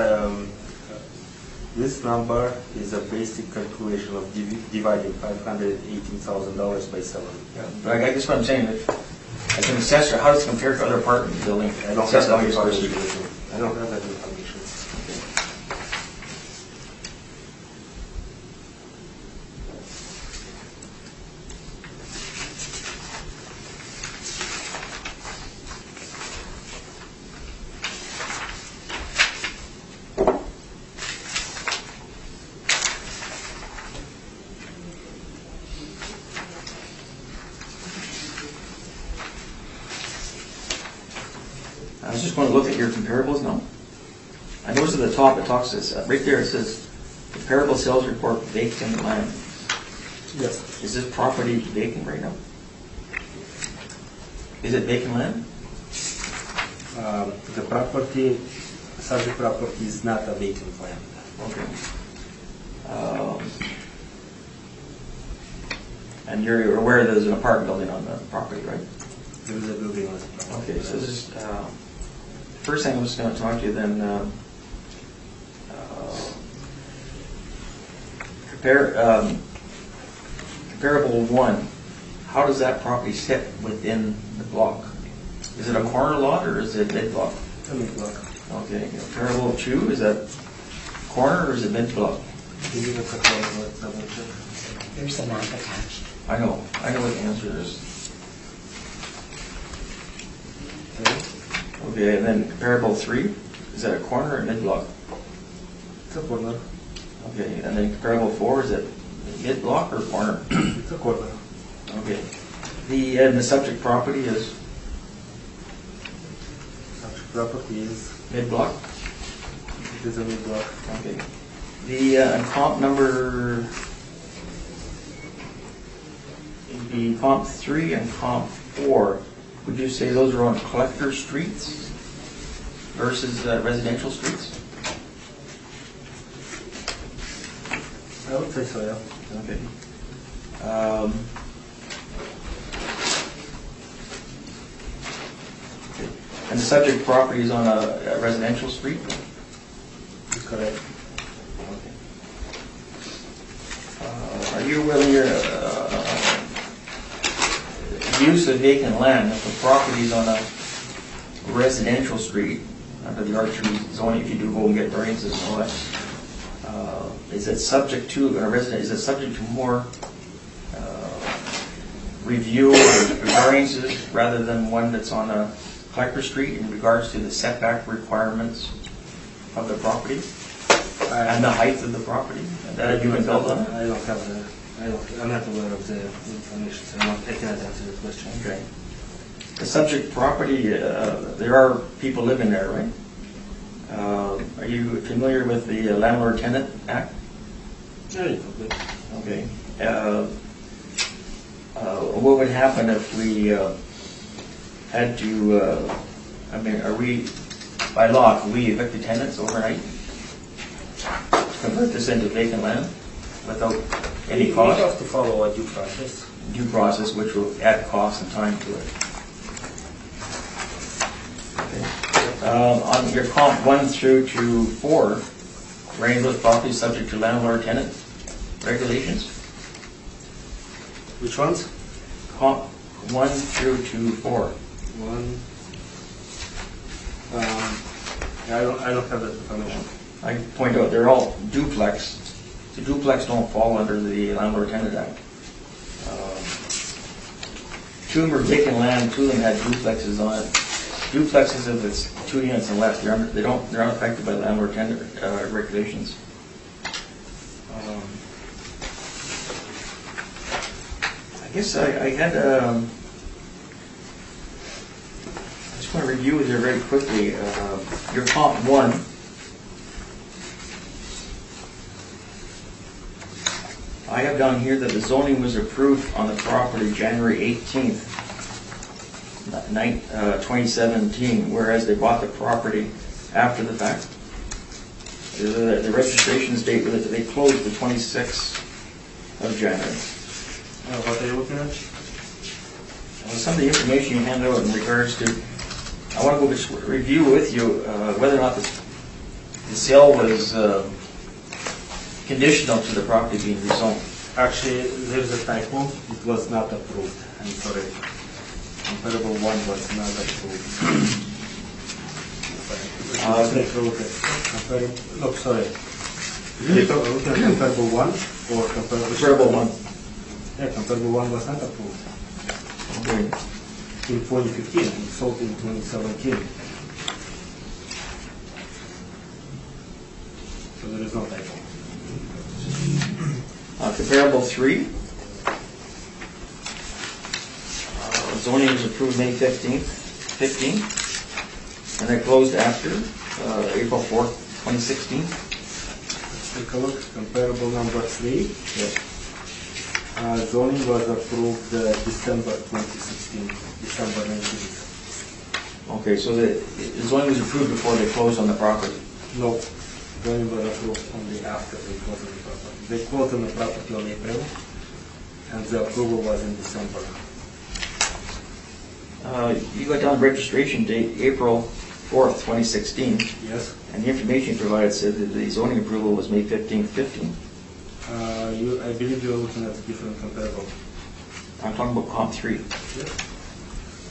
this number is a basic calculation of dividing $518,000 by 7. Yeah, but I guess what I'm saying, as an assessor, how does it compare to other apartment buildings? I don't have that information. I don't have that information. just going to look at your comparables now. I notice at the top it talks this, right there it says comparable sales report vacant land. Yes. Is this property vacant right now? Is it vacant land? The property, subject property is not a vacant land. Okay. And you're aware there's an apartment building on the property, right? There is a building on the property. Okay, so this is, first thing I'm just going to talk to you then, comparable one, how does that property sit within the block? Is it a corner lot or is it mid block? A mid block. Okay, comparable two, is that corner or is it mid block? Can you look at the double check? There's a map attached. I know what the answer is. Okay, and then comparable three, is that a corner or mid block? It's a corner. Okay, and then comparable four, is it mid block or corner? It's a corner. Okay. The subject property is Subject property is, mid block? it is a mid block. Okay. The comp number, the comp 3 and comp 4, would you say those are on collector streets versus residential streets? I would say so, yeah. Okay. Okay. And the subject property is on a residential street? Correct. Okay. Are you aware use of vacant land, if the property is on a residential street, under the R3 zoning, if you do go and get variances and all that, is it subject to, is it subject to more review or variances rather than one that's on a collector street in regards to the setback requirements of the property and the height of the property that you can build on? I don't have the, I'm not aware of the information, so I cannot answer the question. Okay. The subject property, there are people living there, right? Are you familiar with the Landlord-Tenant Act? Yeah, probably. Okay. What would happen if we had to, are we, by law, can we evict the tenants overnight? Convert this into vacant land without any cost? We have to follow a due process. Due process, which will add cost and time to it. Okay. On your comp 1 through to 4, are any of those properties subject to landlord-tenant regulations? Which ones? Comp 1 through to 4. One. I don't have that information. I point out they're all duplex. The duplex don't fall under the Landlord-Tenant Act. Two of them are vacant land. Two of them had duplexes on it. Duplexes, if it's 2 units and less, they're not affected by landlord-tenant regulations. I guess I had. I just want to review with you very quickly your comp 1. I have down here that the zoning was approved on the property January 18th, 2017, whereas they bought the property after the fact. The registration date, they closed the 26th of January. What are you looking at? Some of the information you hand out in regards to, I want to go just review with you whether or not the sale was conditional to the property being rezoned. Actually, there's a typo. It was not approved. I'm sorry. Comparable 1 was not approved. Take a look at comparable. Look, sorry. Look at comparable 1 or Comparable 1. Yeah, comparable 1 was not approved. Okay. In 2015, it sold in 2017. So there is no typo. Comparable 3. Zoning was approved May 15th. And it closed after April 4th, 2016? Let's take a look. Comparable number 3. Yes. Zoning was approved December 2016, December 19th. Okay, so the zoning was approved before they closed on the property? No, zoning was approved only after they closed on the property. They closed on the property on April, and the approval was in December. You got down registration date, April 4th, 2016, Yes. and the information you provided said that the zoning approval was May 15th, 15. I believe you're looking at a different comparable. I'm talking about comp 3. Yes.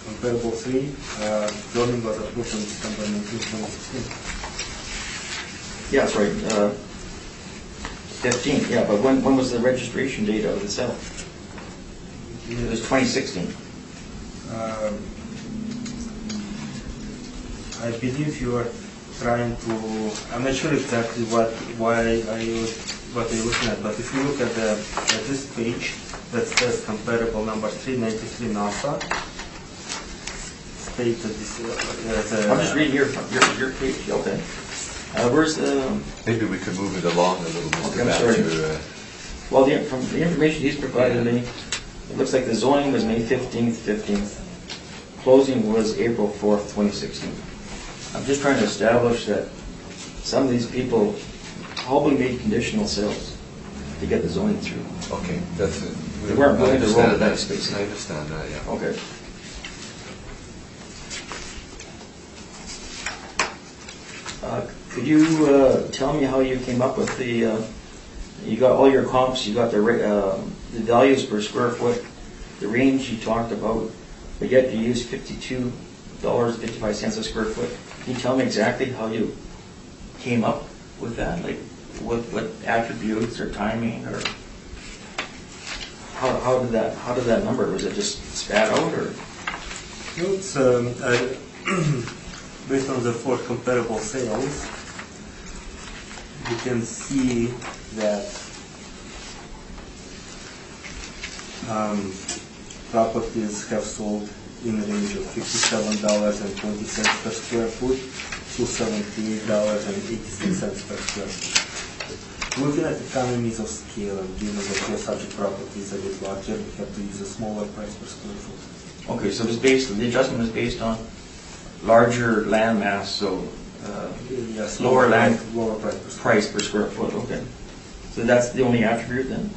Comparable 3, zoning was approved on December 19th, 2016. Yeah, that's right, 15, yeah, but when was the registration date of the sale? It was 2016. I believe you are trying to, I'm not sure exactly what you're looking at, but if you look at this page that says comparable number 393 NASA, state that this I'm just reading your page, okay. Where's the... Maybe we could move it along a little, Okay, Mr. I'm sorry. Badger. Well, from the information he's provided me, it looks like the zoning was May 15th. Closing was April 4th, 2016. I'm just trying to establish that some of these people probably made conditional sales to get the zoning through. Okay, that's it. They weren't willing to roll the that dice, basically. I understand that, yeah. Okay. Could you tell me how you came up with the, you got all your comps, you got the values per square foot, the range you talked about, but yet you used $52.55 a square foot. Can you tell me exactly how you came up with that? Like what attributes or timing or how did that number, was it just spat out or? No, it's based on the 4 comparable sales. You can see that properties have sold in the range of $57.20 per square foot to $78.86 per square foot. Looking at economies of scale and given that your subject property is a bit larger, we have to use a smaller price per square foot. Okay, so the adjustment is based on larger land mass, so Yes, lower land lower price per square price per square foot, okay. So that's the only attribute then?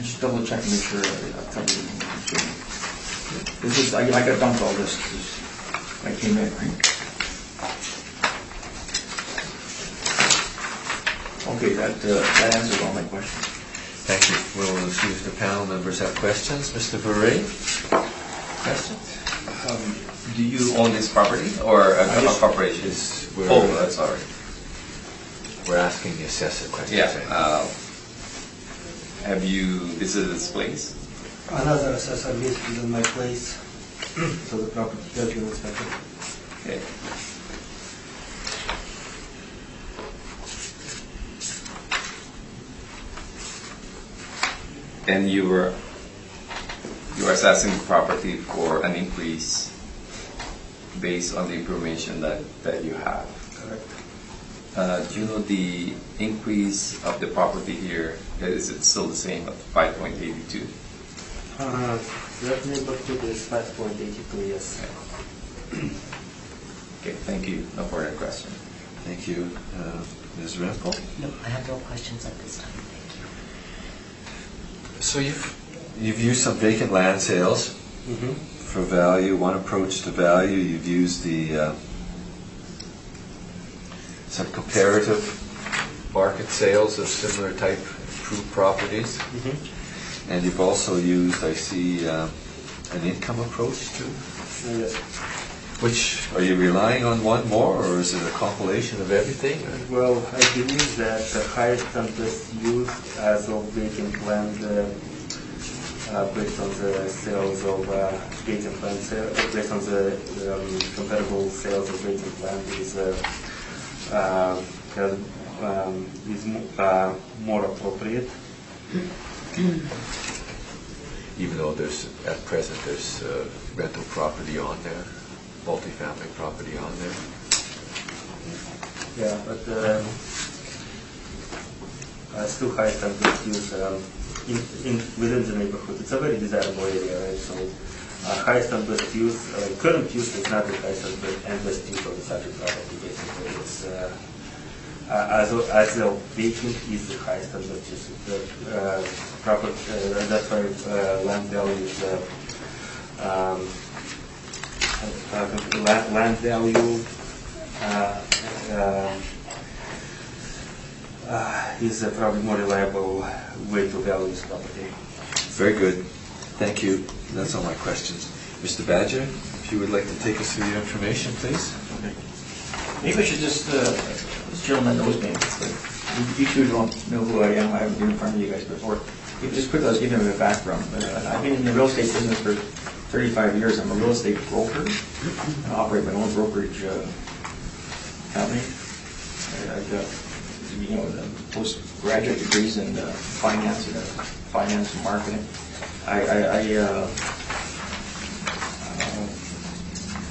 Just double check and make sure I covered it. This is, I got dumped all this when I came in, right? Okay, that answers all my questions. Thank you. We'll see if the panel members have questions. Mr. Bure? Questions? Do you own this property or a corporation? Oh, sorry. We're asking the assessor questions. Yeah. Have you visited this place? Another assessor visited in my place, so the property has been inspected. Okay. And you were assessing the property for an increase based on the information that you have. Correct. Do you know the increase of the property here? Is it still the same at 5.82? That neighborhood is 5.82, yes. Okay, thank you. No further question. Thank you. Ms. Rempel? No, I have no questions at this time, thank you. So you've used some vacant land sales for value. One approach to value, you've used the some comparative market sales of similar type improved properties. And you've also used, I see, an income approach too. Yes. Which, are you relying on one more, or is it a compilation of everything? Well, I believe that the highest and best use as of vacant land, based on the sales of vacant land, based on the comparable sales of vacant land is more appropriate. Even though there's, at present, there's rental property on there, multifamily property on there. Yeah, but still highest and best use within the neighborhood. It's a very desirable area, right? So highest and best use, current use is not the highest and best use of the subject property. Basically, it's as the vacant is the highest and best use. That's why land value is land value is probably more reliable way to value this property. Very good. Thank you. That's all my questions. Mr. Badger, if you would like to take us through your information, please. Okay. Maybe I should just, this gentleman knows me, but you two don't know who I am. I haven't been in front of you guys before. Just quickly, I'll give you a background. I've been in the real estate business for 35 years. I'm a real estate broker. I operate my own brokerage company. I've got, postgraduate degrees in finance and marketing. I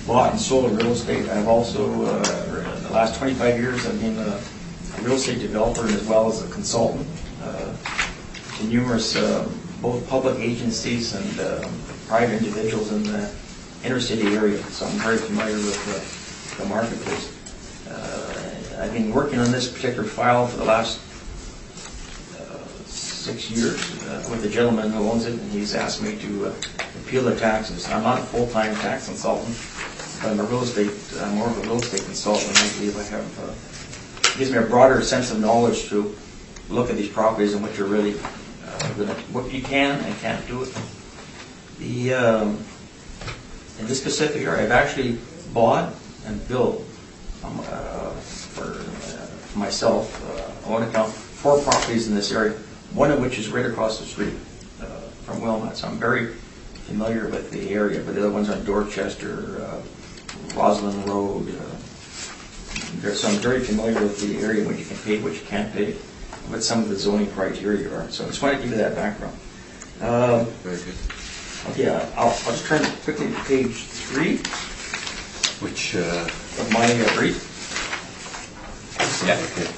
bought and sold real estate. I've also, in the last 25 years, I've been a real estate developer as well as a consultant to numerous both public agencies and private individuals in the inner city area. So I'm very familiar with the marketplace. I've been working on this particular file for the last 6 years with the gentleman who owns it, and he's asked me to appeal the taxes. I'm not a full-time tax consultant, but I'm more of a real estate consultant. I believe I have, it gives me a broader sense of knowledge to look at these properties and what you're really, what you can and can't do it. In this specific area, I've actually bought and built for myself, I want to count 4 properties in this area, one of which is right across the street from Wilmot. So I'm very familiar with the area, but the other ones on Dorchester, Roslyn Road. So I'm very familiar with the area, what you can pay, what you can't pay, what some of the zoning criteria are. So I just want to give you that background. Very good. Okay, I'll just turn quickly to page 3. Which of my brief. Yeah. Okay.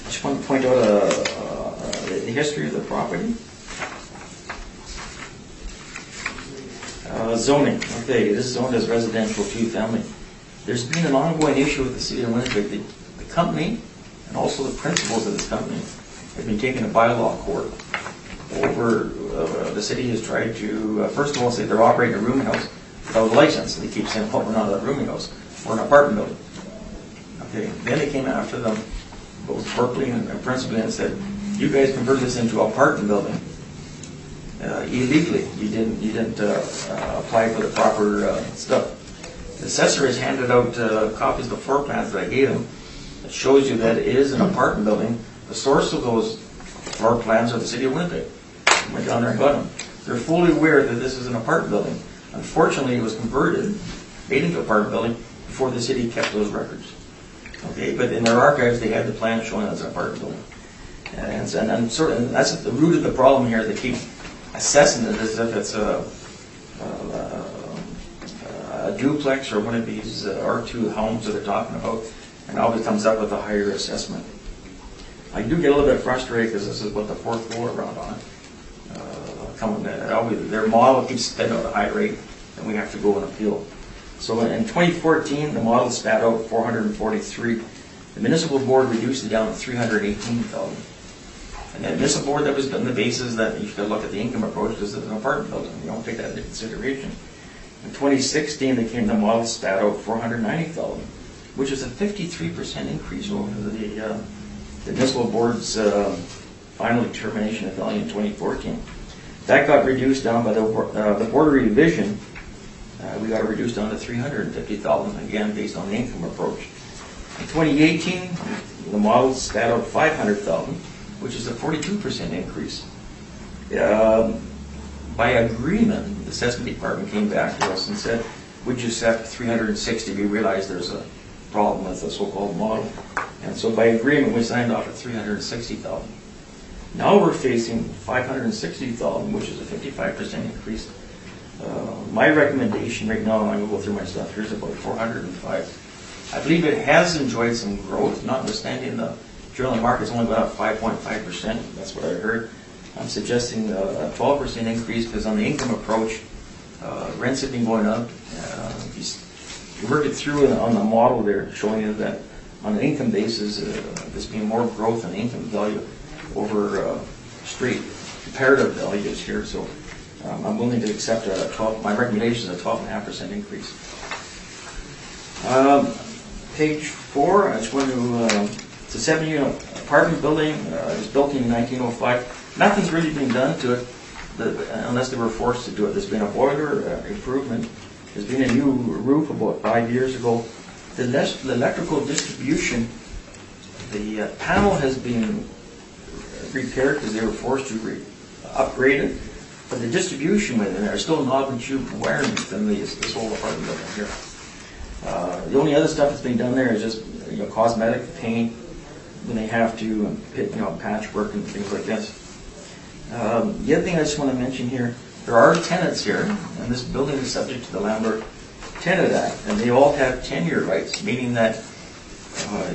I just want to point out the history of the property. Zoning. Okay, this is zoned as residential 2-family. There's been an ongoing issue with the city of Winnipeg. The company and also the principals of this company have been taking a bylaw court over. The city has tried to, first of all, say they're operating a rooming house without a license. They keep saying, well, we're not a rooming house, we're an apartment building. Okay, then they came after them, both Berkeley and principally, and said, you guys converted this into an apartment building illegally. You didn't apply for the proper stuff. The assessor has handed out copies of the floor plans that I gave him that shows you that it is an apartment building. The source of those floor plans are the city of Winnipeg. I went down there and got them. They're fully aware that this is an apartment building. Unfortunately, it was converted, made into an apartment building before the city kept those records. Okay, but in their archives, they had the plan showing as an apartment building. And that's the root of the problem here. They keep assessing it as if it's a duplex or one of these R2 homes that they're talking about, and always comes up with a higher assessment. I do get a little bit frustrated because this is what the 4th floor around on it. Their model keeps spitting out a high rate, and we have to go and appeal. So in 2014, the model spat out 443. The municipal board reduced it down to 318,000. And the municipal board, that was on the basis that you should look at the income approach because it's an apartment building. You don't take that into consideration. In 2016, they came, the model spat out 490,000, which is a 53% increase over the municipal board's final determination of value in 2014. That got reduced down by the board revision. We got it reduced down to $350,000, again, based on the income approach. In 2018, the model spat out $500,000, which is a 42% increase. By agreement, the assessment department came back to us and said, would you set 360? We realized there's a problem with the so-called model. And so by agreement, we signed off at 360,000. Now we're facing 560,000, which is a 55% increase. My recommendation right now, I'm going to go through my stuff here, is about 405. I believe it has enjoyed some growth, notwithstanding the general market's only gone up 5.5%. That's what I heard. I'm suggesting a 12% increase because on the income approach, rents have been going up. You work it through on the model there, showing you that on an income basis, there's been more growth in income value over straight comparative values here. So I'm willing to accept my recommendation is a 12.5% increase. Page 4, I just want to, it's a 7-unit apartment building. It was built in 1905. Nothing's really been done to it unless they were forced to do it. There's been a boiler improvement. There's been a new roof about 5 years ago. The electrical distribution, the panel has been repaired because they were forced to upgrade it. But the distribution within there is still knob and tube wiring within this whole apartment building here. The only other stuff that's being done there is just cosmetic paint when they have to, patchwork and things like this. The other thing I just want to mention here, there are tenants here, and this building is subject to the Landlord Tenant Act, and they all have tenure rights, meaning that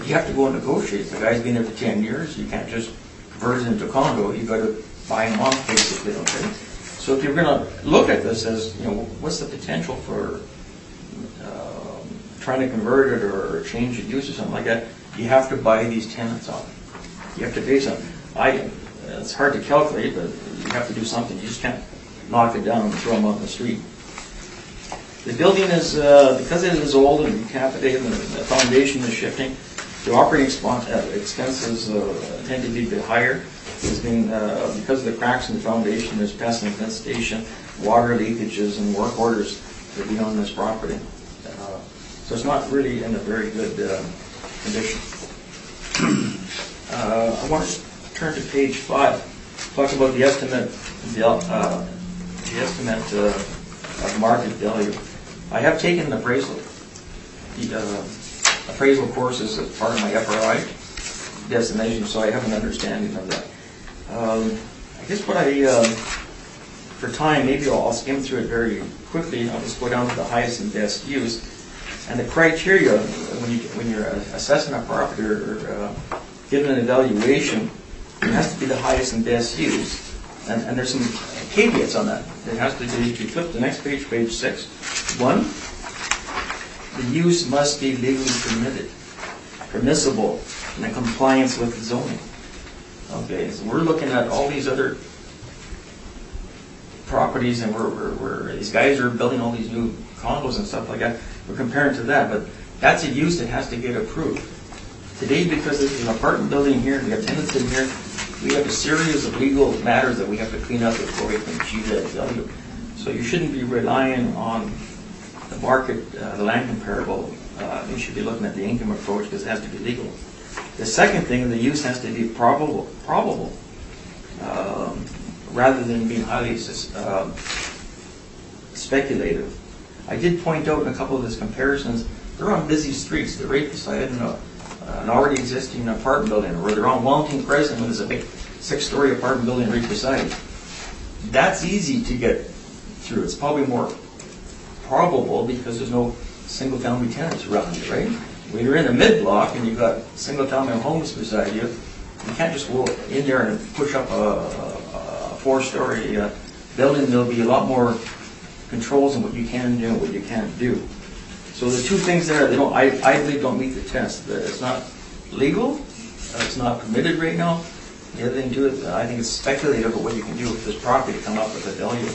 you have to go and negotiate. The guy's been there for 10 years. You can't just convert it into a condo. You've got to buy him off, basically. Okay. So if you're going to look at this as, what's the potential for trying to convert it or change the use or something like that, you have to buy these tenants off. You have to base on. It's hard to calculate, but you have to do something. You just can't knock it down and throw them out in the street. The building is, because it is old and decapitated, and the foundation is shifting, the operating expenses tend to be a bit higher. There's been, because of the cracks in the foundation, there's pest infestation, water leakages, and work orders that be on this property. So it's not really in a very good condition. I want to turn to page 5, talk about the estimate of market value. I have taken an appraisal. The appraisal course is part of my FRI destination, so I have an understanding of that. I guess what for time, maybe I'll skim through it very quickly. I'll just go down to the highest and best use. And the criteria, when you're assessing a property or giving an evaluation, it has to be the highest and best use. And there's some caveats on that. It has to be, if you flip the next page, page 6, 1, the use must be legally permitted, permissible, and in compliance with the zoning. Okay, so we're looking at all these other properties, and we're these guys are building all these new condos and stuff like that. We're comparing to that, but that's a use that has to get approved. Today, because there's an apartment building here, we have tenants in here, we have a series of legal matters that we have to clean up before we can achieve that value. So you shouldn't be relying on the market, the land comparable. You should be looking at the income approach because it has to be legal. The second thing, the use has to be probable, rather than being highly speculative. I did point out in a couple of these comparisons, they're on busy streets. They're right beside an already existing apartment building, or they're on Wellington Crescent when there's a big 6-story apartment building right beside it. That's easy to get through. It's probably more probable because there's no single-family tenants around you, right? When you're in a mid-block and you've got single-family homes beside you, you can't just go in there and push up a 4-story building. There'll be a lot more controls on what you can do and what you can't do. So the two things there, I believe don't meet the test. It's not legal, it's not permitted right now. The other thing too, I think it's speculative of what you can do with this property to come up with a value.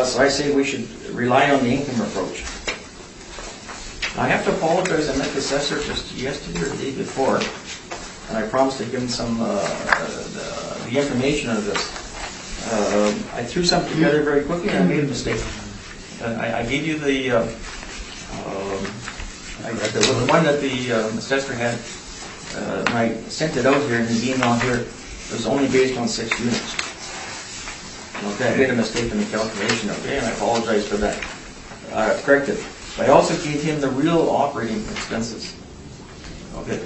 So I say we should rely on the income approach. I have to apologize, I met the assessor just yesterday or the day before, and I promised to give him some the information of this. I threw something together very quickly and I made a mistake. I gave you the one that the assessor had. When I sent it out here in the email here, it was only based on 6 units. Okay, I made a mistake in the calculation, okay, and I apologize for that. Corrected. I also gave him the real operating expenses. Okay.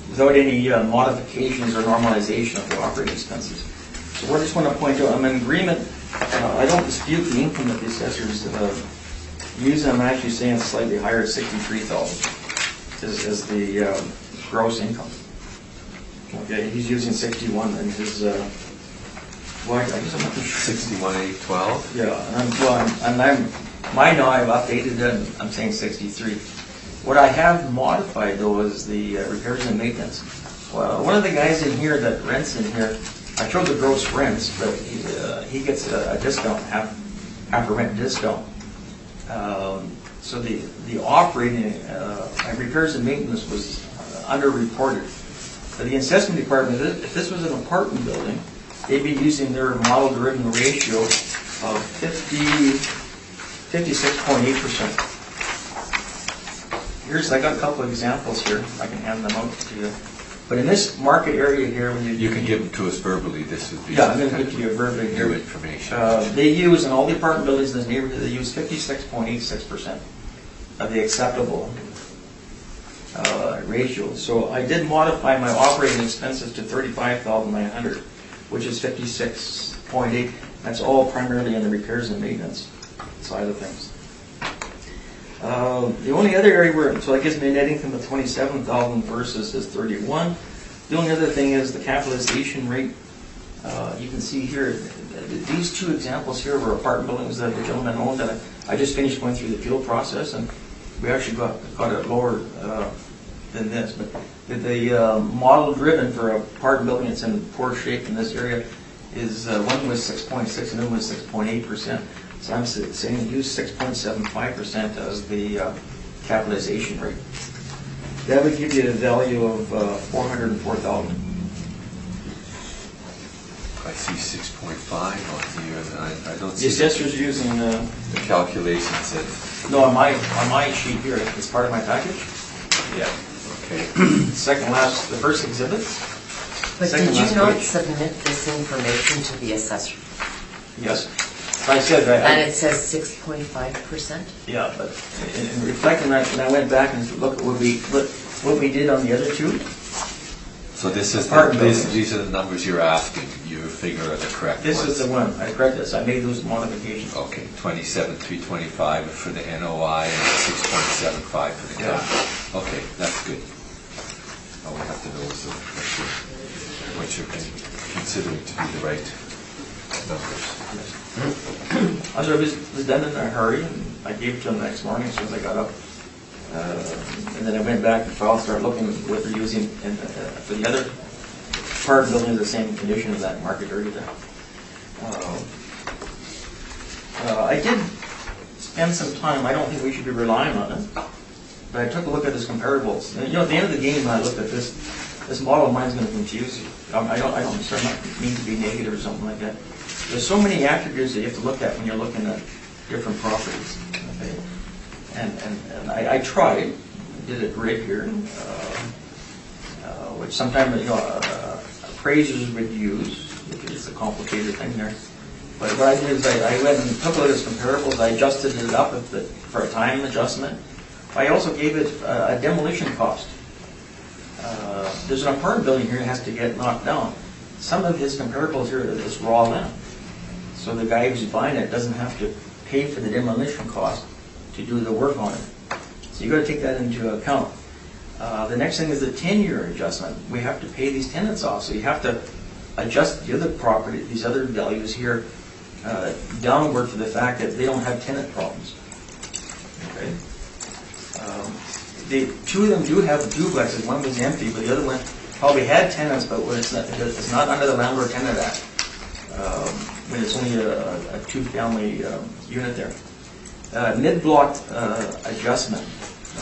Without any modifications or normalization of the operating expenses. So I just want to point out, I'm in agreement. I don't dispute the income that the assessors use. I'm actually saying it's slightly higher, 63,000 is the gross income. Okay, he's using 61 and his. Well, I guess I'm not sure. 61,812. Yeah, mine now I've updated it. I'm saying 63. What I have modified though is the repairs and maintenance. Well, one of the guys in here that rents in here, I showed the gross rents, but he gets a discount, half a rent discount. So the operating repairs and maintenance was underreported. The assessment department, if this was an apartment building, they'd be using their model-driven ratio of 56.8%. I got a couple of examples here. I can hand them out to you. But in this market area here, when you can give them to us verbally. This would be I'm going to give to you verbally here. New information. They use in all the apartment buildings in this neighborhood. They use 56.86% of the acceptable ratio. So I did modify my operating expenses to 35,900, which is 56.8. That's all primarily in the repairs and maintenance side of things. The only other area so that gives me a net income of 27,000 versus his 31. The only other thing is the capitalization rate. You can see here, these 2 examples here were apartment buildings that the gentleman owned. And I just finished going through the appeal process, and we actually got it lower than this. But the model driven for a apartment building that's in poor shape in this area is one was 6.6 and one was 6.8%. So I'm saying use 6.75% as the capitalization rate. That would give you a value of 404,000. I see 6.5 on here, and I don't see. The assessor's using the calculations that. No, on my sheet here, it's part of my package. Yeah. Okay. Second last, the first exhibit. But did you not submit this information to the assessor? Yes. I said that. And it says 6.5%? Yeah, but in reflecting that, and I went back and looked at what we did on the other 2. So this is these are the numbers you're asking. You figure are the correct This ones. is the one. I correct this. I made those modifications. Okay, 27,325 for the NOI and 6.75 for the capital. Okay, that's good. All we have to know is what you're considering to be the right numbers. So it was done in a hurry, and I gave it to them the next morning as soon as I got up. And then I went back to file, started looking at what they're using for the other apartment buildings, the same condition as that market area there. I did spend some time. I don't think we should be relying on it, but I took a look at his comparables. And, at the end of the game, when I looked at this model of mine is going to confuse you. I don't mean to be negative or something like that. There's so many attributes that you have to look at when you're looking at different properties. Okay? And I tried, did a grid here, which sometimes appraisers would use, which is a complicated thing there. But what I did is I went and took a look at its comparables. I adjusted it up for a time adjustment. I also gave it a demolition cost. There's an apartment building here that has to get knocked down. Some of his comparables here is raw land. So the guy who's buying it doesn't have to pay for the demolition cost to do the work on it. So you've got to take that into account. The next thing is the 10-year adjustment. We have to pay these tenants off, so you have to adjust the other property, these other values here, downward for the fact that they don't have tenant problems. Okay. The 2 of them do have duplexes. One was empty, but the other one probably had tenants, but it's not under the Landlord Tenant Act. When it's only a 2-family unit there. Mid-block adjustment.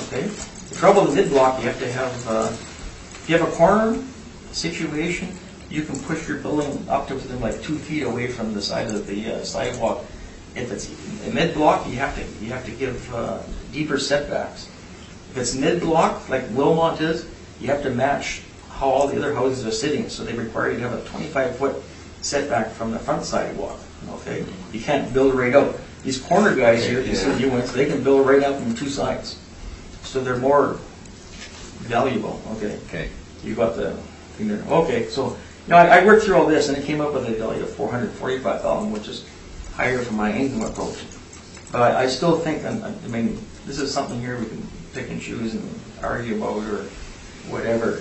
Okay. The trouble with mid-block, you have to have if you have a corner situation you can push your building up to within like 2 feet away from the side of the sidewalk. If it's a mid-block, you have to give deeper setbacks. If it's mid-block, like Wilmot is, you have to match how all the other houses are sitting. So they require you to have a 25-foot setback from the front sidewalk. Okay, you can't build right out. These corner guys here, these new ones, they can build right out from 2 sides. So they're more valuable. Okay. Okay. You got the thing there. Okay, so I worked through all this and it came up with a value of $445,000, which is higher for my income approach. But I still think, I mean, this is something here we can pick and choose and argue about or whatever.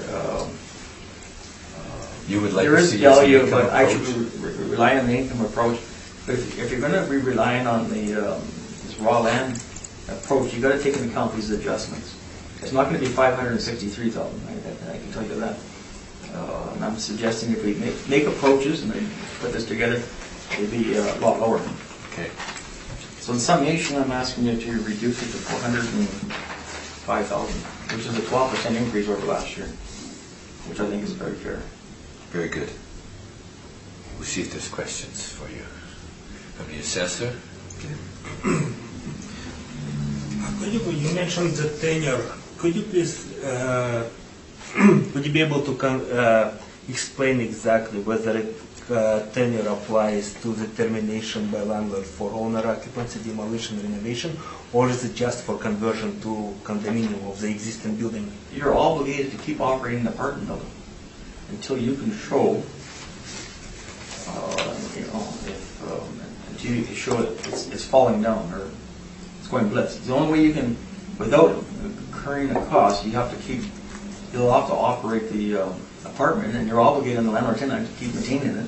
You would like There to is see value, income but I approach? should rely on the income approach. But if you're going to be relying on the this raw land approach, you got to take into account these adjustments. It's not going to be $563,000. I can tell you that. And I'm suggesting if we make approaches and then put this together, it'd be a lot lower. Okay. So in summation, I'm asking you to reduce it to $405,000, which is a 12% increase over last year, which I think is very fair. Very good. We'll see if there's questions for you. From the assessor? You mentioned the tenure. Could you please, would you be able to explain exactly whether tenure applies to the termination by landlord for owner occupancy, demolition, renovation, or is it just for conversion to condominium of the existing building? You're obligated to keep operating the apartment building until you can show, until you can show it's falling down or it's going blitz. The only way you can, without incurring a cost, you'll have to operate the apartment, and you're obligated on the landlord tenant to keep maintaining it.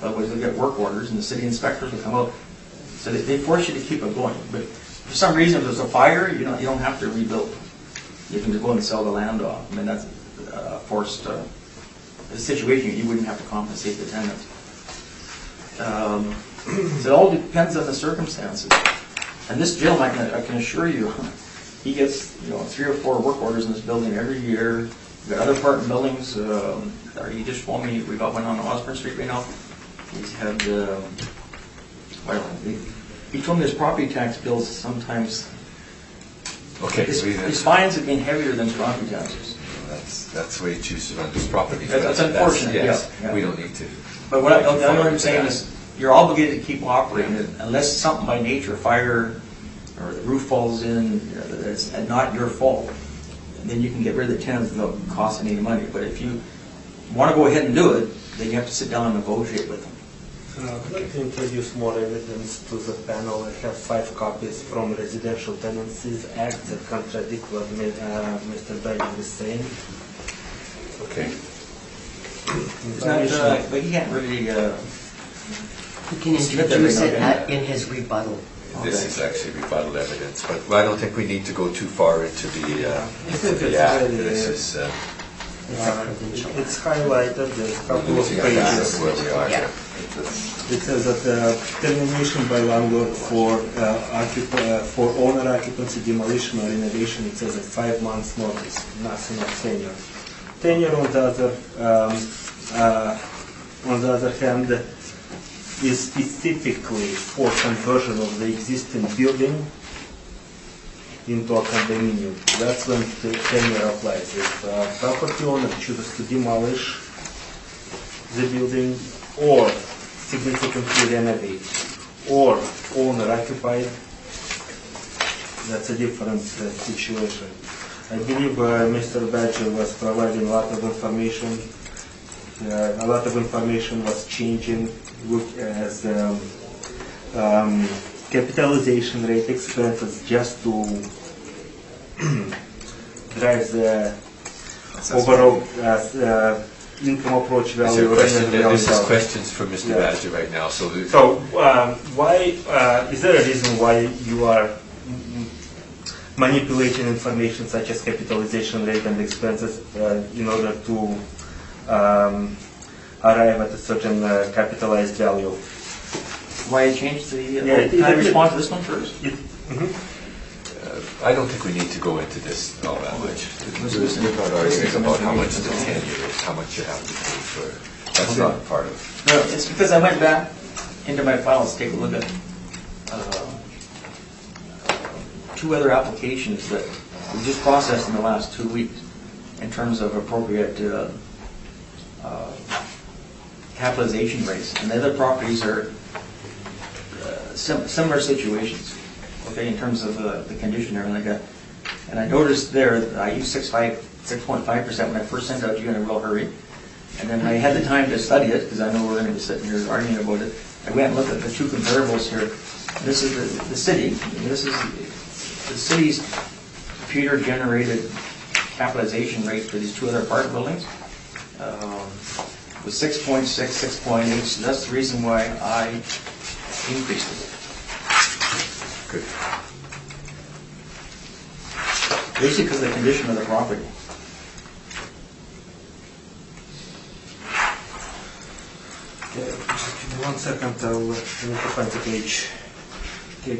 Otherwise, they'll get work orders, and the city inspectors will come out. So they force you to keep it going. But for some reason, if there's a fire, you don't have to rebuild. You can just go and sell the land off. I mean, that's a forced situation. You wouldn't have to compensate the tenants. So it all depends on the circumstances. And this gentleman, I can assure you, he gets 3 or 4 work orders in this building every year. We've got other apartment buildings. He just told me we got one on Osborne Street right now. He's had, he told me his property tax bills sometimes. Okay. His fines have been heavier than his property taxes. That's the way he chooses to run his property. That's unfortunate. Yes, yeah. we don't need to. But what I'm saying is, you're obligated to keep operating it unless something by nature, fire, or the roof falls in, that's not your fault. And then you can get rid of the tenants without costing any money. But if you want to go ahead and do it, then you have to sit down and negotiate with them. I'd like to introduce more evidence to the panel. I have 5 copies from Residential Tenancies Act that contradict what Mr. Badger is saying. Okay. But he can't really... He can introduce it in his rebuttal. This is actually rebuttal evidence, but I don't think we need to go too far into the act. This is... It's highlighted, there's a couple of pages. Where we are here. It says that termination by landlord for owner occupancy, demolition or renovation, it says a 5 months notice, nothing of tenure. Tenure on the other hand is specifically for conversion of the existing building into a condominium. That's when the tenure applies. If a property owner chooses to demolish the building or significantly renovate or owner occupied, that's a different situation. I believe Mr. Badger was providing a lot of information. A lot of information was changing as capitalization rate expenses just to drive the overall income approach value. This is questions for Mr. Badger right now. So why is there a reason why you are manipulating information such as capitalization rate and expenses in order to arrive at a certain capitalized value? Why you changed the... can I respond to this one first? I don't think we need to go into this all that much. We're not arguing about how much the tenure is, how much you have to pay for That's not part of. No, it's because I went back into my files to take a look at two other applications that we just processed in the last 2 weeks in terms of appropriate capitalization rates. And the other properties are similar situations, okay, in terms of the condition and everything like that. And I noticed there that I used 6.5% when I first sent it out to you in a real hurry. And then I had the time to study it, because I know we're going to be sitting here arguing about it. I went and looked at the two comparables here. This is the city. This is the city's computer-generated capitalization rate for these two other apartment buildings. Was 6.6, 6.8, so that's the reason why I increased it. Good. Basically because of the condition of the property. Okay, just give me 1 second, I need to find the page. Okay.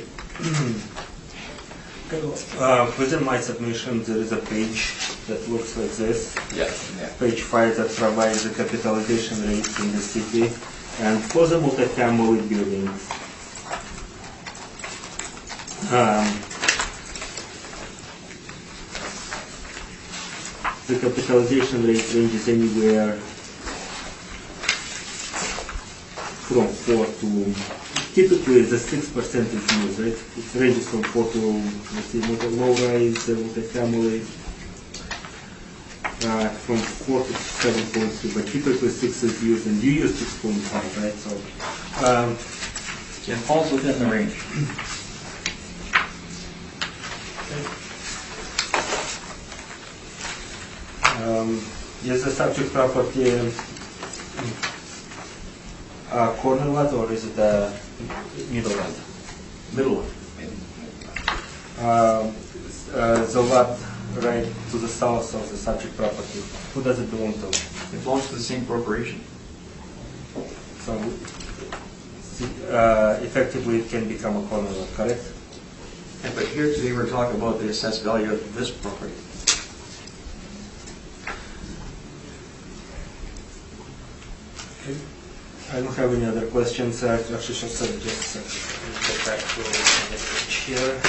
Within my submission, there is a page that looks like this. Yeah. Page 5 that provides the capitalization rates in the city. And for the multifamily buildings, the capitalization rate ranges anywhere from 4 to, typically the 6% is used, right? It ranges from 4 to, let's see, low-rise, multifamily, from 4 to 7.2, but typically 6 is used, and you use 6.5, right? So, It falls within the range. Is the subject property a corner lot or is it a middle lot? Middle one. The lot right to the south of the subject property, who does it belong to? It belongs to the same corporation. So effectively it can become a corner lot, correct? Yeah, but here today we're talking about the assessed value of this property. Okay. I don't have any other questions. Actually, just get back to the page here.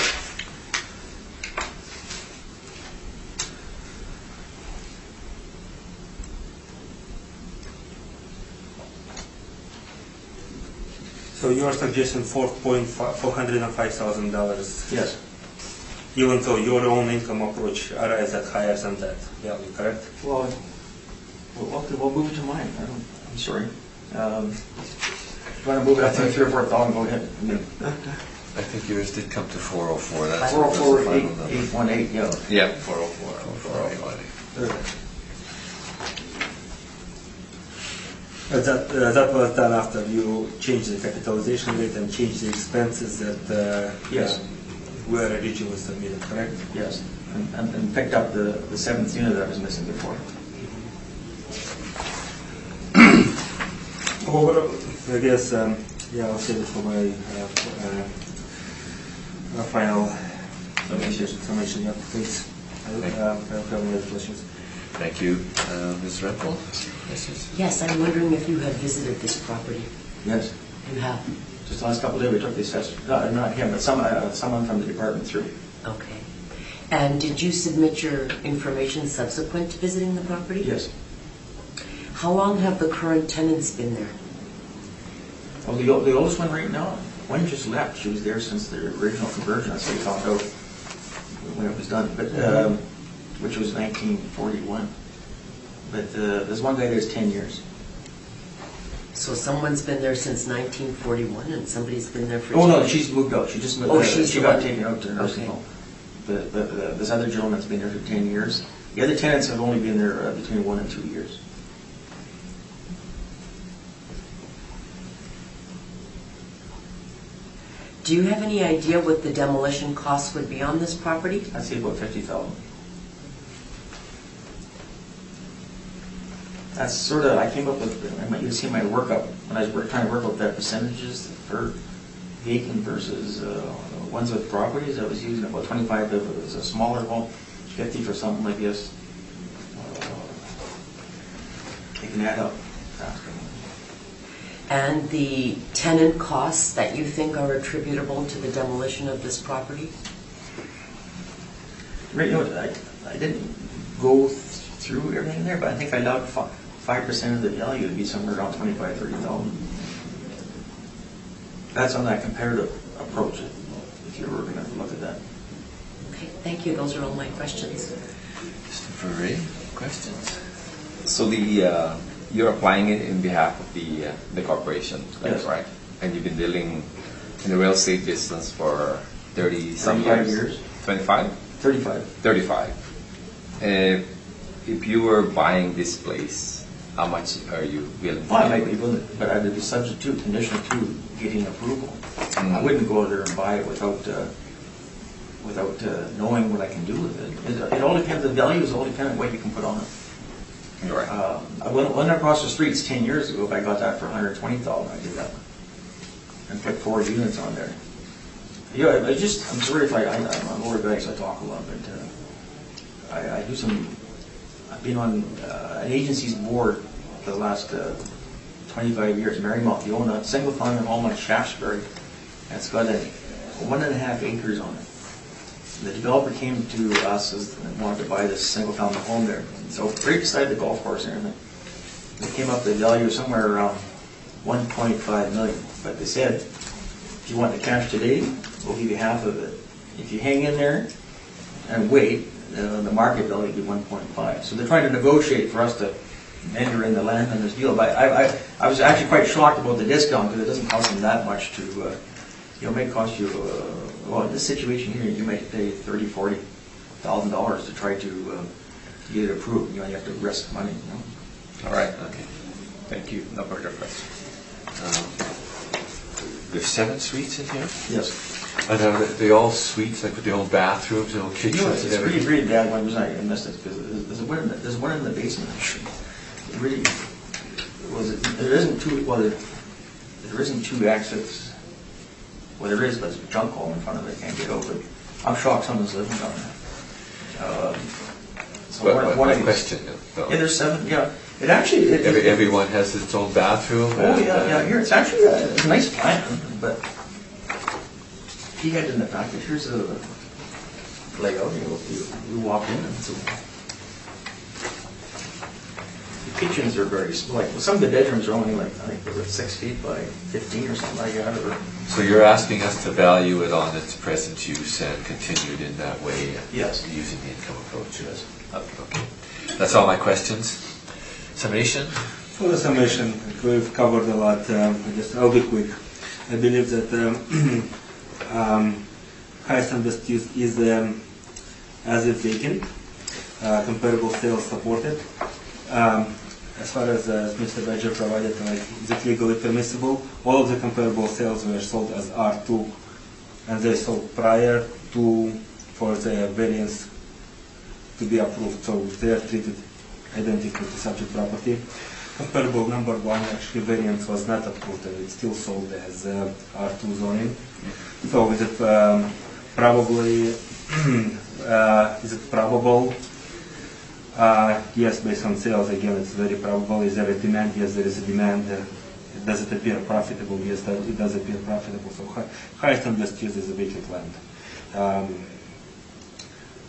So you are suggesting $405,000. Yes. Even though your own income approach arrives at higher than that value, correct? Well, we'll move it to mine. I'm sorry. If you want to move it up to 3 or 4,000, go ahead. I think yours did come to 404. That's 404, the final number. 818, yeah. Yeah, 404. 404. That was done after you changed the capitalization rate and changed the expenses that Yes. were originally submitted, correct? Yes. And picked up the 7th unit that I was missing before. Overall, I guess, yeah, I'll save it for my final summation. Yeah, please. I don't have any other questions. Thank you. Ms. Rempel? Yes, I'm wondering if you have visited this property. Yes. You have? Just the last couple of days we took the assessor, not him, but someone from the department through. Okay. And did you submit your information subsequent to visiting the property? Yes. How long have the current tenants been there? Well, the oldest one right now, one just left. She was there since the original conversion. That's what we found out when it was done, but which was 1941. But there's one guy there's 10 years. So someone's been there since 1941 and somebody's been there for... Oh, no, she's moved out. She just moved out. She got the one. taken out to the nursing Okay. home. This other gentleman's been there for 10 years. The other tenants have only been there between 1 and 2 years. Do you have any idea what the demolition costs would be on this property? I'd say about 50,000. That's sort of, I came up with, you see my workup, when I was trying to work out that percentages for vacant versus ones with properties, I was using about 25 if it was a smaller one, 50 for something like this. It can add up faster. and the tenant costs that you think are attributable to the demolition of this property? Right, I didn't go through everything there, but I think I allowed 5% of the value to be somewhere around 25,000, 30,000. That's on that comparative approach, if you were going to look at that. Okay, thank you. Those are all my questions. Mr. Ferré, questions? So you're applying it in behalf of the corporation, that's Yes. right? And you've been dealing in the real estate business for 30-some 35 years? years. 25? 35. 35. If you were buying this place, how much are you willing to Well, I pay? might be willing, but I would be subject to, conditional to getting approval. I wouldn't go there and buy it without knowing what I can do with it. It all depends, the values all depend on what you can put on it. You're right. I went across the streets 10 years ago, if I got that for 120,000, I did that. And put 4 units on there. Yeah, I'm sorry if I'm over guy, so I talk a lot, but I do some, I've been on an agency's board for the last 25 years, Marymount. You own a single family home on Shaftesbury. It's got 1.5 acres on it. The developer came to us and wanted to buy this single family home there. So right beside the golf course and everything. They came up with a value of somewhere around 1.5 million. But they said, if you want the cash today, we'll give you half of it. If you hang in there and wait, the market value will be 1.5. So they're trying to negotiate for us to enter in the land in this deal. But I was actually quite shocked about the discount because it doesn't cost them that much to, it may cost you, well, in this situation here, you might pay $30,000, $40,000 to try to get it approved. You have to risk money. All right, okay. Thank you. No further questions. There's 7 suites in here? Yes. And are they all suites, like with the old bathrooms, the old kitchens? You know, and it's everything? really bad when I missed it because there's one in the basement. It really there isn't two exits. Well, there is, but there's a junk hole in front of it. Can't get over it. I'm shocked someone's living down there. But my question, though. Yeah, there's 7. Yeah, it actually. Everyone has its own bathroom. Oh yeah. Here it's actually it's a nice plan, but he had in the fact that here's a layout. You walk in and so the kitchens are very small. Like some of the bedrooms are only like I think they were 6 feet by 15 or something like that. So you're asking us to value it on its present use and continued in that way? Yes. Using the income approach? Yes. Okay. That's all my questions. Summation? For the summation, we've covered a lot. I'll be quick. I believe that highest and best use is as if vacant, comparable sales supported. As far as Mr. Badger provided, is it legally permissible? All of the comparable sales were sold as R2, and they sold prior to for the variance to be approved, so they are treated identically to subject property. Comparable number 1, actually variance was not approved and it's still sold as R2 zoning. So is it probably, is it probable? Yes, based on sales, again, it's very probable. Is there a demand? Yes, there is a demand. Does it appear profitable? Yes, it does appear profitable. So highest and best use is a vacant land.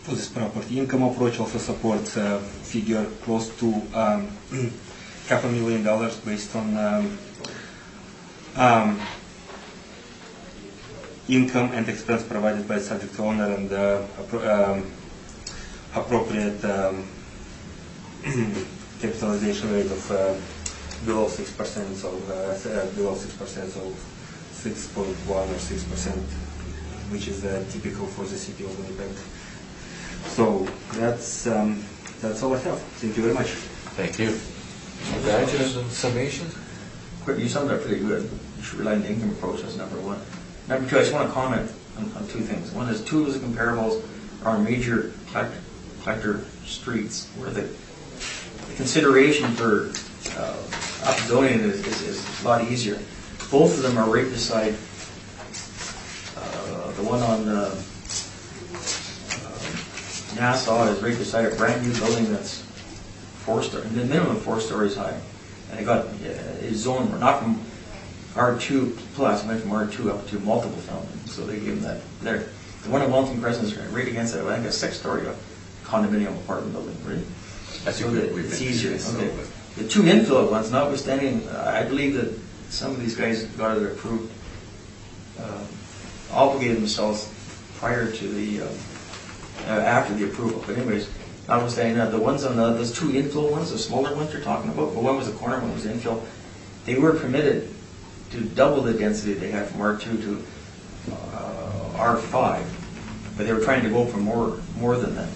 For this property, income approach also supports a figure close to $250,000 based on income and expense provided by subject owner and appropriate capitalization rate of below 6%, so below 6%, so 6.1 or 6%, which is typical for the city of Winnipeg. So that's all I have. Thank you very much. Thank you. Badgers and summation? You summed up pretty good. You should rely on the income approach as number 1. Number 2, I just want to comment on 2 things. One is 2 of the comparables are on major collector streets where the consideration for upzoning is a lot easier. Both of them are right beside the one on Nassau is right beside a brand new building that's 4 stories, the minimum 4 stories high, and it got is zoned not from R2 plus, went from R2 up to multiple family. So they gave them that there. The one in Wellington Crescent is right against it, I think a 6-story condominium apartment building, right? That's So good. that We've it's been easier. through Okay. this. The 2 infill ones, notwithstanding, I believe that some of these guys got it approved, obligated themselves prior to the, after the approval. But anyways, notwithstanding that, the ones on those 2 infill ones, the smaller ones you're talking about, but one was a corner, one was infill, they were permitted to double the density they had from R2 to R5, but they were trying to go for more than that,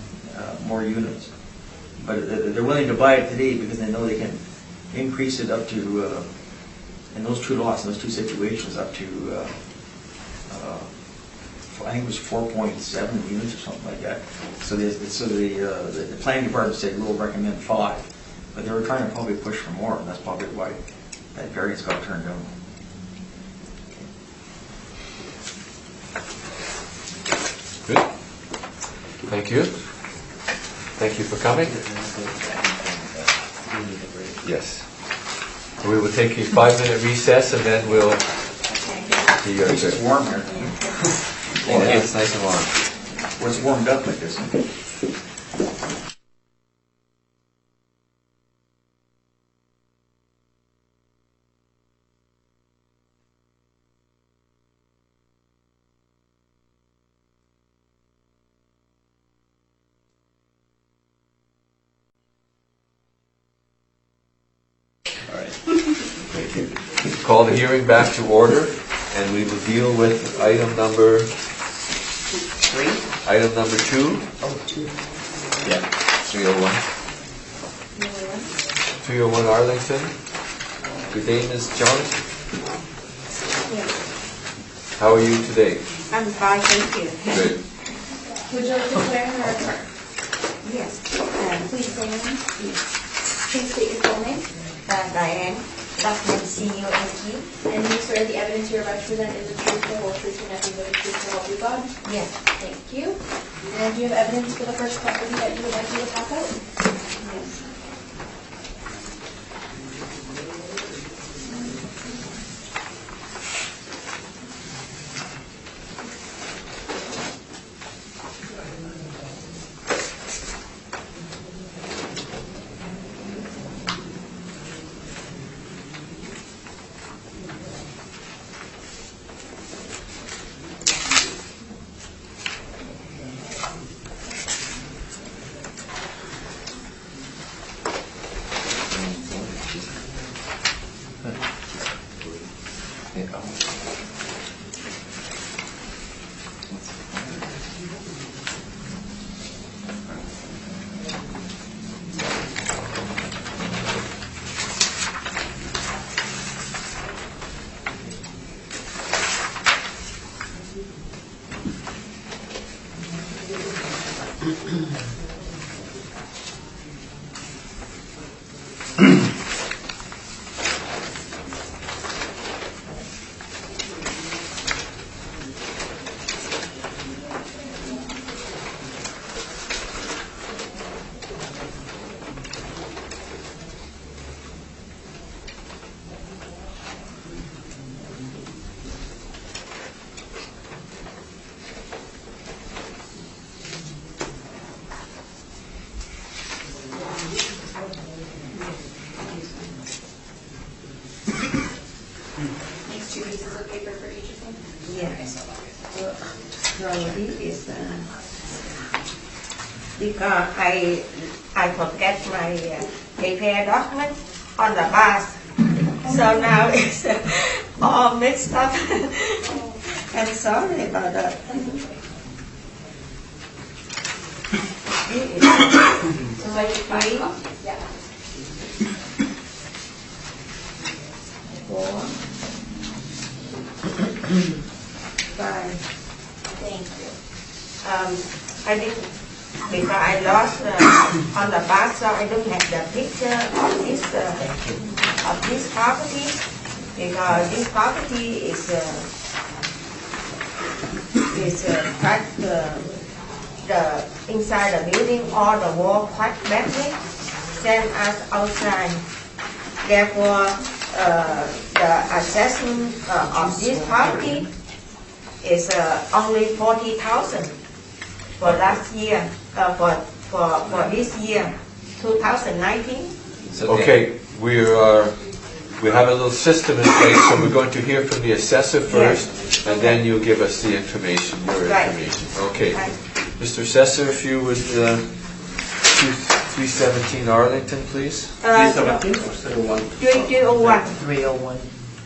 more units. But they're willing to buy it today because they know they can increase it up to, in those 2 lots, in those 2 situations, up to, I think it was 4.7 units or something like that. So the planning department said we'll recommend 5, but they were trying to probably push for more, and that's probably why that variance got turned down. Good. Thank you. Thank you for coming. Yes. We will take a 5-minute recess and then we'll see you. It's just warm here. Yeah, it's nice and warm. Well, it's warmed up like this. Call the hearing back to order, and we will deal with item number 2. Item number 2. Oh, 2. Yeah. 301. 301 Arlington. Good day, Ms. Jones. How are you today? I'm fine, thank you. Good. Would you like to swear in or affirm? Yes, Please say your name. Please state your full name. Diane, document CUNT. And you swear the evidence you're about to present is the truth, the whole truth, and nothing but the truth, so help you God? Yes. Thank you. And do you have evidence for the first property that you would like me to pass out? Yes. Makes 2 pieces of paper for each of them. Yes. So this is because I forget my paper document on the bus. So now it's all mixed up. I'm sorry about that. So I need 5 copies. Yeah. 4, 5. Thank you. I didn't, because I lost on the bus, so I don't have the picture of this property, because this property is cracked, the inside the building, all the wall cracked badly, send us outside. Therefore, the assessment of this property is only 40,000 for last year, for this year, 2019. Okay, we have a little system in place, so we're going to hear from the assessor first, and then you'll give us the information, your information. Okay. Right. Mr. Assessor, if you would, 317 Arlington, please. 317 or 301? 301. 301,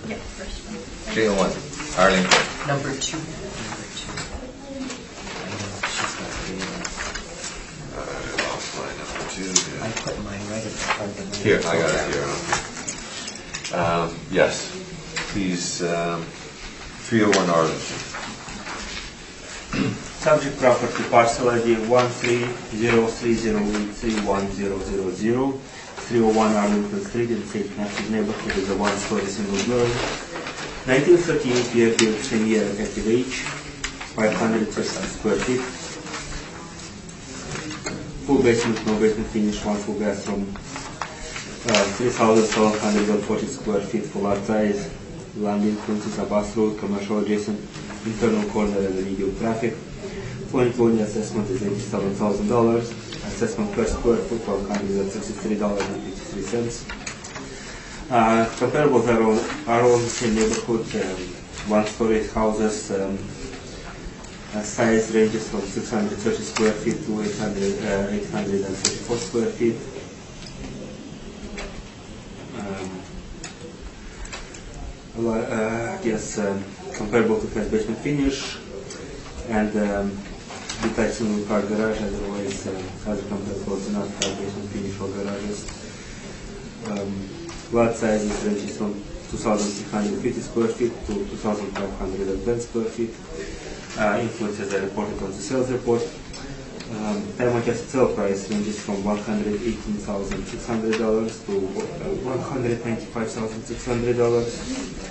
Yeah, first one. 301, Arlington. number 2. I lost my number 2 I put mine right at the front of the... here. I got it here. Yes, please, 301 Arlington. Subject property parcel ID 130303100, 301 Arlington Street in St. Matthews neighborhood is a one-story single dwelling. 1938 year built, 10-year effective age, 500% square feet. Full basement, no basement finish, one full bathroom. 3,740 square feet for lot size. Land influences a bus road, commercial adjacent, internal corner and the medium traffic. 2020 assessment is $87,000. Assessment per square foot $163.53. Comparables are all in the same neighborhood. One-story houses. Size ranges from 630 square feet to 834 square feet. Comparable to flat basement finish, and detached single car garage, otherwise other comparables do not have basement finish or garages. Lot sizes ranges from 2,650 square feet to 2,510 square feet. Influences are reported on the sales report. Time adjusted sale price ranges from $118,600 to $195,600.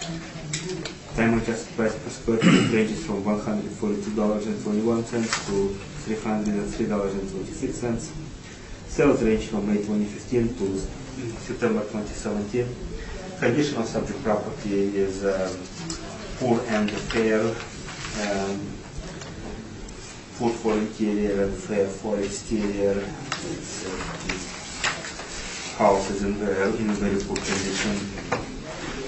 Time adjusted price per square feet ranges from $142.21 to $303.26. Sales range from May 2015 to September 2017. Condition of subject property is poor and fair. Poor for interior and fair for exterior. House is in very poor condition.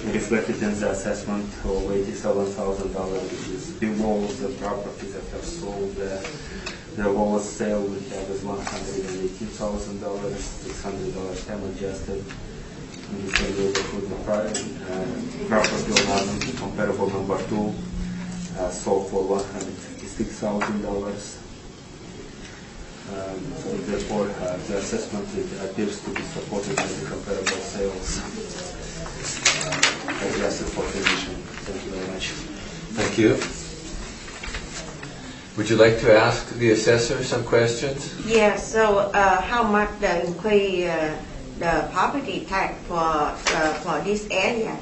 Reflected in the assessment of $87,000, which is below the properties that have sold. The lowest sale we have is $118,000, $600 time adjusted. And the same neighborhood, the property on comparable number 2 sold for $156,000. So therefore, the assessment appears to be supported by the comparable sales. Adjusted for condition. Thank you very much. Thank you. Would you like to ask the assessor some questions? Yeah, so how much the increase the property tax for this area?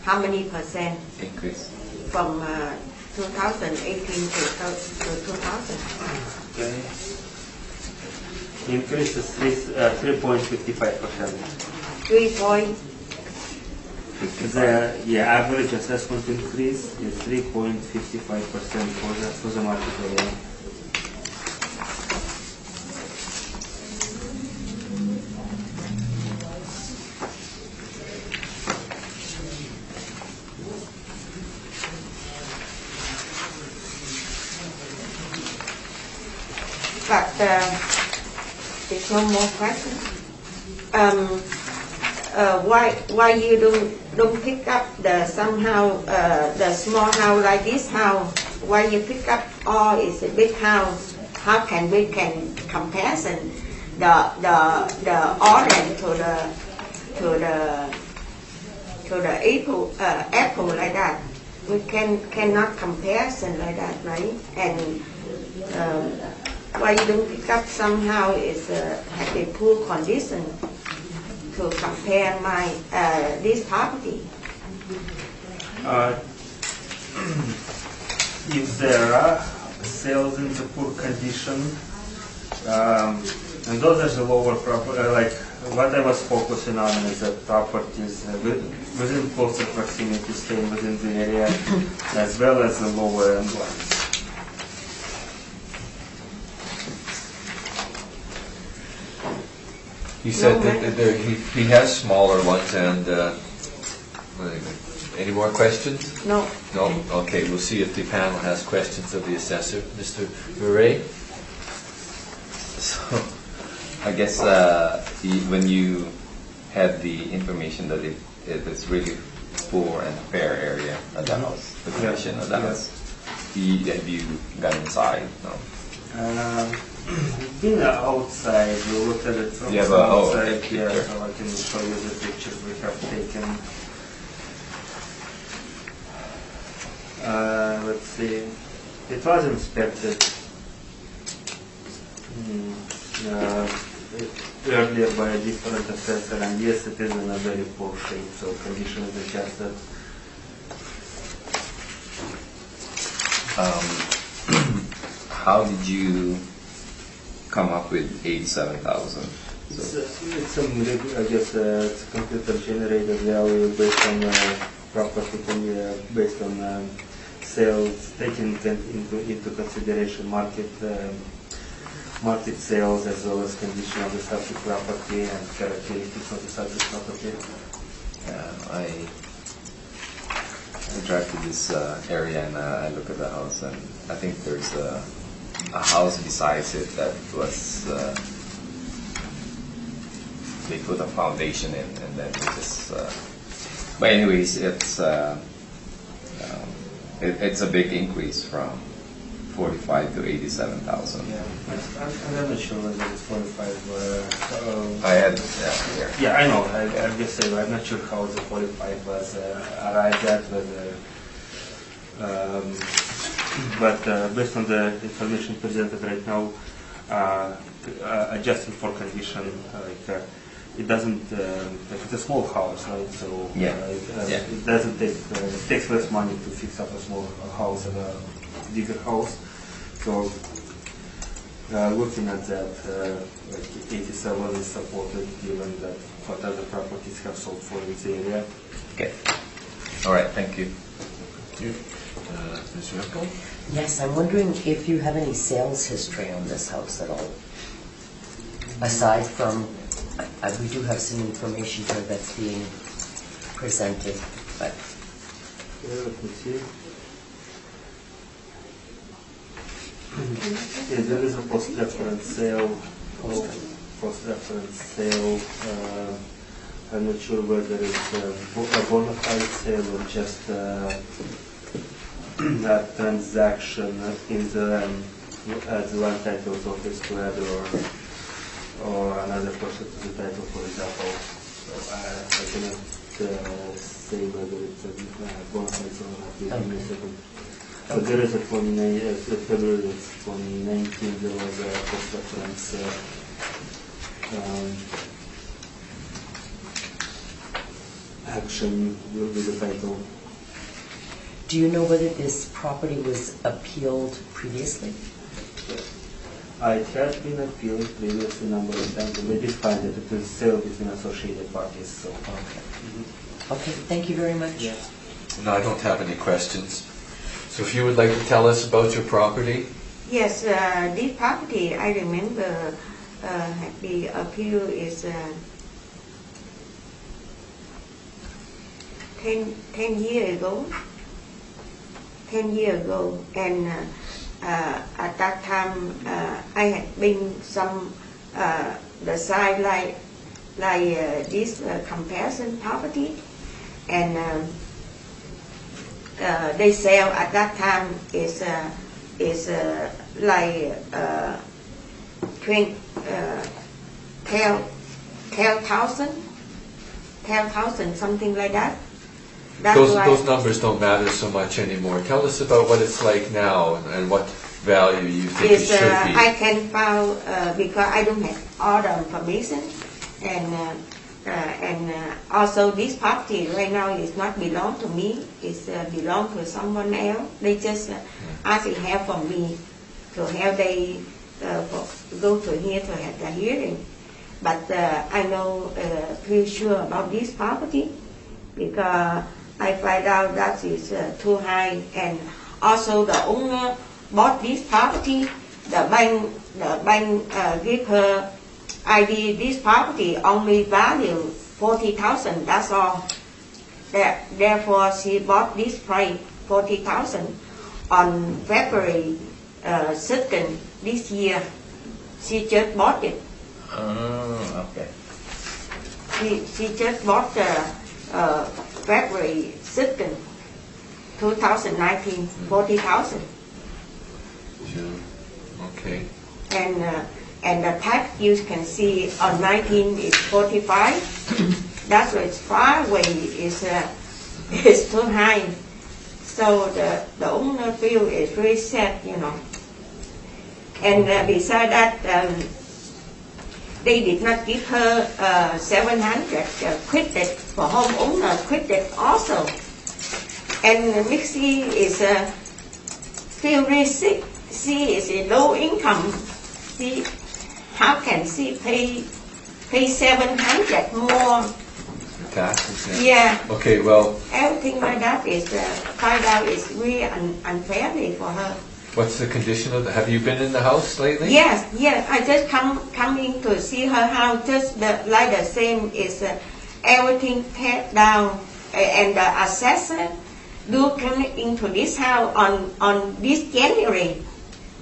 How many percent Increase. from 2018 to 2000? Okay. Increase is 3.55%. 3 point. The average assessment increase is 3.55% for the market area. But there's no more questions. Why you don't pick up the somehow the small house like this house? Why you pick up all is a big house? How can we can comparison the orange to the apple like that? We cannot comparison like that, right? And why you don't pick up somehow is have a poor condition to compare my this property. If there are sales in the poor condition, and those are the lower property, like what I was focusing on is that properties within closer proximity, staying within the area, as well as the lower end ones. He said that he has smaller ones and, any more questions? No. No? Okay, we'll see if the panel has questions of the assessor. Mr. Murray? So, I guess when you had the information that it is really poor and fair area of the house, the condition of the house, have you gone inside? No. Been outside, we looked at it from outside, yeah, so I can show you the pictures we have taken. Let's see, it was inspected earlier by a different assessor, and yes, it is in a very poor shape, so condition is adjusted. How did you come up with 87,000? It's I guess it's a computer generated value based on property, based on sales, taking into consideration market sales as well as condition of the subject property and characteristics of the subject property. I drive to this area and I look at the house, and I think there's a house besides it that was they put a foundation in, and then they just but anyways, it's a big increase from 45 to 87,000. Yeah, I'm not sure whether it's 45. I had here. Yeah, I know. I'm just saying, I'm not sure how the 45 was arrived at, but based on the information presented right now, adjusting for condition, it doesn't. It's a small house, right? So it doesn't take. It takes less money to fix up a small house than a bigger house. So looking at that, 87 is supported, given that what other properties have sold for in this area. Okay. All right. Thank you. Mr. Hipko? Yes, I'm wondering if you have any sales history on this house at all? Aside from, we do have some information here that's being presented, but... Yeah, let me see. Yeah, there is a post-reference sale. Post-reference sale. I'm not sure whether it's a bona fide sale or just a transaction in the land titles office to add or another person to the title, for example. So I cannot say whether it's a bona fide sale or not. Give me a second. So there is a February 2019, there was a post-reference action with the title. Do you know whether this property was appealed previously? It has been appealed previously a number of times, and we did find that it is sale between associated parties. So. Okay. Okay, thank you very much. Yes. No, I don't have any questions. So if you would like to tell us about your property? Yes, this property, I remember the appeal is 10 years ago. 10 years ago, and at that time I had been some the side like this comparison property, and they sell at that time is like 10,000 something like that. Those numbers don't matter so much anymore. Tell us about what it's like now and what value you think it should be. I can find because I don't have all the information, and also this property right now is not belong to me. It's belong to someone else. They just asking help from me to help they go to here to have the hearing. but I know pretty sure about this property because I find out that is too high, and also the owner bought this property. The bank give her ID. This property only value 40,000. That's all. Therefore, she bought this price 40,000 on February 2nd this year. She just bought it. Oh, okay. She just bought February 2nd, 2019, 40,000. Sure. Okay. And the tax you can see on 19 is 45. That's why it's far away. It's too high. So the owner feel is really sad, you know. And besides that, they did not give her 700 credit for homeowner credit also. And Mixie is feel really sick. She is a low income. How can she pay 700 more? Taxes. Yeah. Okay. Well, Everything like that is find out is really unfairly for her. what's the condition of the? Have you been in the house lately? Yes. I just come in to see her house. Just like the same is everything teared down, and the assessor do come into this house on this January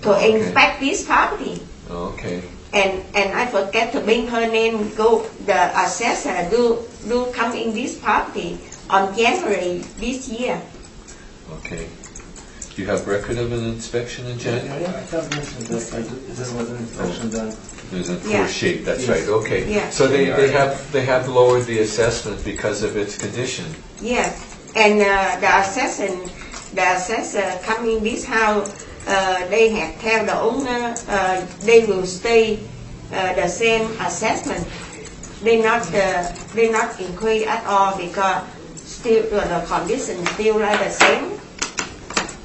to inspect this property. Oh, okay. And I forget to bring her name. The assessor do come in this property on January this year. Okay. Do you have record of an inspection in January? I have mentioned this. This was an inspection done. It was in poor Yeah. shape. That's Yes. right. Okay. Yeah. So they have lowered the assessment because of its condition. Yes, and the assessor come in this house. They have tell the owner they will stay the same assessment. They not increase at all because still the condition still like the same.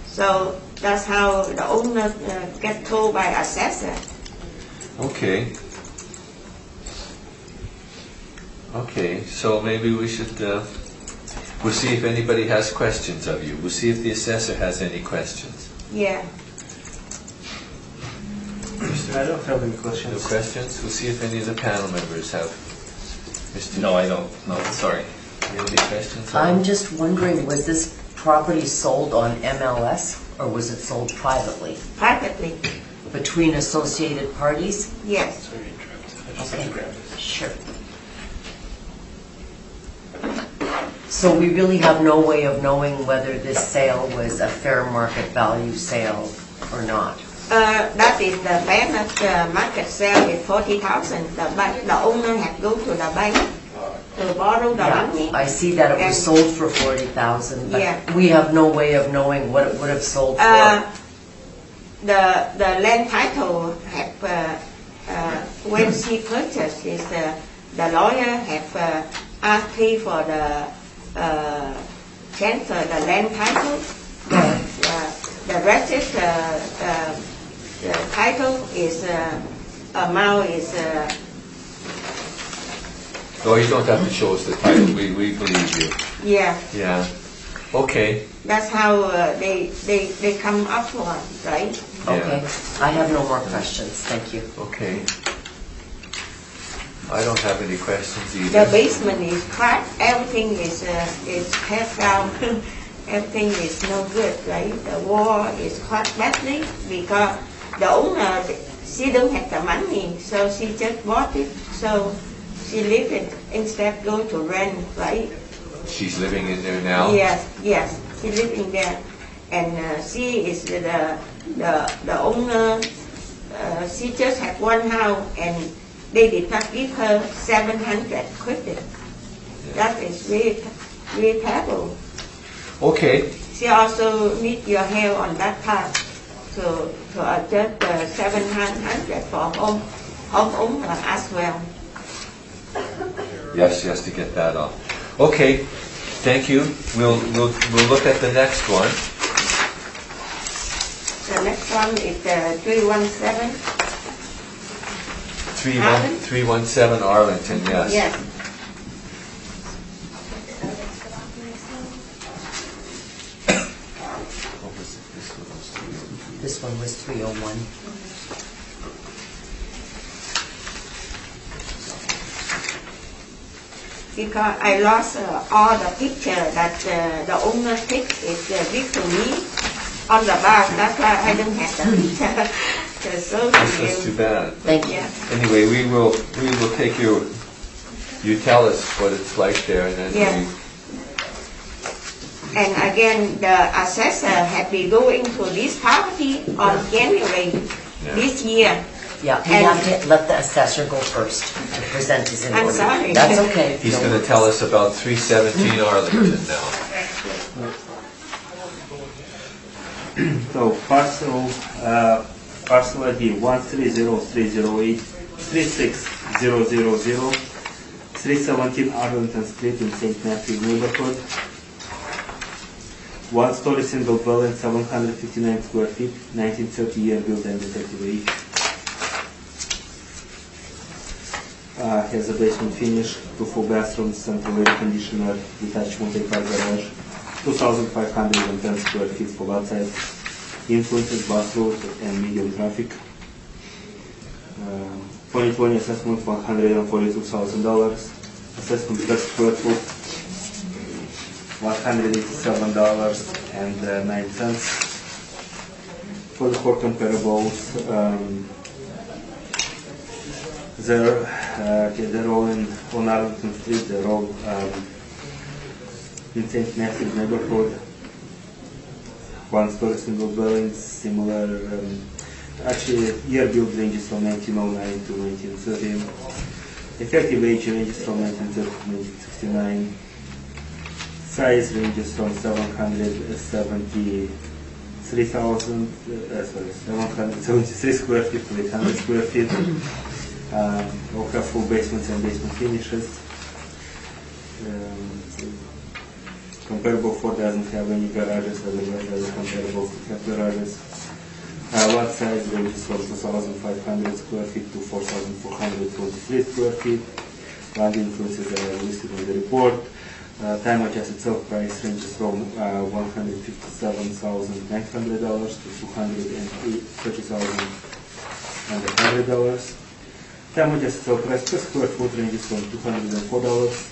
So that's how the owner get told by assessor. Okay. Okay. So maybe we should. We'll see if anybody has questions of you. We'll see if the assessor has any questions. Yeah. I don't have any No questions. questions? We'll see if any of the panel members have. Mr. No, I don't. No, sorry. Do you have any questions? I'm just wondering, was this property sold on MLS or was it sold privately? Privately. Between associated parties? Yes. Okay, sure. So we really have no way of knowing whether this sale was a fair market value sale or not? That is the fair market sale is 40,000. The owner had go to the bank to borrow the money. I see that it was And- sold for 40,000, but Yeah. we have no way of knowing what it would have sold for. The land title have when she purchased is the lawyer have asked me for the transfer the land title. The register the title is amount is Oh, you don't have to show us the title. We believe you. yeah. Yeah. Okay. That's how they come up for, right? Okay, I have no more questions, thank you. Okay. I don't have any questions either. The basement is cracked. Everything is teared down. Everything is no good, right? The wall is cracked badly because the owner she don't have the money, so she just bought it. So she live it instead go to rent, right? She's living in there now? Yes, she living there, and she is the owner. She just had one house, and they did not give her 700 credit. That is really terrible. Okay. She also need your help on that part to adjust the 700 for homeowner as well. Yes, she has to get that off. Okay, thank you. We'll look at the next one. The next one is 317. 317 Arlington, yes. Yes. What was it? This one was 301. Because I lost all the picture that the owner took. It's give to me on the back. That's why I don't have the picture. So That's too bad. Thank you. yeah. Anyway, we will take you tell us what it's like there, and then Yeah. And again, the assessor had been going to this property on January this year. Yeah, we have to let the assessor go first to present his I'm invoice. sorry. That's okay. he's going to tell us about 317 Arlington now. So parcel ID 130-308-36000, 317 Arlington Street in St. Matthews neighborhood. One-story single dwelling, 759 square feet, 1930 year built and defective age. Has a basement finish, 2 full bathrooms, central air conditioner, detached multi-car garage, 2,510 square feet for lot size, influences bus route and medium traffic. 2020 assessment $142,000. Assessment per square foot $187.09. For the four comparables, they're all on Arlington Street. They're all in St. Matthews neighborhood. One-story single dwellings, similar. Actually, year build ranges from 1909 to 1930. Effective age ranges from 1930 to 1969. Size ranges from 773 square feet to 800 square feet. All have full basements and basement finishes. Comparable 4 doesn't have any garages, otherwise comparable to have garages. Lot size ranges from 2,500 square feet to 4,423 square feet. Land influences are listed on the report. Time adjusted sale price ranges from $157,900 to $230,100. Time adjusted sale price per square foot ranges from $204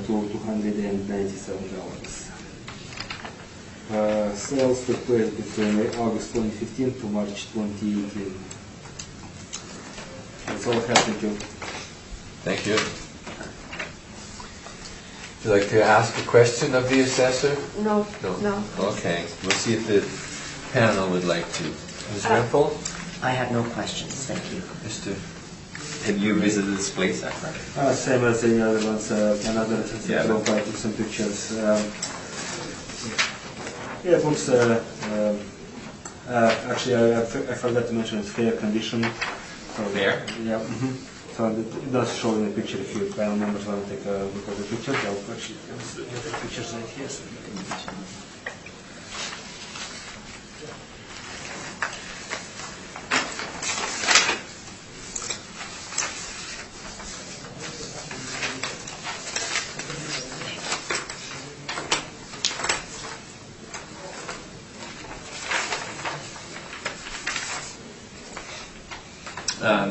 to $297. Sales took place between August 2015 to March 2018. That's all I have. Thank you. Thank you. Would you like to ask a question of the assessor? No. Okay. We'll see if the panel would like to. Ms. Rempel? I have no questions, thank you. Mr. Have you visited this place, actually? Same as the other ones. Another assessor drove by, took some pictures. Yeah, it looks. Actually, I forgot to mention it's fair condition. So, Fair? Yeah. So it does show in the picture. If you panel members want to take a look at the pictures, I'll actually get the pictures right here. So you can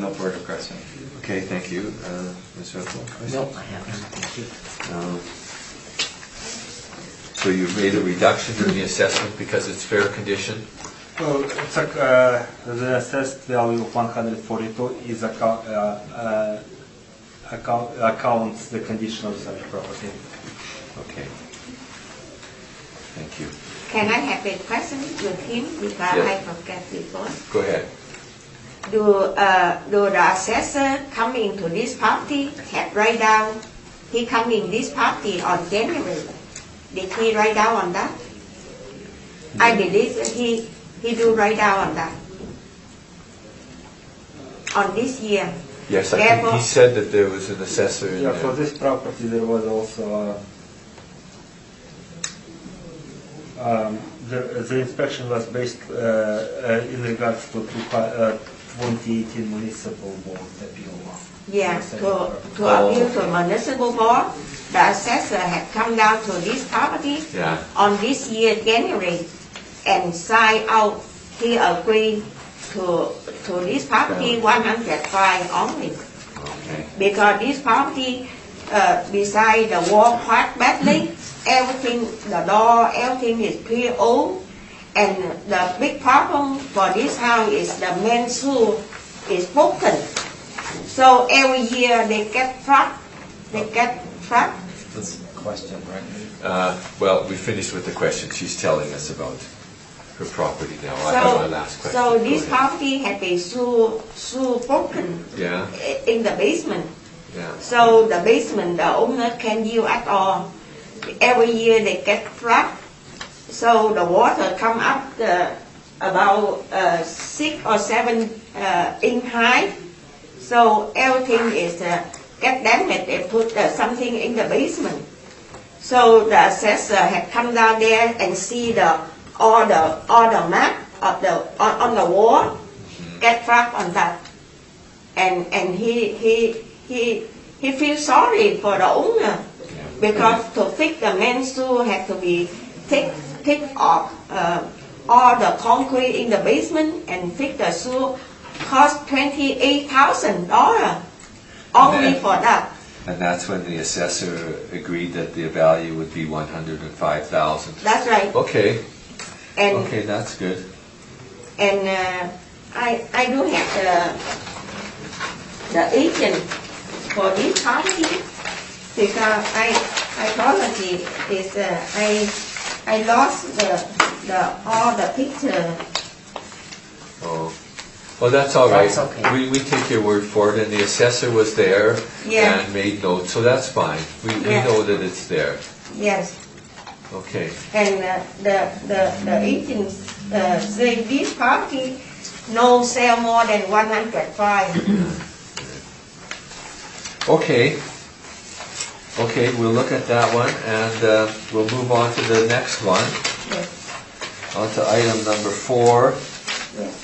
No further question. Okay, thank you. Ms. Rempel? No, I have none, thank you. So you've made a reduction in the assessment because it's fair condition? Well, it's like the assessed value of 142 is accounts the condition of such property. Okay. Thank you. Can I have a question with him because Yes. I forget before? Go ahead. Do the assessor come into this property, have write down, he come in this property on January? Did he write down on that? I believe that he do write down on that. On this year. Yes, I think he said that there was an assessor in Yeah, there. for this property there was also the inspection was based in regards to 2018 municipal board appeal. Yeah, to appeal to municipal board, the assessor had come down to this property Yeah. on this year January and signed out, he agreed to this property 105 only. Okay. Because this property, beside the wall quite badly, everything, the door, everything is pretty old. And the big problem for this house is the main sewer is broken. So every year they get trapped. That's a question, right? Well, we finished with the question. She's telling us about her property now. I have my last question. So Go this ahead. property had been sewer broken Yeah, in the basement. yeah. So the basement, the owner can't use at all. Every year they get trapped. So the water come up about 6 or 7 inch high. So everything is get damaged. They put something in the basement. So the assessor had come down there and see all the map of on the wall, get trapped on that, and he feels sorry for the owner because to fix the main sewer had to be take off all the concrete in the basement and fix the sewer cost $28,000 only for that. And that's when the assessor agreed that the value would be $105,000. That's right. Okay. And Okay, that's good. and I do have the agent for this property because I apology is I lost all the picture. Oh, well, that's all right. That's okay. We take your word for it, and the assessor was there Yeah. and made notes, so that's fine. We Yeah. know that it's there. Yes. Okay. And the agent say this property no sell more than 105. Okay. Okay, we'll look at that one, and we'll move on to the next one. Yes. On to item number 4, Yes.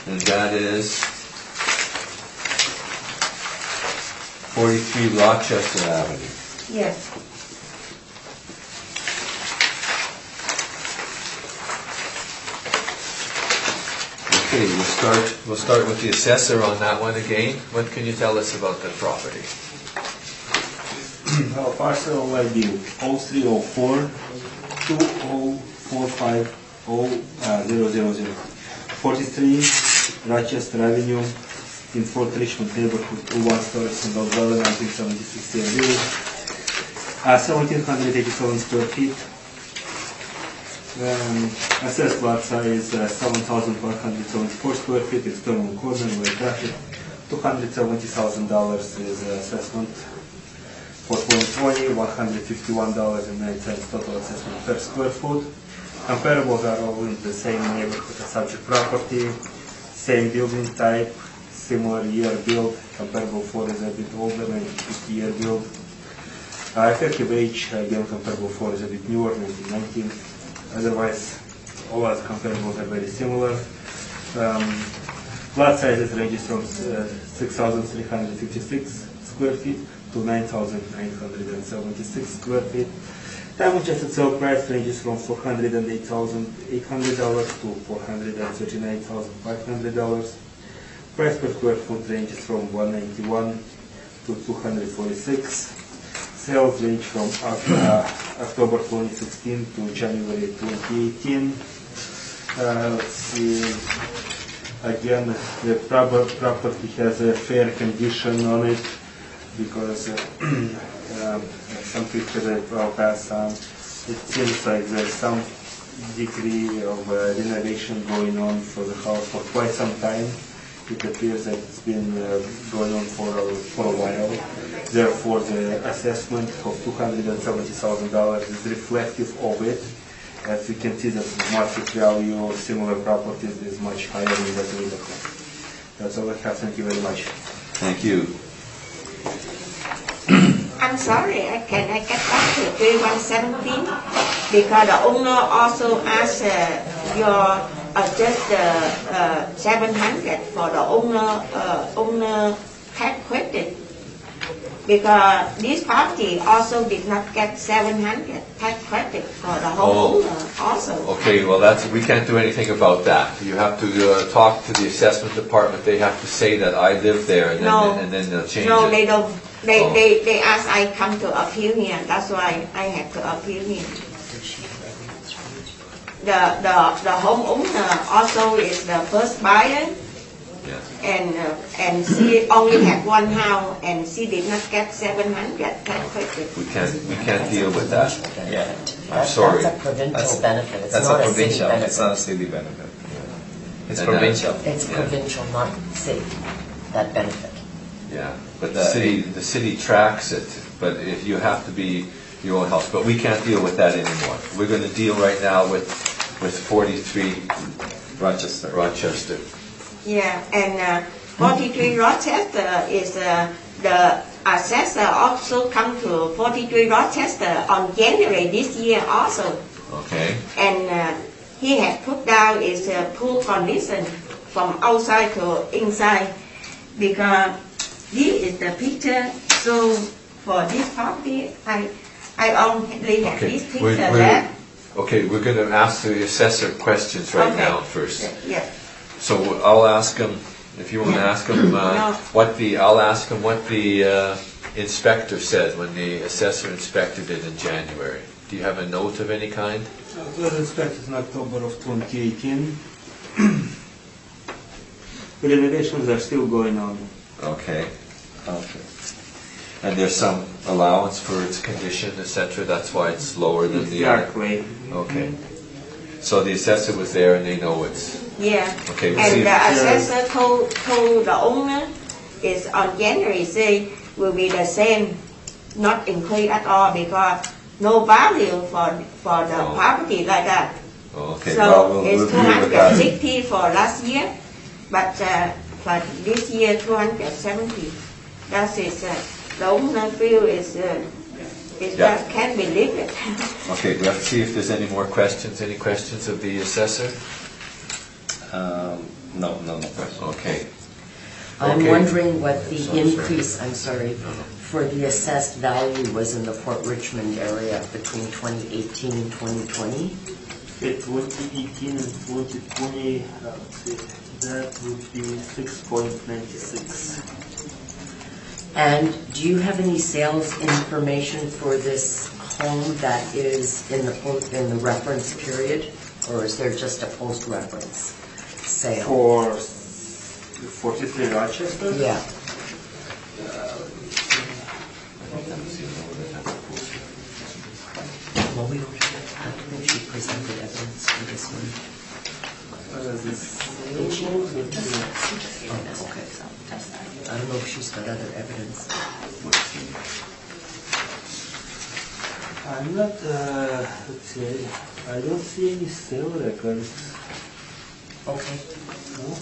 and that is 43 Rochester Avenue. Yes. Okay, we'll start with the assessor on that one again. What can you tell us about the property? Parcel ID 0304 20450 43 Rochester Avenue in Fort Richmond neighborhood, 2-1 storage single dwelling, 1976 area. 1787 square feet. Assessed lot size 7,174 square feet, external corner with traffic. $270,000 is assessment. For 2020, $151.09 total assessment per square foot. Comparables are all in the same neighborhood, the subject property, same building type, similar year build. Comparable 4 is a bit older, 50-year build. Effective age, again, comparable 4 is a bit newer, 1919. Otherwise, all other comparables are very similar. Lot sizes ranges from 6,356 square feet to 9,976 square feet. Time adjusted sale price ranges from $408,800 to $439,500. Price per square foot ranges from $191 to $246. Sales range from October 2016 to January 2018. Let's see. Again, the property has a fair condition on it because some pictures that I'll pass on. It seems like there's some degree of renovation going on for the house for quite some time. It appears that it's been going on for a while. Therefore, the assessment of $270,000 is reflective of it. As you can see, the market value of similar properties is much higher in that neighborhood. That's all I have. Thank you very much. Thank you. I'm sorry, can I get back to 3117? Because the owner also asked your adjust the 700 for the owner tax credit. Because this property also did not get 700 tax credit for the homeowner also. Okay, well we can't do anything about that. You have to talk to the assessment department. They have to say that I live there, and then they'll change it. No, they don't. They ask I come to appeal here. That's why I have to appeal here. The homeowner also is the first buyer. And she only had one house, and she did not get 700 tax credit. We can't deal with that. Yeah. I'm sorry. That's a provincial benefit. It's That's not a a city provincial, benefit. it's not a city benefit. It's And provincial. It's provincial, not city, that benefit. Yeah, but the city tracks it, but if you have to be your own house, but we can't deal with that anymore. We're going to deal right now with 43 Rochester. Yeah, and 43 Rochester is the assessor also come to 43 Rochester on January this year also. Okay. And he had put down is poor condition from outside to inside, because this is the picture. So for this property, I only have this picture there. Okay, we're going to ask the assessor questions right now first. Yeah. So I'll ask him, if you want to ask him, I'll ask him what the inspector said when the assessor inspected it in January. Do you have a note of any kind? It was inspected in October of 2018. The renovations are still going on. Okay. And there's some allowance for its condition, etc. That's why it's lower than the other. Exactly. Okay. So the assessor was there and they know it's... Yeah. Okay, we'll and see. The assessor told the owner is on January say will be the same, not increase at all, because no value for the property like that. Okay. So Well, it's deal with that. 260 for last year, but for this year 270. That is the owner feel is just can't believe it. Okay, we have to see if there's any more questions. Any questions of the assessor? No question. Okay. I'm Okay. wondering what the Sorry. increase, for the assessed value was in the Port Richmond area between 2018 and 2020. 2018 and 2020, that would be 6.96. And do you have any sales information for this home that is in the reference period, or is there just a post-reference sale? For 43 Rochester? Yeah. Well, we don't have to think she presented evidence for this one. Did she? Oh, no, okay. I don't know if she's got other evidence. I'm not, let's see, I don't see any sale records. Okay. No?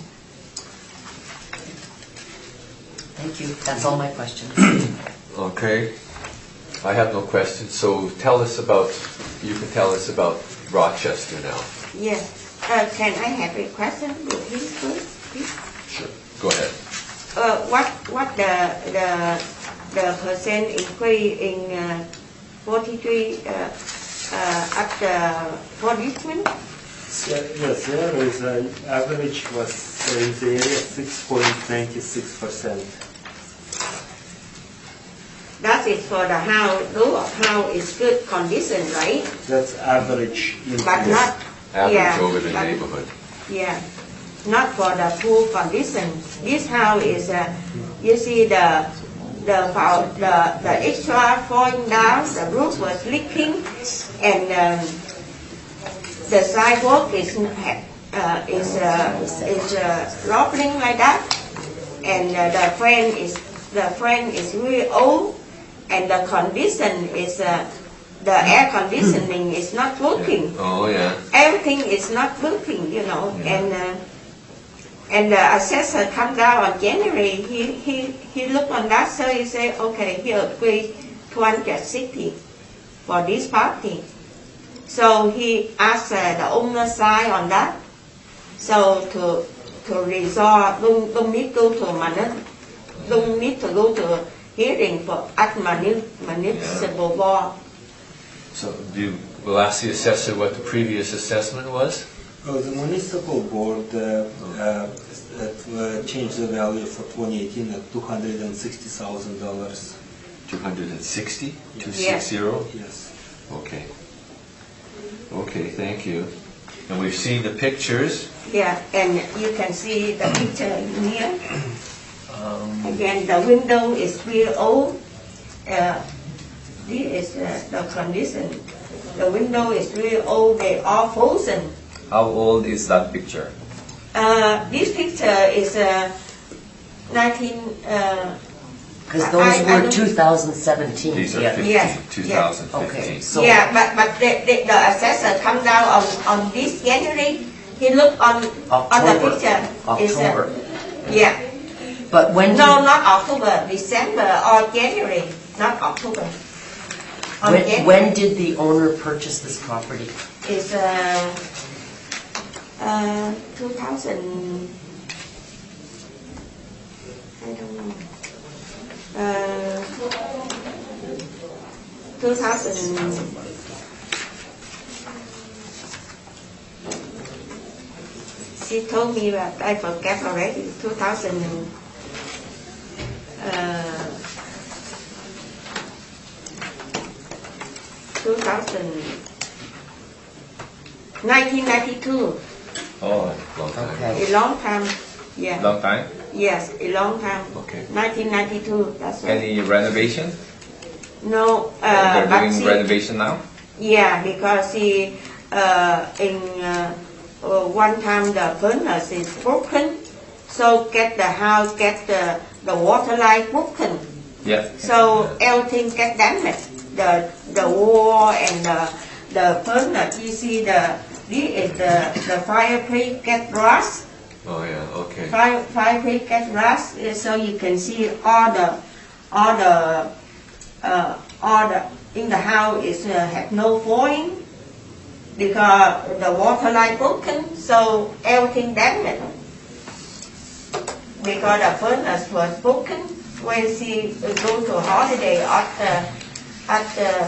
Thank you. That's all my questions. Okay. I have no questions, so you can tell us about Rochester now. Yes. Can I have a question with his first, please? Sure. Go ahead. What the percent increase in 43 at the Port Richmond? Yes, there is an average was in the area 6.96%. That is for the house, though house is good condition, right? That's average. But not, Average over the neighborhood. Yeah, not for the poor condition. This house is, you see the extra falling down, the roof was leaking, and the sidewalk is rustling like that, and the frame is really old, and the condition is the air conditioning is not working. Oh yeah. Everything is not working, and the assessor come down on January. He looked on that, so he said, okay, he agreed 260 for this property. So he asked the owner sign on that, So to resolve, don't need go to don't need to go to hearing for at municipal board. So we'll ask the assessor what the previous assessment was? The municipal board changed the value for 2018 at $260,000. 260? Yes. 260? Yes. Okay. Okay, thank you. And we've seen the pictures. Yeah, and you can see the picture in here. Again, the window is real old. This is the condition. The window is really old. They are frozen. How old is that picture? This picture is 19. Because those were 2017. These are yeah. 15, Yes, 2015. Okay, so Yeah, but the assessor come down on this January. He looked on the October. picture. It's, October. Yeah. But when No, not October. December or January. Not October. On January. when did the owner purchase this property? It's 2000. I don't know. 2000. She told me, but I forget already. 2000. 1992. Oh, Long time. Okay. A long time. Yeah. long time. Yes, a long time. Okay. 1992. That's right. Any renovation? No, They're but doing she, renovation now? yeah, because she in one time the furnace is broken, so get the house, get the water line broken, Yeah. so everything get damaged. The wall and the furnace. You see the fireplace get rust. Oh, yeah, okay. Fireplace get rust, so you can see all the in the house is have no flooring because the water line broken, so everything damaged. Because the furnace was broken when she go to holiday at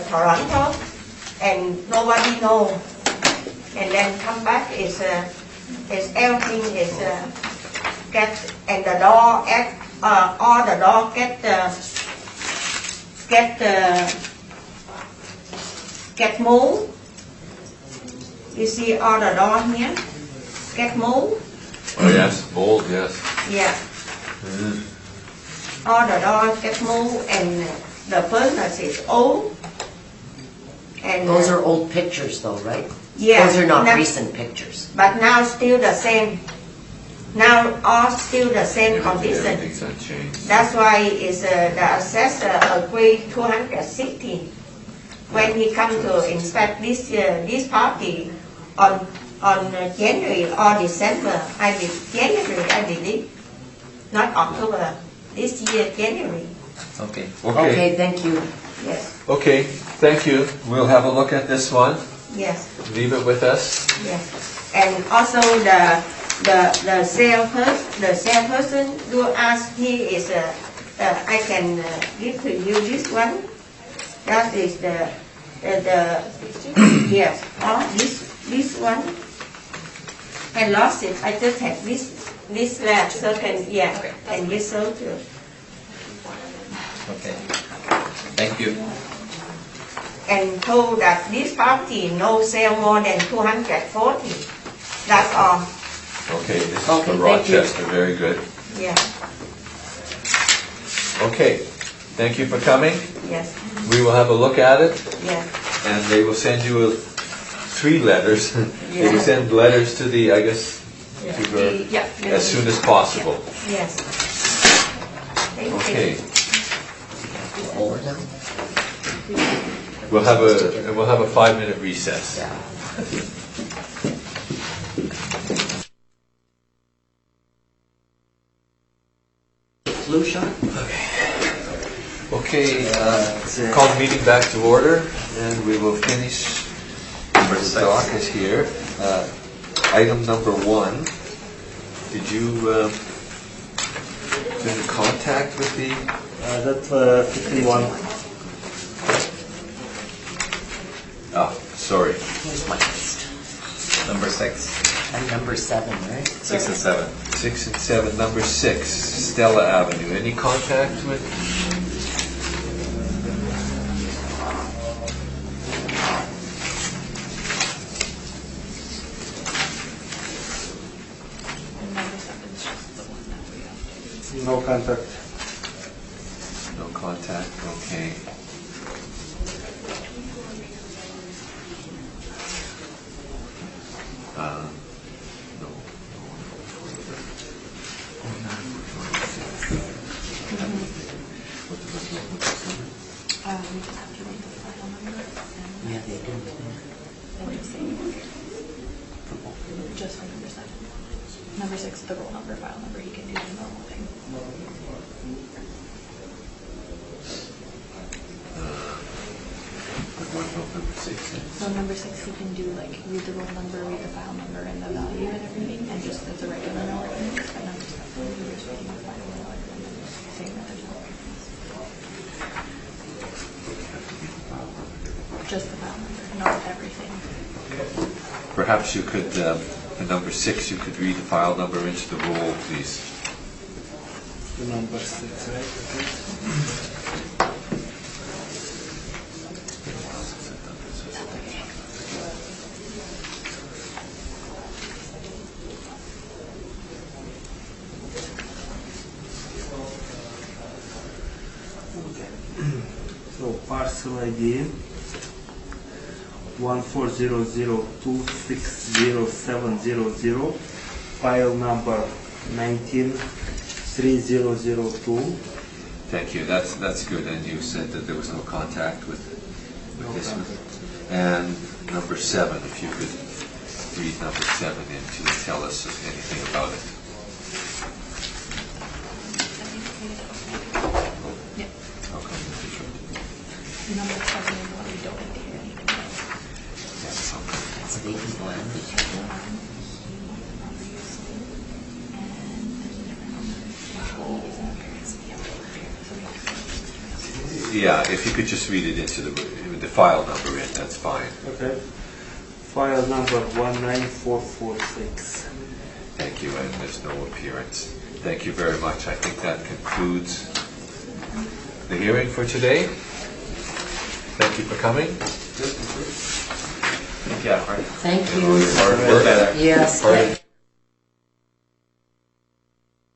Toronto, and nobody know, and then come back is everything is get, and the door all the door get mold. You see all the door here get mold. Oh, yes, bold, yes. Yeah. Mm. All the doors get mold, and the furnace is old. And Those are old pictures though, right? yeah, Those are not now- recent pictures. But now still the same. Now all still the same condition. Everything's unchanged. That's why is the assessor agreed 260 when he come to inspect this property on January or December. January, I believe, not October. This year January. Okay. Okay, Okay, thank you. Yes, okay, thank you. We'll have a look at this one. yes, Leave it with us. yes. And also the salesperson do ask he is I can give to you this one. That is the yes. Oh, this one. I lost it. I just have this left, so can and this so too. Okay. Thank you. And told that this property no sale more than 240. That's all. Okay, this is Okay, for thank you. Rochester, very good. Yeah. Okay, thank you for coming. Yes. We will have a look at it, Yeah. and they will send you 3 letters. They will send letters to the, I guess, to her as soon as possible. Yes. Thank you. Okay, Over now? we'll have a 5-minute recess. Flu shot? Okay, call the meeting back to order, and we will finish. The doc is here. Item number 1 Did you get in contact with the? That's 51. Ah, sorry. Here's my list. Number 6. And number 7, right? 6 and 7. 6 and 7, number 6, Stella Avenue. Any contact with? And number 7 is just the one that we updated. No contact. No contact, okay. No. We just have to read the file number and Yeah, they do. then just say just for number 7. Number 6 is the roll number, file number, he can do the normal thing. What about number 6? So number 6, he can do like read the roll number, read the file number and the value and everything, and just it's a regular Miller thing. But number 7, he was reading the file Miller and then saying that there's no difference. Just the file number, not everything. Perhaps you could, the number 6, you could read the file number into the roll, please. The number 6, right? So parcel ID 14002607000, file number 193002. Thank you, that's good, and you said that there was no contact with this one. And number 7, if you could read number 7 in to tell us anything about it. Yep. Okay. Number 7 is what we don't need to hear anymore. Yes, okay. That's vacant land. Yeah, if you could just read it into the file number in, that's fine. Okay. File number 19446. Thank you, and there's no appearance. Thank you very much. I think that concludes the hearing for today. Thank you for coming. Yeah, right. Thank And all you. your hard work. Yes. Hard-